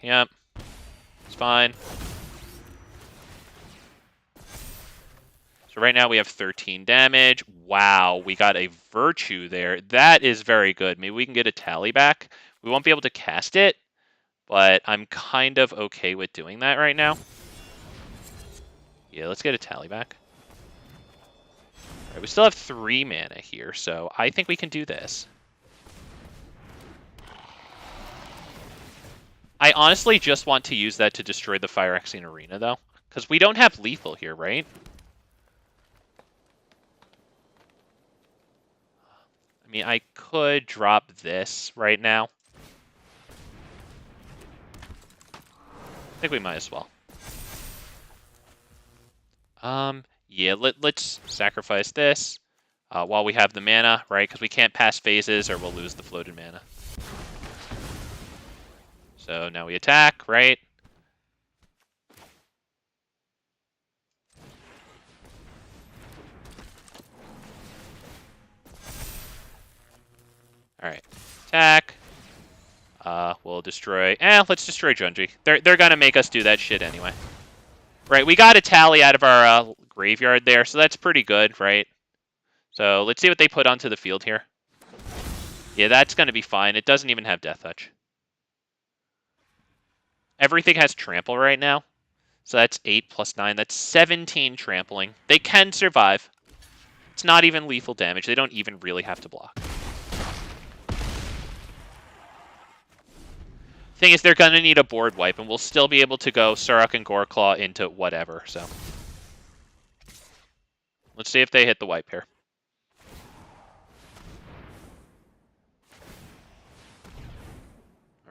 Yep. It's fine. So right now we have 13 damage. Wow, we got a Virtue there. That is very good. Maybe we can get a Tally back. We won't be able to cast it, but I'm kind of okay with doing that right now. Yeah, let's get a Tally back. All right, we still have 3 mana here, so I think we can do this. I honestly just want to use that to destroy the Phyrexia Arena, though, because we don't have lethal here, right? I mean, I could drop this right now. I think we might as well. Yeah, let's sacrifice this while we have the mana, right? Because we can't pass phases or we'll lose the floated mana. So now we attack, right? Alright. Attack. We'll destroy... let's destroy Junji. They're gonna make us do that shit anyway. Right, we got a Tally out of our graveyard there, so that's pretty good, right? So let's see what they put onto the field here. Yeah, that's gonna be fine. It doesn't even have Death Touch. Everything has Trample right now. So that's 8 plus 9. That's 17 trampling. They can survive. It's not even lethal damage. They don't even really have to block. Thing is, they're going to need a board wipe, and we'll still be able to go Surrak and Goreclaw into whatever, so. Let's see if they hit the wipe here.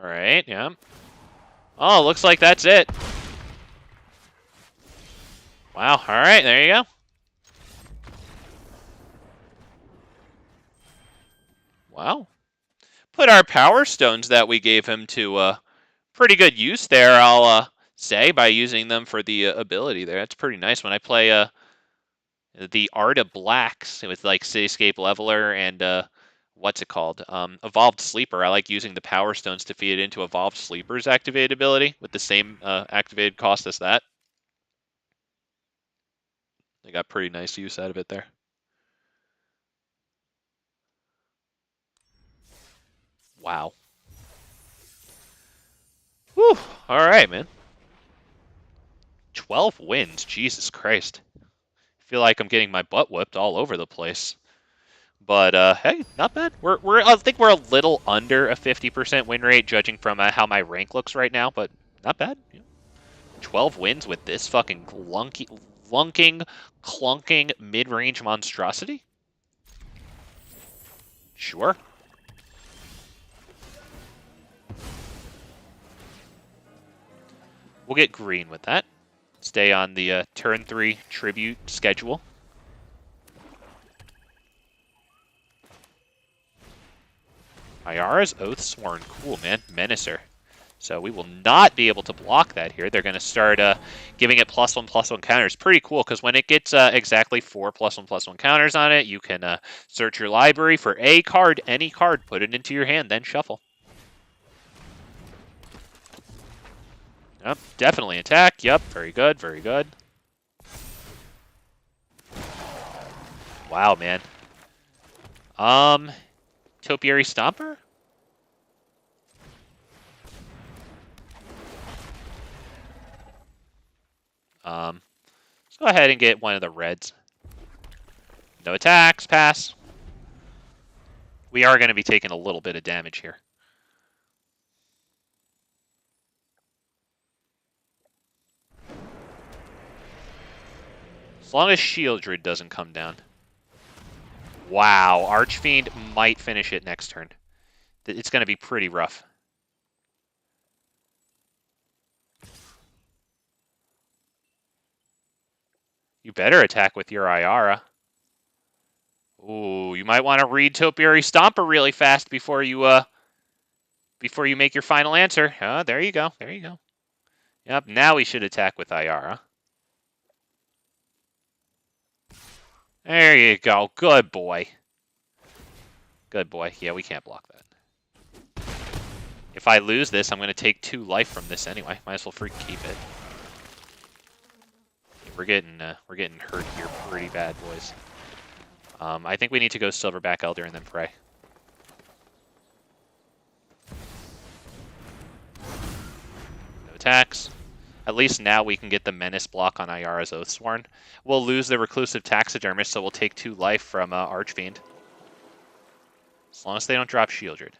Alright, yeah. Oh, looks like that's it. Wow, alright, there you go. Wow. Put our Power Stones that we gave him to pretty good use there, I'll say, by using them for the ability there. That's pretty nice. When I play the Art of Blacks with like Cityscape Leveler and what's it called? Evolved Sleeper. I like using the Power Stones to feed it into Evolved Sleeper's activated ability with the same activated cost as that. They got pretty nice use out of it there. Wow. Whew. All right, man. 12 wins. Jesus Christ. I feel like I'm getting my butt whipped all over the place. But hey, not bad. I think we're a little under a 50% win rate, judging from how my rank looks right now. But not bad. Yeah. 12 wins with this fucking clunking mid-range monstrosity. Sure. We'll get green with that. Stay on the turn 3 tribute schedule. Ayara's Oathsworn. Cool, man. Menacer. So we will not be able to block that here. They're going to start giving it +1/+1 counters. Pretty cool, because when it gets exactly 4 +1/+1 counters on it, you can search your library for a card, any card, put it into your hand, then shuffle. Yep, definitely attack. Yep, very good, very good. Wow, man. Topiary Stomper? Let's go ahead and get one of the reds. No attacks, pass. We are going to be taking a little bit of damage here. As long as Shieldred doesn't come down. Wow, Archfiend might finish it next turn. It's going to be pretty rough. You better attack with your Ayara. Ooh, you might want to read Topiary Stomper really fast before you make your final answer. There you go. There you go. Yep, now we should attack with Ayara. There you go. Good boy. Good boy. Yeah, we can't block that. If I lose this, I'm going to take 2 life from this anyway. Might as well freaking keep it. We're getting hurt here pretty bad, boys. I think we need to go Silverback Elder and then pray. No attacks. At least now we can get the Menace block on Ayara's Oathsworn. We'll lose the Reclusive Taxidermist, so we'll take 2 life from Archfiend. As long as they don't drop Shieldred.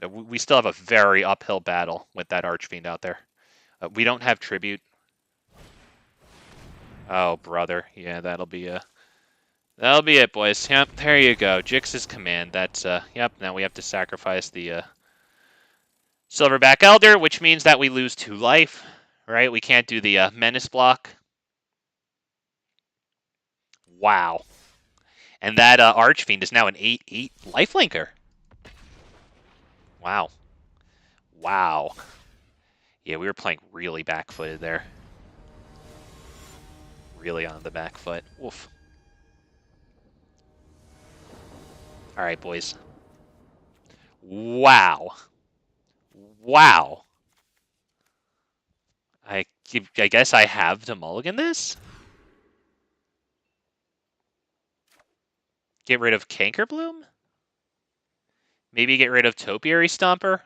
We still have a very uphill battle with that Archfiend out there. We don't have Tribute. Oh, brother. Yeah, that'll be it, boys. Yep, there you go. Jix's command. That's, yep, now we have to sacrifice the Silverback Elder, which means that we lose 2 life, right? We can't do the Menace block. Wow. And that Archfiend is now an 8/8 lifelinker. Wow. Wow. Yeah, we were playing really back-footed there. Really on the back foot. Oof. All right, boys. Wow. Wow. I guess I have to mulligan this? Get rid of Cankerbloom? Maybe get rid of Topiary Stomper?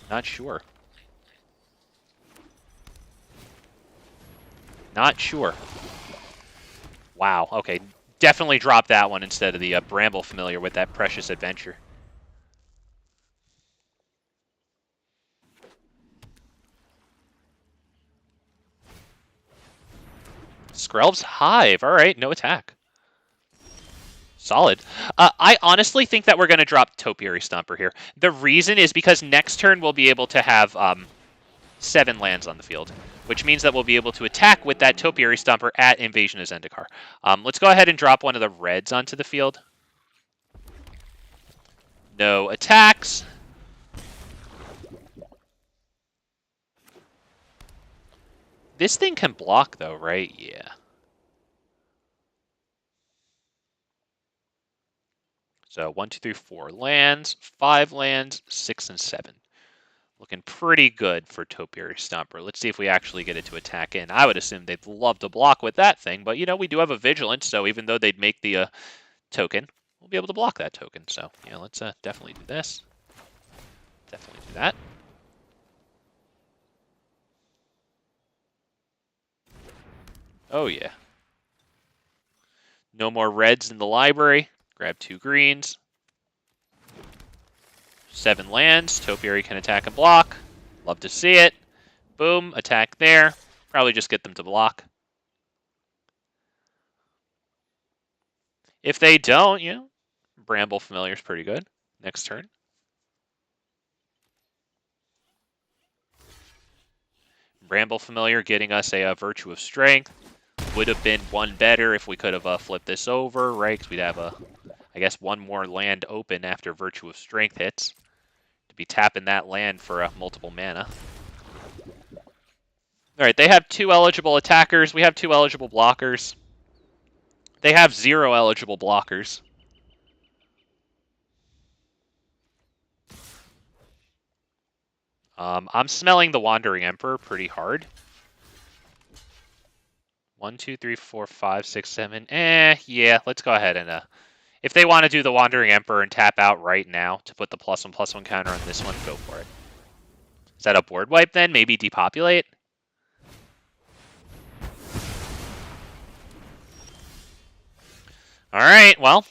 Not sure. Not sure. Wow, okay. Definitely drop that one instead of the Bramble Familiar with that Precious Adventure. Skrelv's Hive. All right, no attack. Solid. I honestly think that we're going to drop Topiary Stomper here. The reason is because next turn we'll be able to have 7 lands on the field, which means that we'll be able to attack with that Topiary Stomper at Invasion of Zendikar. Let's go ahead and drop one of the reds onto the field. No attacks. This thing can block though, right? Yeah. So 1, 2, 3, 4 lands, 5 lands, 6 and 7. Looking pretty good for Topiary Stomper. Let's see if we actually get it to attack in. I would assume they'd love to block with that thing, but you know, we do have a Vigilance, so even though they'd make the token, we'll be able to block that token. So yeah, let's definitely do this. Definitely do that. Oh yeah. No more reds in the library. Grab 2 greens. 7 lands. Topiary can attack and block. Love to see it. Boom, attack there. Probably just get them to block. If they don't, you know, Bramble Familiar is pretty good. Next turn. Bramble Familiar getting us a Virtue of Strength. Would have been one better if we could have flipped this over, right? Because we'd have I guess, one more land open after Virtue of Strength hits. To be tapping that land for multiple mana. Alright, they have 2 eligible attackers. We have 2 eligible blockers. They have 0 eligible blockers. I'm smelling the Wandering Emperor pretty hard. 1, 2, 3, 4, 5, 6, 7. Yeah, let's go ahead and if they want to do the Wandering Emperor and tap out right now to put the +1/+1 counter on this one, go for it. Is that a board wipe then? Maybe depopulate? Alright, well.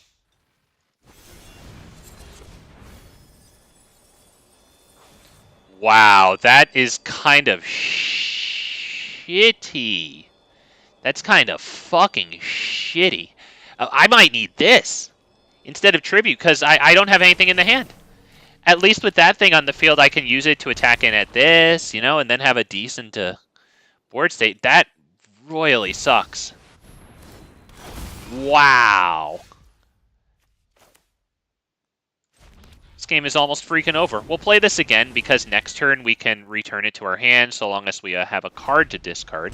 Wow, that is kind of shitty. That's kind of fucking shitty. I might need this instead of Tribute, because I don't have anything in the hand. At least with that thing on the field, I can use it to attack in at this, you know, and then have a decent board state. That royally sucks. Wow. This game is almost freaking over. We'll play this again, because next turn we can return it to our hand, so long as we have a card to discard.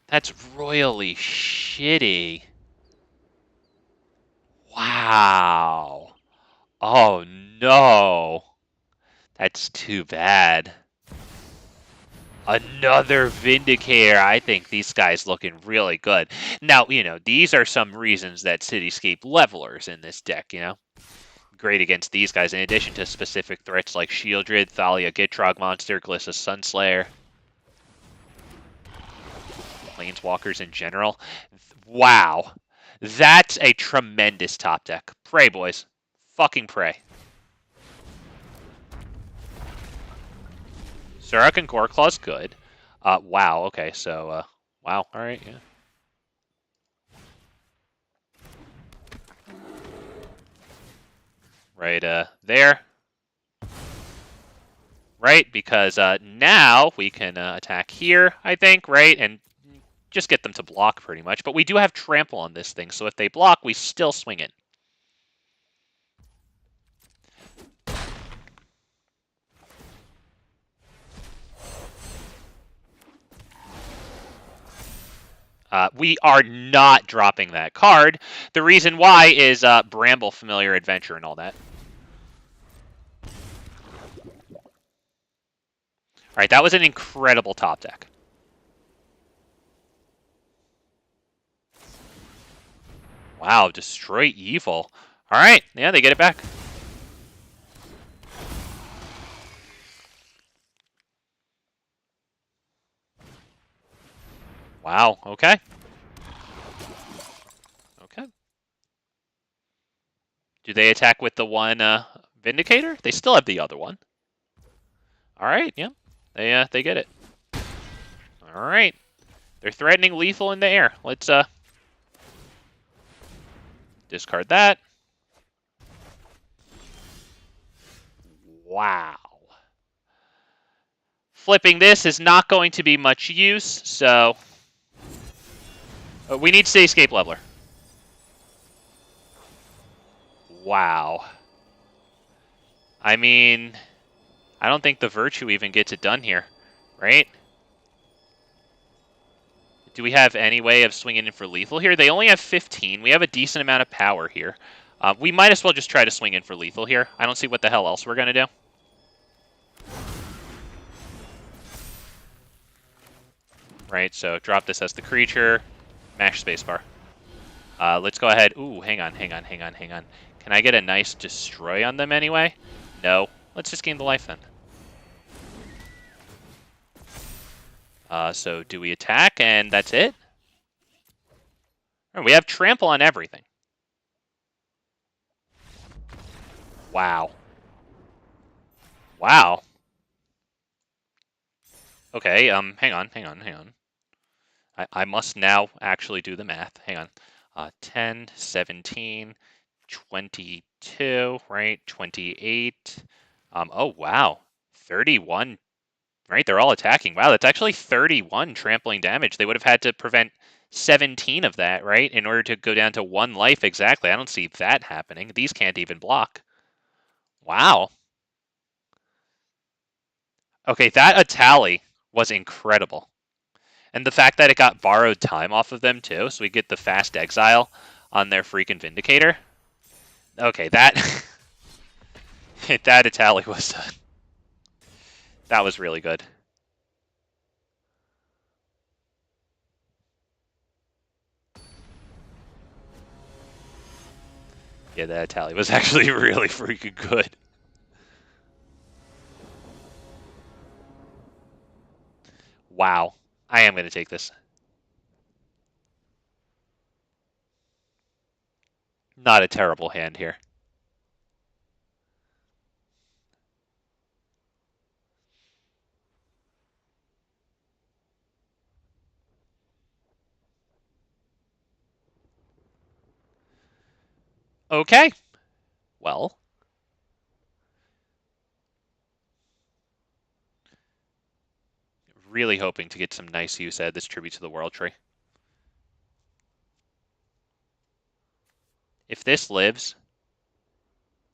That's royally shitty. Wow. Oh, no. That's too bad. Another Vindicator. I think these guys looking really good. Now, you know, these are some reasons that Cityscape Levelers in this deck, you know. Great against these guys, in addition to specific threats like Shieldred, Thalia, Gitrog Monster, Glissa Sunslayer. Planeswalkers in general. Wow. That's a tremendous top deck. Pray, boys. Fucking pray. Surrak and Goreclaw's good. Wow, okay, so, wow, alright, yeah. Right, there. Right, because, now we can, attack here, I think, right? And just get them to block, pretty much. But we do have Trample on this thing, so if they block, we still swing it. We are not dropping that card. The reason why is Bramble Familiar Adventure and all that. Alright, that was an incredible top deck. Wow, Destroy Evil. Alright, yeah, they get it back. Wow, okay. Okay. Do they attack with the one Vindicator? They still have the other one. Alright, yeah. They get it. Alright. They're threatening lethal in the air. Let's Discard that. Wow. Flipping this is not going to be much use, so... we need Cityscape Leveler. Wow. I mean, I don't think the Virtue even gets it done here, right? Do we have any way of swinging in for lethal here? They only have 15. We have a decent amount of power here. We might as well just try to swing in for lethal here. I don't see what the hell else we're going to do. Right, so drop this as the creature, mash spacebar. Let's go ahead. Ooh, hang on. Can I get a nice destroy on them anyway? No. Let's just gain the life then. So do we attack and that's it? We have trample on everything. Wow. Wow. Okay, hang on. I must now actually do the math. Hang on. 10, 17, 22, right? 28. Oh, wow. 31. Right, they're all attacking. Wow, that's actually 31 trampling damage. They would have had to prevent 17 of that, right? In order to go down to 1 life exactly. I don't see that happening. These can't even block. Wow. Okay, that Etali was incredible. And the fact that it got borrowed time off of them, too, so we get the fast exile on their freaking Vindicator. Okay, that... that Etali was... that was really good. Yeah, that Etali was actually really freaking good. Wow. I am going to take this. Not a terrible hand here. Okay. Well. Really hoping to get some nice use out of this Tribute to the World Tree. If this lives,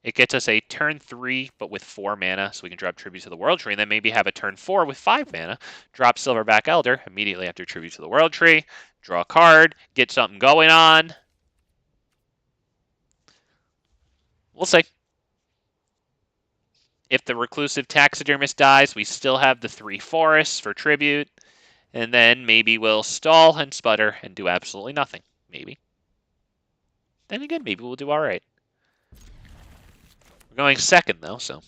it gets us a turn 3, but with 4 mana, so we can drop Tribute to the World Tree, and then maybe have a turn 4 with 5 mana, drop Silverback Elder immediately after Tribute to the World Tree, draw a card, get something going on. We'll see. If the Reclusive Taxidermist dies, we still have the 3 forests for Tribute, and then maybe we'll stall and sputter and do absolutely nothing. Maybe. Then again, maybe we'll do alright. We're going second, though, so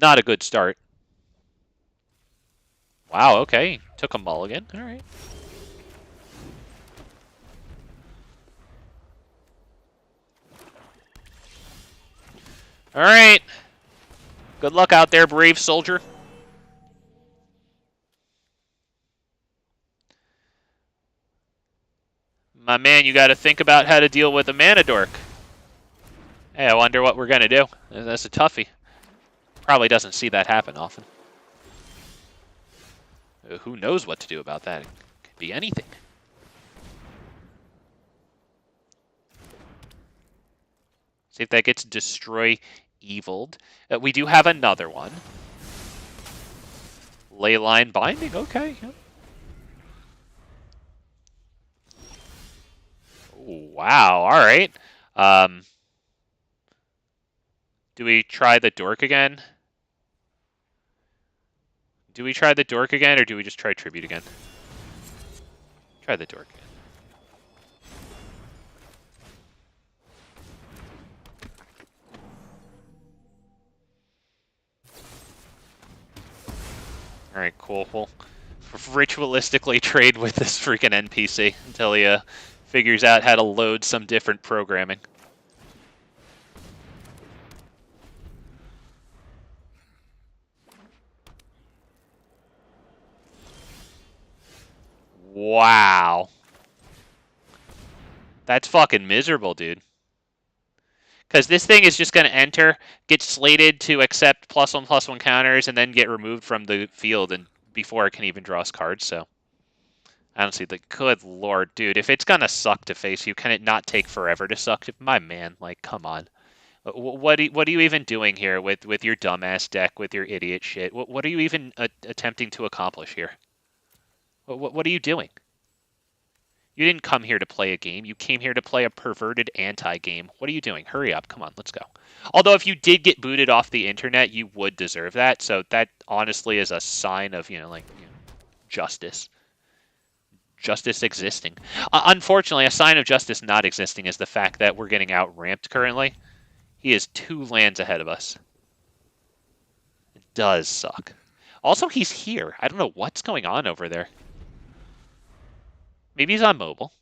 not a good start. Wow, okay. Took a mulligan. Alright. Alright. Good luck out there, brave soldier. My man, you got to think about how to deal with a mana dork. Hey, I wonder what we're going to do. That's a toughie. Probably doesn't see that happen often. Who knows what to do about that? It could be anything. See if that gets destroy eviled. We do have another one. Leyline Binding, okay. Yep. Wow, alright. Do we try the dork again? Do we try the dork again, or do we just try tribute again? Try the dork again. Alright, cool. We'll ritualistically trade with this freaking NPC until he figures out how to load some different programming. Wow. That's fucking miserable, dude. Because this thing is just going to enter, get slated to accept +1/+1 counters, and then get removed from the field and before it can even draw us cards, so... I don't see the... Good lord, dude. If it's going to suck to face you, can it not take forever to suck? My man, like, come on. What are you even doing here with your dumbass deck, with your idiot shit? What are you even attempting to accomplish here? What are you doing? You didn't come here to play a game. You came here to play a perverted anti-game. What are you doing? Hurry up. Come on, let's go. Although if you did get booted off the internet, you would deserve that. So that honestly is a sign of, justice. Justice existing. Unfortunately, a sign of justice not existing is the fact that we're getting out-ramped currently. He is 2 lands ahead of us. It does suck. Also, he's here. I don't know what's going on over there. Maybe he's on mobile.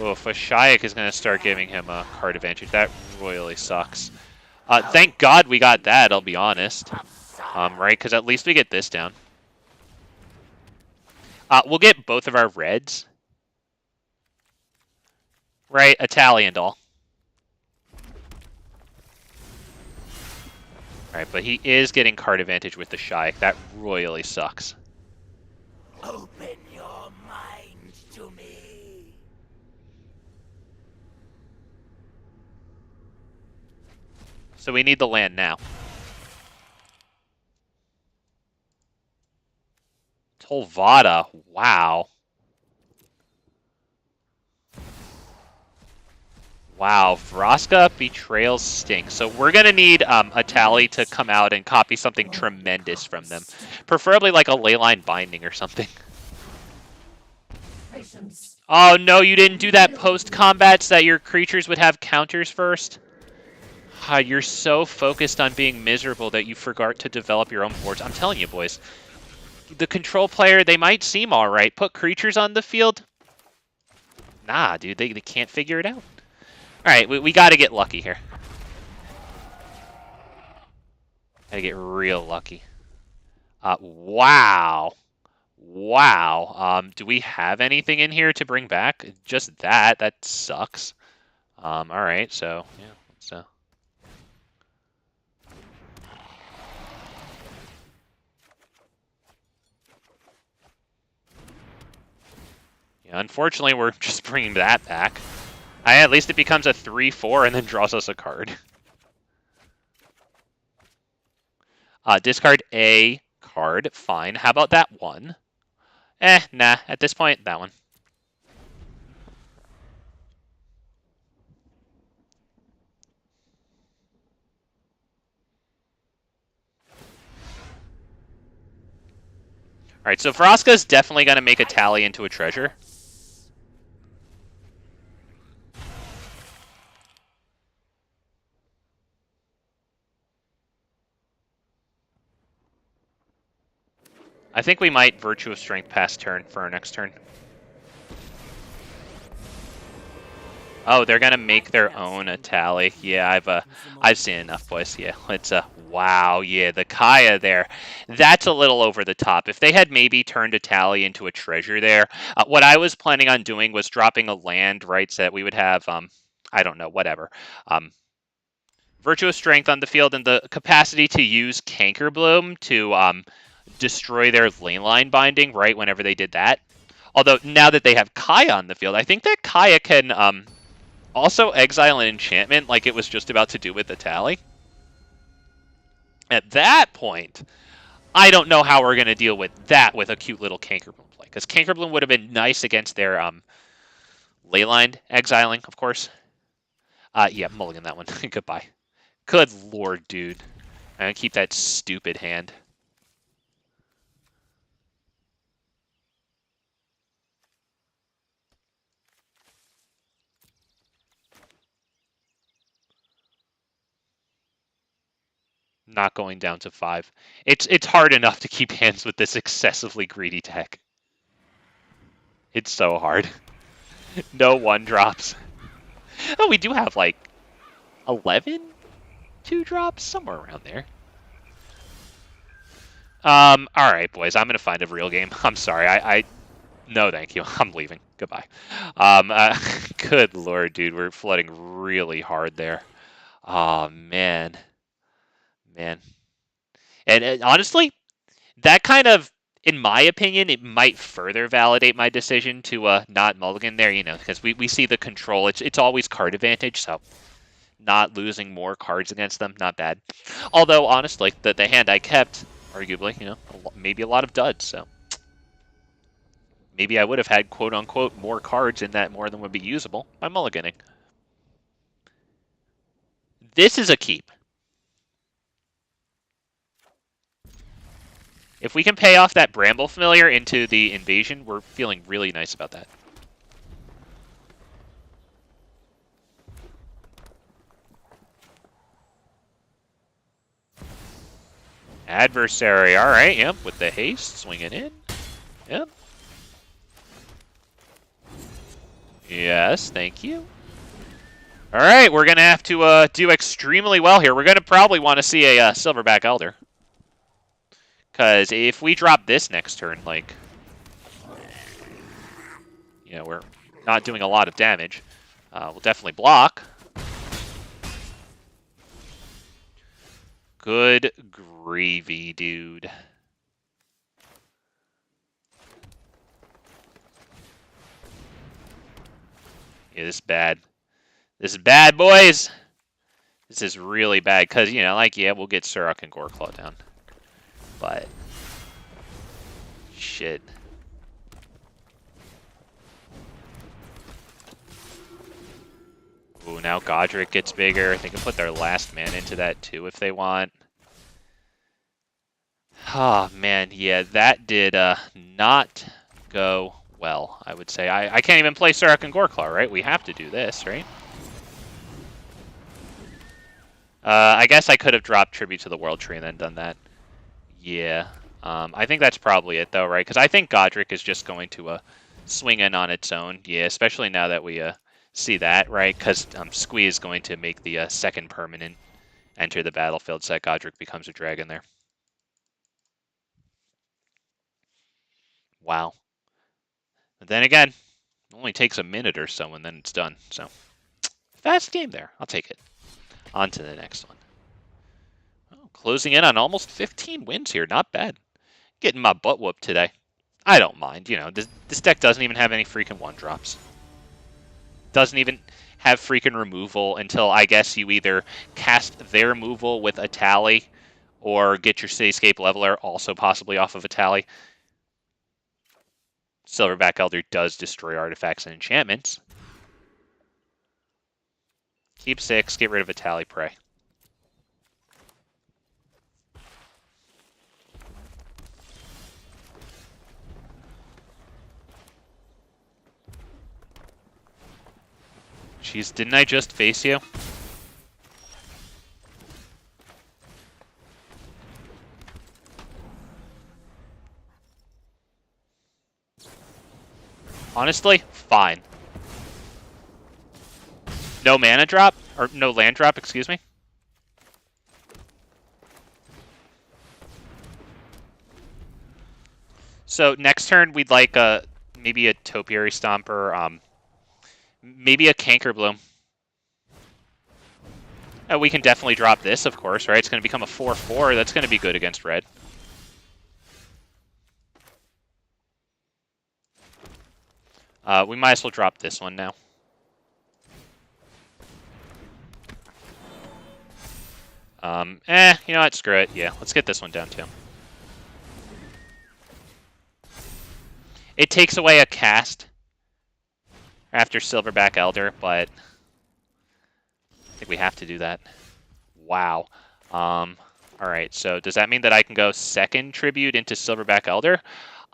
Oof, a Shayak is going to start giving him a card advantage. That royally sucks. Thank God we got that, I'll be honest. Right, because at least we get this down. We'll get both of our reds. Right, Etali and all. Alright, but he is getting card advantage with the Shayak. That royally sucks. Open your mind to me. So we need the land now. Tolvada, wow. Wow, Vraska Betrayal Sting. So we're going to need Etali to come out and copy something tremendous from them. Preferably like a Leyline Binding or something. Oh no, you didn't do that post-combat so that your creatures would have counters first? You're so focused on being miserable that you forgot to develop your own boards. I'm telling you, boys. The control player, they might seem alright. Put creatures on the field? Nah, dude, they can't figure it out. Alright, we gotta get lucky here. Gotta get real lucky. Wow. Wow. Do we have anything in here to bring back? Just that. That sucks. Alright, so, yeah, let's, yeah, unfortunately, we're just bringing that back. At least it becomes a 3/4 and then draws us a card. Discard a card. Fine. How about that one? Nah. At this point, that one. Alright, so Vraska's definitely going to make Etali into a treasure. I think we might Virtue of Strength pass turn for our next turn. Oh, they're gonna make their own Etali. Yeah, I've seen enough, boys. Yeah, let's wow, yeah, the Kaya there. That's a little over the top. If they had maybe turned Etali into a treasure there, what I was planning on doing was dropping a land, right, so that we would have I don't know, whatever. Virtue of Strength on the field and the capacity to use Cankerbloom to destroy their lane line binding, right, whenever they did that. Although, now that they have Kaya on the field, I think that Kaya can also exile an enchantment like it was just about to do with Etali. At that point, I don't know how we're going to deal with that with a cute little Cankerbloom play. Because Cankerbloom would have been nice against their leyline exiling, of course. Yeah, mulligan that one. Goodbye. Good lord, dude. I'm going to keep that stupid hand. Not going down to 5. It's hard enough to keep hands with this excessively greedy deck. It's so hard. No 1-drops. Oh, we do have like 11 2-drops, somewhere around there. All right, boys. I'm gonna find a real game. I'm sorry. No, thank you. I'm leaving. Goodbye. Good lord, dude. We're flooding really hard there. Oh man, man. And honestly, that kind of, in my opinion, it might further validate my decision to not mulligan there. You know, because we see the control. It's always card advantage, so not losing more cards against them, not bad. Although honestly, the hand I kept, arguably, you know, maybe a lot of duds. So maybe I would have had quote unquote more cards in that more than would be usable by mulliganing. This is a keep. If we can pay off that Bramble Familiar into the Invasion, we're feeling really nice about that. Adversary, all right, yep, with the haste, swinging in. Yep. Yes, thank you. All right, we're going to have to do extremely well here. We're going to probably want to see a Silverback Elder. Because if we drop this next turn, like, you know, we're not doing a lot of damage. We'll definitely block. Good gravy, dude. Yeah, this is bad. This is bad, boys! This is really bad, because, you know, like, yeah, we'll get Surrak and Goreclaw down. But... shit. Ooh, now Godric gets bigger. They can put their last man into that, too, if they want. Oh, man, yeah, that did not go well, I would say. I can't even play Surrak and Goreclaw, right? We have to do this, right? I guess I could have dropped Tribute to the World Tree and then done that. Yeah. I think that's probably it, though, right? Because I think Godric is just going to swing in on its own. Yeah, especially now that we see that, right? Because Squee is going to make the second permanent enter the battlefield, so that Godric becomes a dragon there. Wow. But then again, it only takes a minute or so, and then it's done. So, fast game there. I'll take it. On to the next one. Oh, closing in on almost 15 wins here. Not bad. Getting my butt whooped today. I don't mind. You know, this deck doesn't even have any freaking one-drops. Doesn't even have freaking removal until, I guess, you either cast their removal with Etali or get your Cityscape Leveler also possibly off of Etali. Silverback Elder does destroy artifacts and enchantments. Keep 6, get rid of Etali, pray. Jeez, didn't I just face you? Honestly, fine. No mana drop? Or no land drop, excuse me? So next turn, we'd like maybe a Topiary Stomper, maybe a Cankerbloom. We can definitely drop this, of course, right? It's going to become a 4/4. That's going to be good against red. We might as well drop this one now. You know what? Screw it. Yeah, let's get this one down too. It takes away a cast after Silverback Elder, but I think we have to do that. Wow. Alright, so does that mean that I can go second Tribute into Silverback Elder?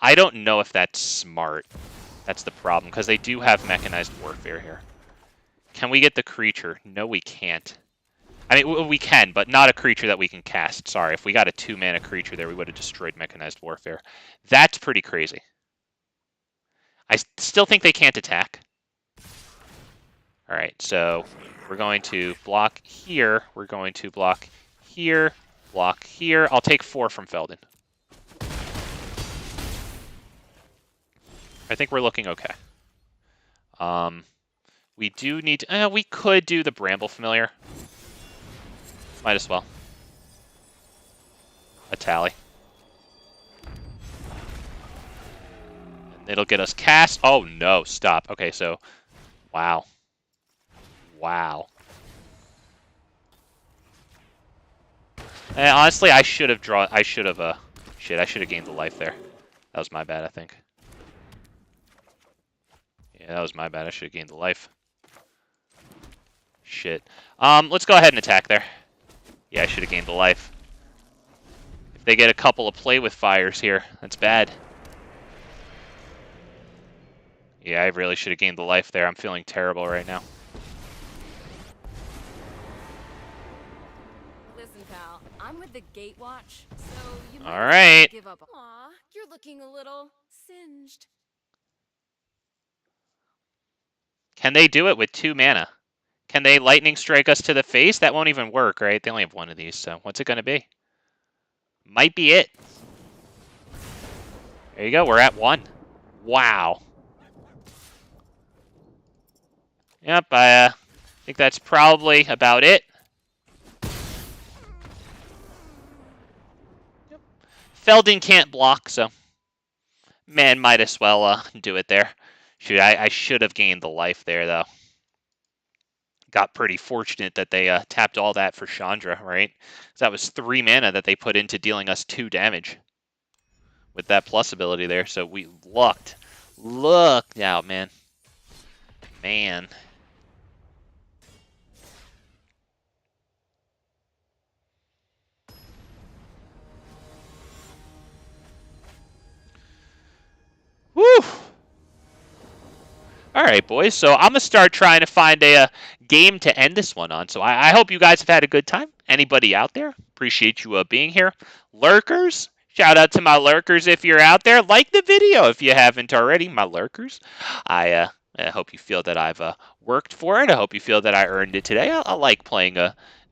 I don't know if that's smart. That's the problem, because they do have Mechanized Warfare here. Can we get the creature? No, we can't. I mean, we can, but not a creature that we can cast. Sorry, if we got a 2-mana creature there, we would have destroyed Mechanized Warfare. That's pretty crazy. I still think they can't attack. Alright, so we're going to block here. We're going to block here. Block here. I'll take 4 from Feldon. I think we're looking okay. We do need to, we could do the Bramble Familiar. Might as well. Etali. And it'll get us cast. Oh no, stop. Okay, so wow. Wow. And honestly, I should have drawn I should have gained the life there. That was my bad, I think. Yeah, that was my bad. I should have gained the life. Shit. Let's go ahead and attack there. Yeah, I should have gained the life. If they get a couple of play with fires here, that's bad. Yeah, I really should have gained the life there. I'm feeling terrible right now. Listen, pal, I'm with the Gatewatch, so you might All right. give up. Aw, you're looking a little singed. Can they do it with 2 mana? Can they lightning strike us to the face? That won't even work, right? They only have 1 of these, so what's it going to be? Might be it. There you go, we're at 1. Wow. Yep, I think that's probably about it. Yep. Feldon can't block, so man, might as well do it there. Shoot, I should have gained the life there, though. Got pretty fortunate that they tapped all that for Chandra, right? So that was 3 mana that they put into dealing us 2 damage with that plus ability there. So we lucked out, man. Man. Woo! All right, boys. So I'm going to start trying to find a game to end this one on. So I hope you guys have had a good time. Anybody out there? Appreciate you being here. Lurkers, shout out to my lurkers if you're out there. Like the video if you haven't already, my lurkers. I hope you feel that I've worked for it. I hope you feel that I earned it today. I like playing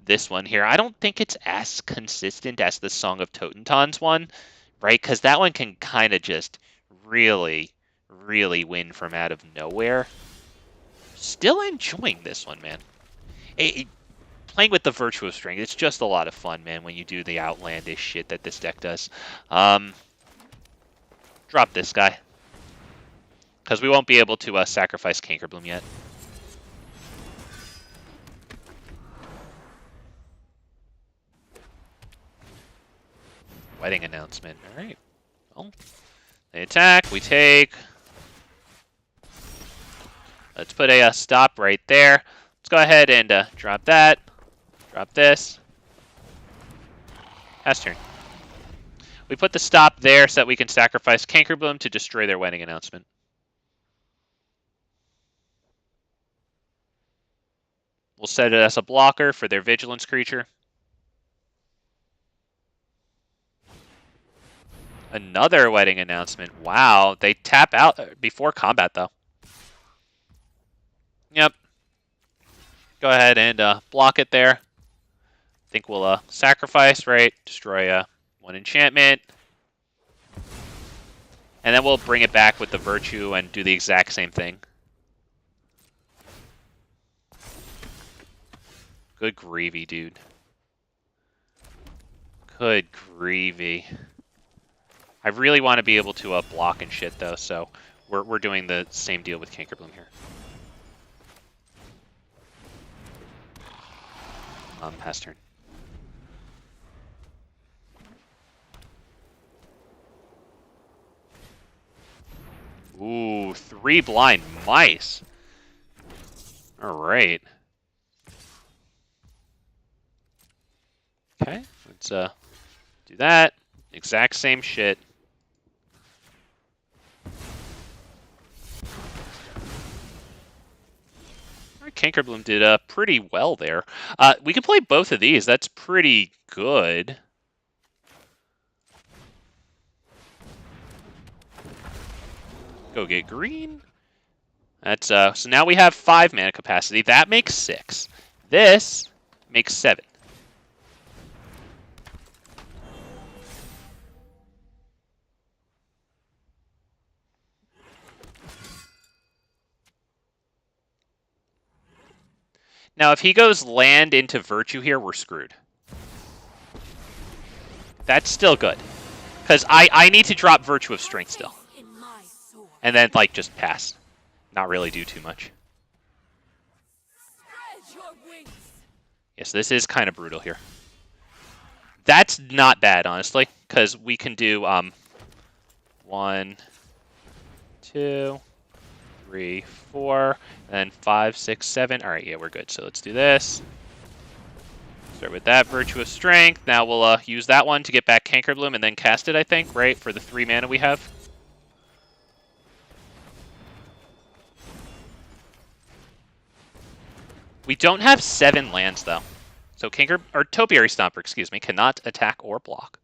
this one here. I don't think it's as consistent as the Song of Totentan's one, right? Because that one can kind of just really win from out of nowhere. Still enjoying this one, man. Playing with the Virtuous String, it's just a lot of fun, man, when you do the outlandish shit that this deck does. Drop this guy. Because we won't be able to sacrifice Cankerbloom yet. Wedding announcement. All right. Well, they attack. We take. Let's put a stop right there. Let's go ahead and drop that. Drop this. Pass turn. We put the stop there so that we can sacrifice Cankerbloom to destroy their wedding announcement. We'll set it as a blocker for their vigilance creature. Another wedding announcement. Wow, they tap out before combat, though. Yep. Go ahead and block it there. I think we'll sacrifice, right? Destroy 1 enchantment. And then we'll bring it back with the Virtue and do the exact same thing. Good gravy, dude. Good gravy. I really want to be able to block and shit, though, so we're doing the same deal with Cankerbloom here. Pass turn. Ooh, 3 blind mice. All right. Okay, let's do that. Exact same shit. Cankerbloom did pretty well there. We can play both of these. That's pretty good. Go get green. That's so now we have 5 mana capacity. That makes 6. This makes 7. Now, if he goes land into Virtue here, we're screwed. That's still good. Because I need to drop Virtue of Strength still. And then, like, just pass. Not really do too much. Yes, this is kind of brutal here. That's not bad, honestly. Because we can do 1, 2, 3, 4, and then 5, 6, 7. All right, yeah, we're good. So let's do this. Start with that Virtue of Strength. Now we'll use that one to get back Cankerbloom and then cast it, I think, right? For the 3 mana we have. We don't have 7 lands, though. So Topiary Stomper, excuse me, cannot attack or block.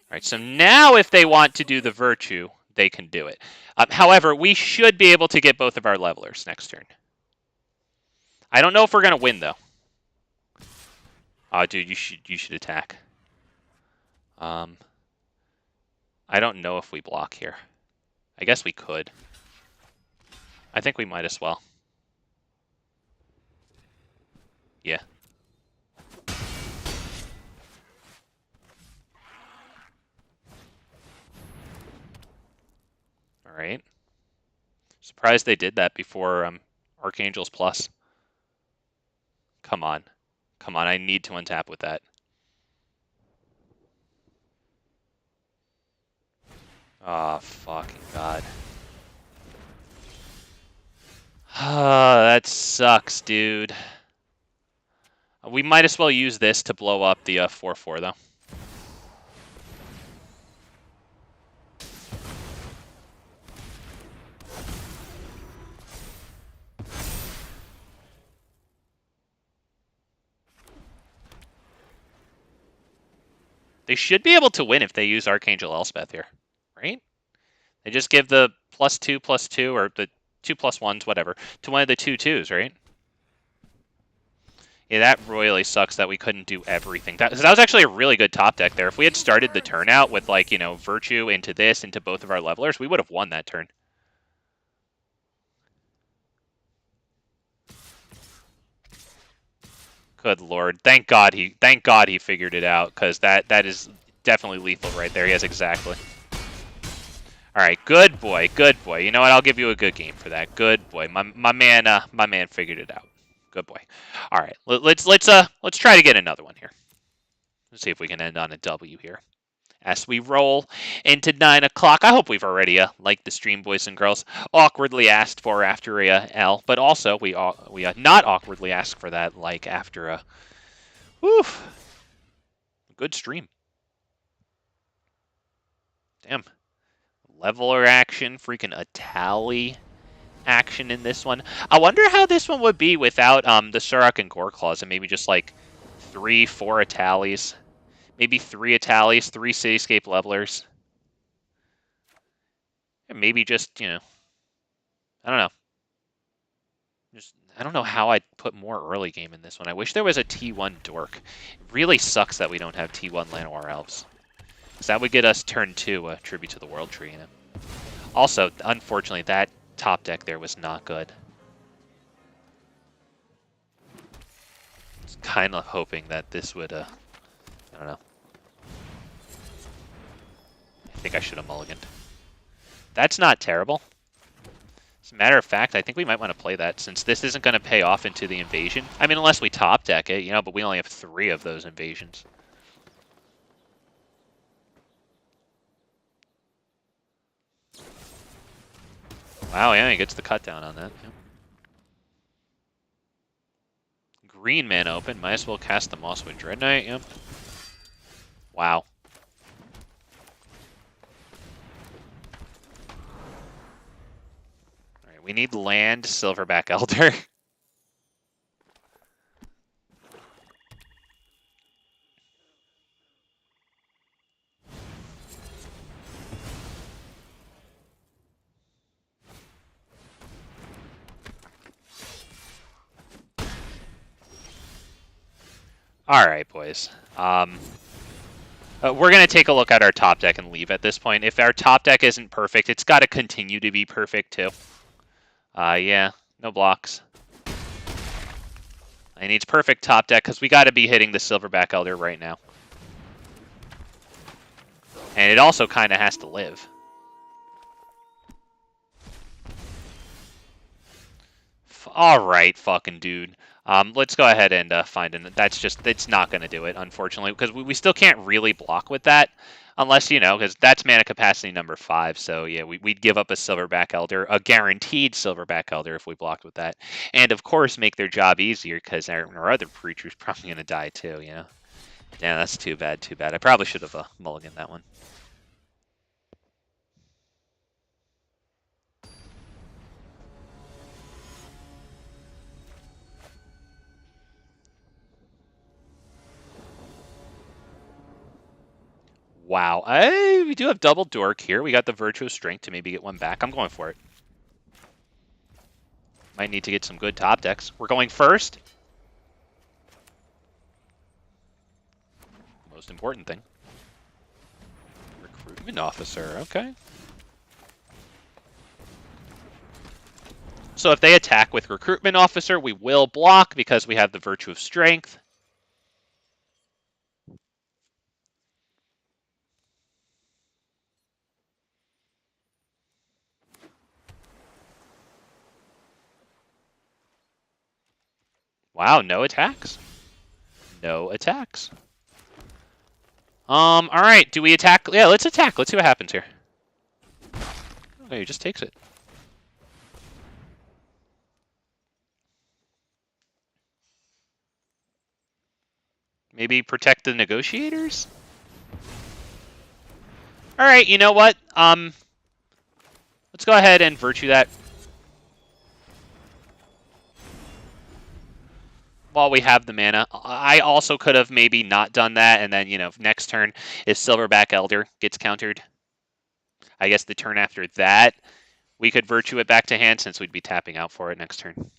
All right, so now if they want to do the Virtue, they can do it. However, we should be able to get both of our levelers next turn. I don't know if we're going to win, though. Oh, dude, you should attack. I don't know if we block here. I guess we could. I think we might as well. Yeah. All right. Surprised they did that before Archangels Plus. Come on. Come on, I need to untap with that. Oh, fucking God. That sucks, dude. We might as well use this to blow up the 4/4, though. They should be able to win if they use Archangel Elspeth here, right? They just give the +2/+2, or the 2/+1s, whatever, to one of the 2/2s, right? Yeah, that royally sucks that we couldn't do everything. That was actually a really good top deck there. If we had started the turn out with, like, you know, Virtue into this, into both of our levelers, we would have won that turn. Good Lord. Thank God he figured it out, because that is definitely lethal right there. He has exactly. All right, good boy, good boy. You know what? I'll give you a good game for that. Good boy. My man figured it out. Good boy. All right, let's try to get another one here. Let's see if we can end on a W here. As we roll into 9 o'clock, I hope we've already liked the stream, boys and girls. Awkwardly asked for after a L, but also we not awkwardly asked for that like after a good stream. Damn, leveler action, freaking Etali action in this one. I wonder how this one would be without the Surrak and Goreclaws, and maybe just like 3, 4 Etalis. Maybe 3 Etalis, 3 Cityscape Levelers. And maybe just, you know, I don't know. I don't know how I'd put more early game in this one. I wish there was a T1 Dork. It really sucks that we don't have T1 Llanowar Elves. Because that would get us turn 2, a Tribute to the World Tree, you know. Also, unfortunately, that top deck there was not good. I was kind of hoping that this would, I don't know. I think I should have mulliganed. That's not terrible. As a matter of fact, I think we might want to play that, since this isn't going to pay off into the invasion. I mean, unless we top deck it, you know, but we only have 3 of those invasions. Wow, yeah, he gets the cut down on that. Yeah. Green man open, might as well cast the Mosswood Dread Knight, yep. Wow. We need land, Silverback Elder. All right, boys. We're going to take a look at our top deck and leave at this point. If our top deck isn't perfect, it's got to continue to be perfect too. Yeah, no blocks. It needs perfect top deck because we got to be hitting the Silverback Elder right now. And it also kind of has to live. All right, fucking dude. Let's go ahead and find it. It's not going to do it, unfortunately, because we still can't really block with that. Unless, you know, because that's mana capacity number 5. So, yeah, we'd give up a Silverback Elder, a guaranteed Silverback Elder if we blocked with that. And, of course, make their job easier because our other creature's probably going to die too, you know? Yeah, that's too bad, too bad. I probably should have mulliganed that one. Wow. We do have double dork here. We got the Virtuous Strength to maybe get one back. I'm going for it. Might need to get some good top decks. We're going first. Most important thing. Recruitment Officer. Okay. So if they attack with Recruitment Officer, we will block because we have the Virtue of Strength. Wow, no attacks. No attacks. All right, do we attack? Yeah, let's attack. Let's see what happens here. Oh, he just takes it. Maybe protect the negotiators? All right, you know what? Let's go ahead and virtue that. While we have the mana. I also could have maybe not done that, and then, you know, next turn, if Silverback Elder gets countered, I guess the turn after that, we could virtue it back to hand since we'd be tapping out for it next turn.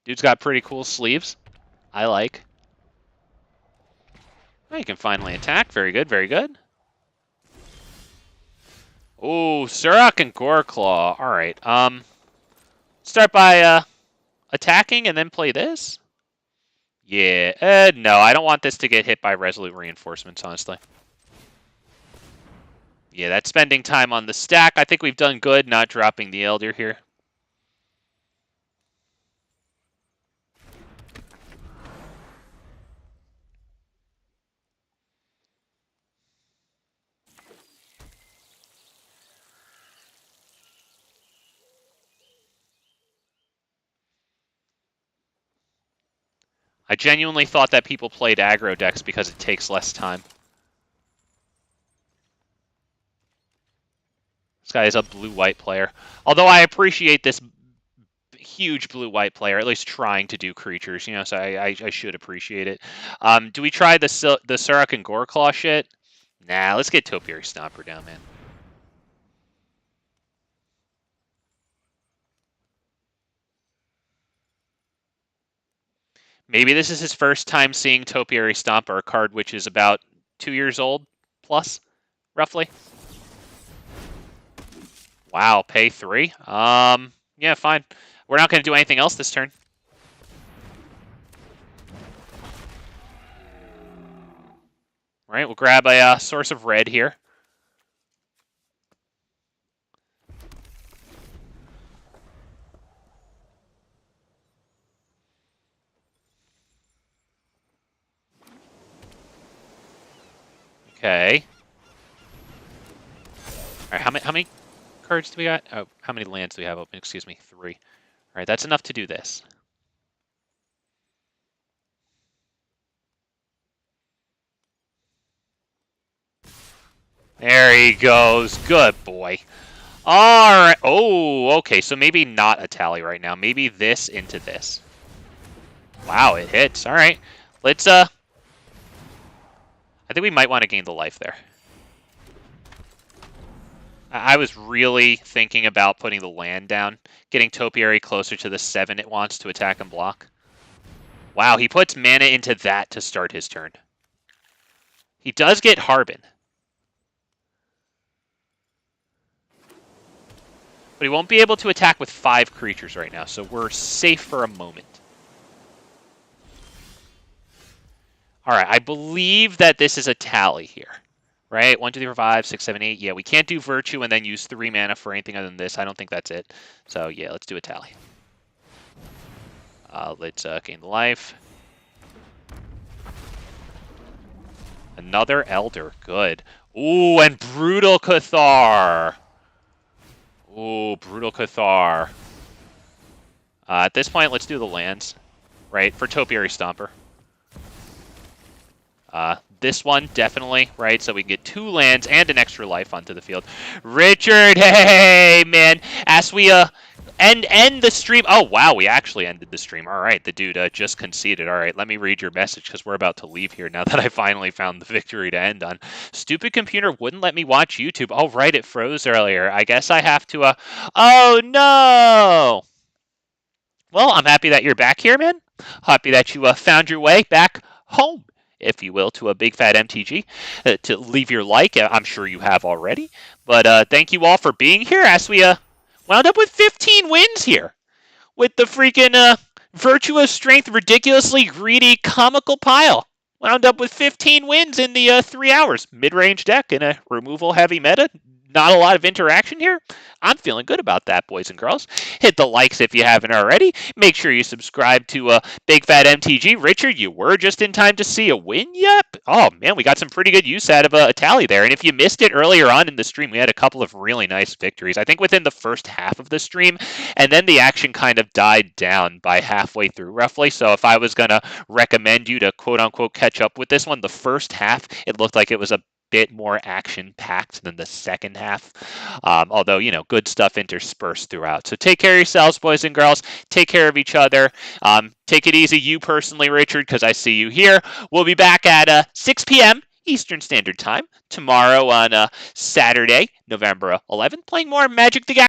Dude's got pretty cool sleeves. I like. Oh, you can finally attack. Very good, very good. Oh, Surrak and Goreclaw. All right. Start by attacking and then play this. Yeah. No, I don't want this to get hit by Resolute Reinforcements, honestly. Yeah, that's spending time on the stack. I think we've done good not dropping the Elder here. I genuinely thought that people played aggro decks because it takes less time. This guy is a blue-white player. Although I appreciate this huge blue-white player, at least trying to do creatures, you know, so I should appreciate it. Do we try the Surrak and Goreclaw shit? Nah, let's get Topiary Stomper down, man. Maybe this is his first time seeing Topiary Stomper, a card which is about 2 years old, plus, roughly. Wow, pay 3? Yeah, fine. We're not going to do anything else this turn. Right, we'll grab a source of red here. Okay. All right, how many cards do we got? Oh, how many lands do we have open? Excuse me, 3. All right, that's enough to do this. There he goes. Good boy. All right. Oh, okay. So maybe not Etali right now. Maybe this into this. Wow, it hits. All right. Let's, I think we might want to gain the life there. I was really thinking about putting the land down, getting Topiary closer to the 7 it wants to attack and block. Wow, he puts mana into that to start his turn. He does get Harbin. But he won't be able to attack with 5 creatures right now, so we're safe for a moment. Alright, I believe that this is a tally here. Right? 1, 2, 3, 4, 5, 6, 7, 8. Yeah, we can't do Virtue and then use 3 mana for anything other than this. I don't think that's it. So yeah, let's do a tally. Let's gain the life. Another Elder. Good. Ooh, and Brutal Cathar. Ooh, Brutal Cathar. At this point, let's do the lands. Right? For Topiary Stomper. This one, definitely, right? So we can get 2 lands and an extra life onto the field. Richard, hey, man. As we end the stream. Oh, wow, we actually ended the stream. All right, the dude just conceded. All right, let me read your message because we're about to leave here now that I finally found the victory to end on. Stupid computer wouldn't let me watch YouTube. Oh, right, it froze earlier. I guess I have to, oh, no. Well, I'm happy that you're back here, man. Happy that you found your way back home, if you will, to a Big Fat MTG, to leave your like. I'm sure you have already. But thank you all for being here as we wound up with 15 wins here. With the freaking virtuous strength, ridiculously greedy, comical pile. Wound up with 15 wins in the 3 hours. Mid-range deck in a removal-heavy meta. Not a lot of interaction here. I'm feeling good about that, boys and girls. Hit the likes if you haven't already. Make sure you subscribe to Big Fat MTG. Richard, you were just in time to see a win? Yep. Oh, man, we got some pretty good use out of Etali there. And if you missed it earlier on in the stream, we had a couple of really nice victories. I think within the first half of the stream. And then the action kind of died down by halfway through, roughly. So if I was going to recommend you to quote-unquote catch up with this one, the first half, it looked like it was a bit more action-packed than the second half. Although, you know, good stuff interspersed throughout. So take care of yourselves, boys and girls. Take care of each other. Take it easy, you personally, Richard, because I see you here. We'll be back at 6 p.m. Eastern Standard Time tomorrow on Saturday, November 11th, playing more Magic the Gathering.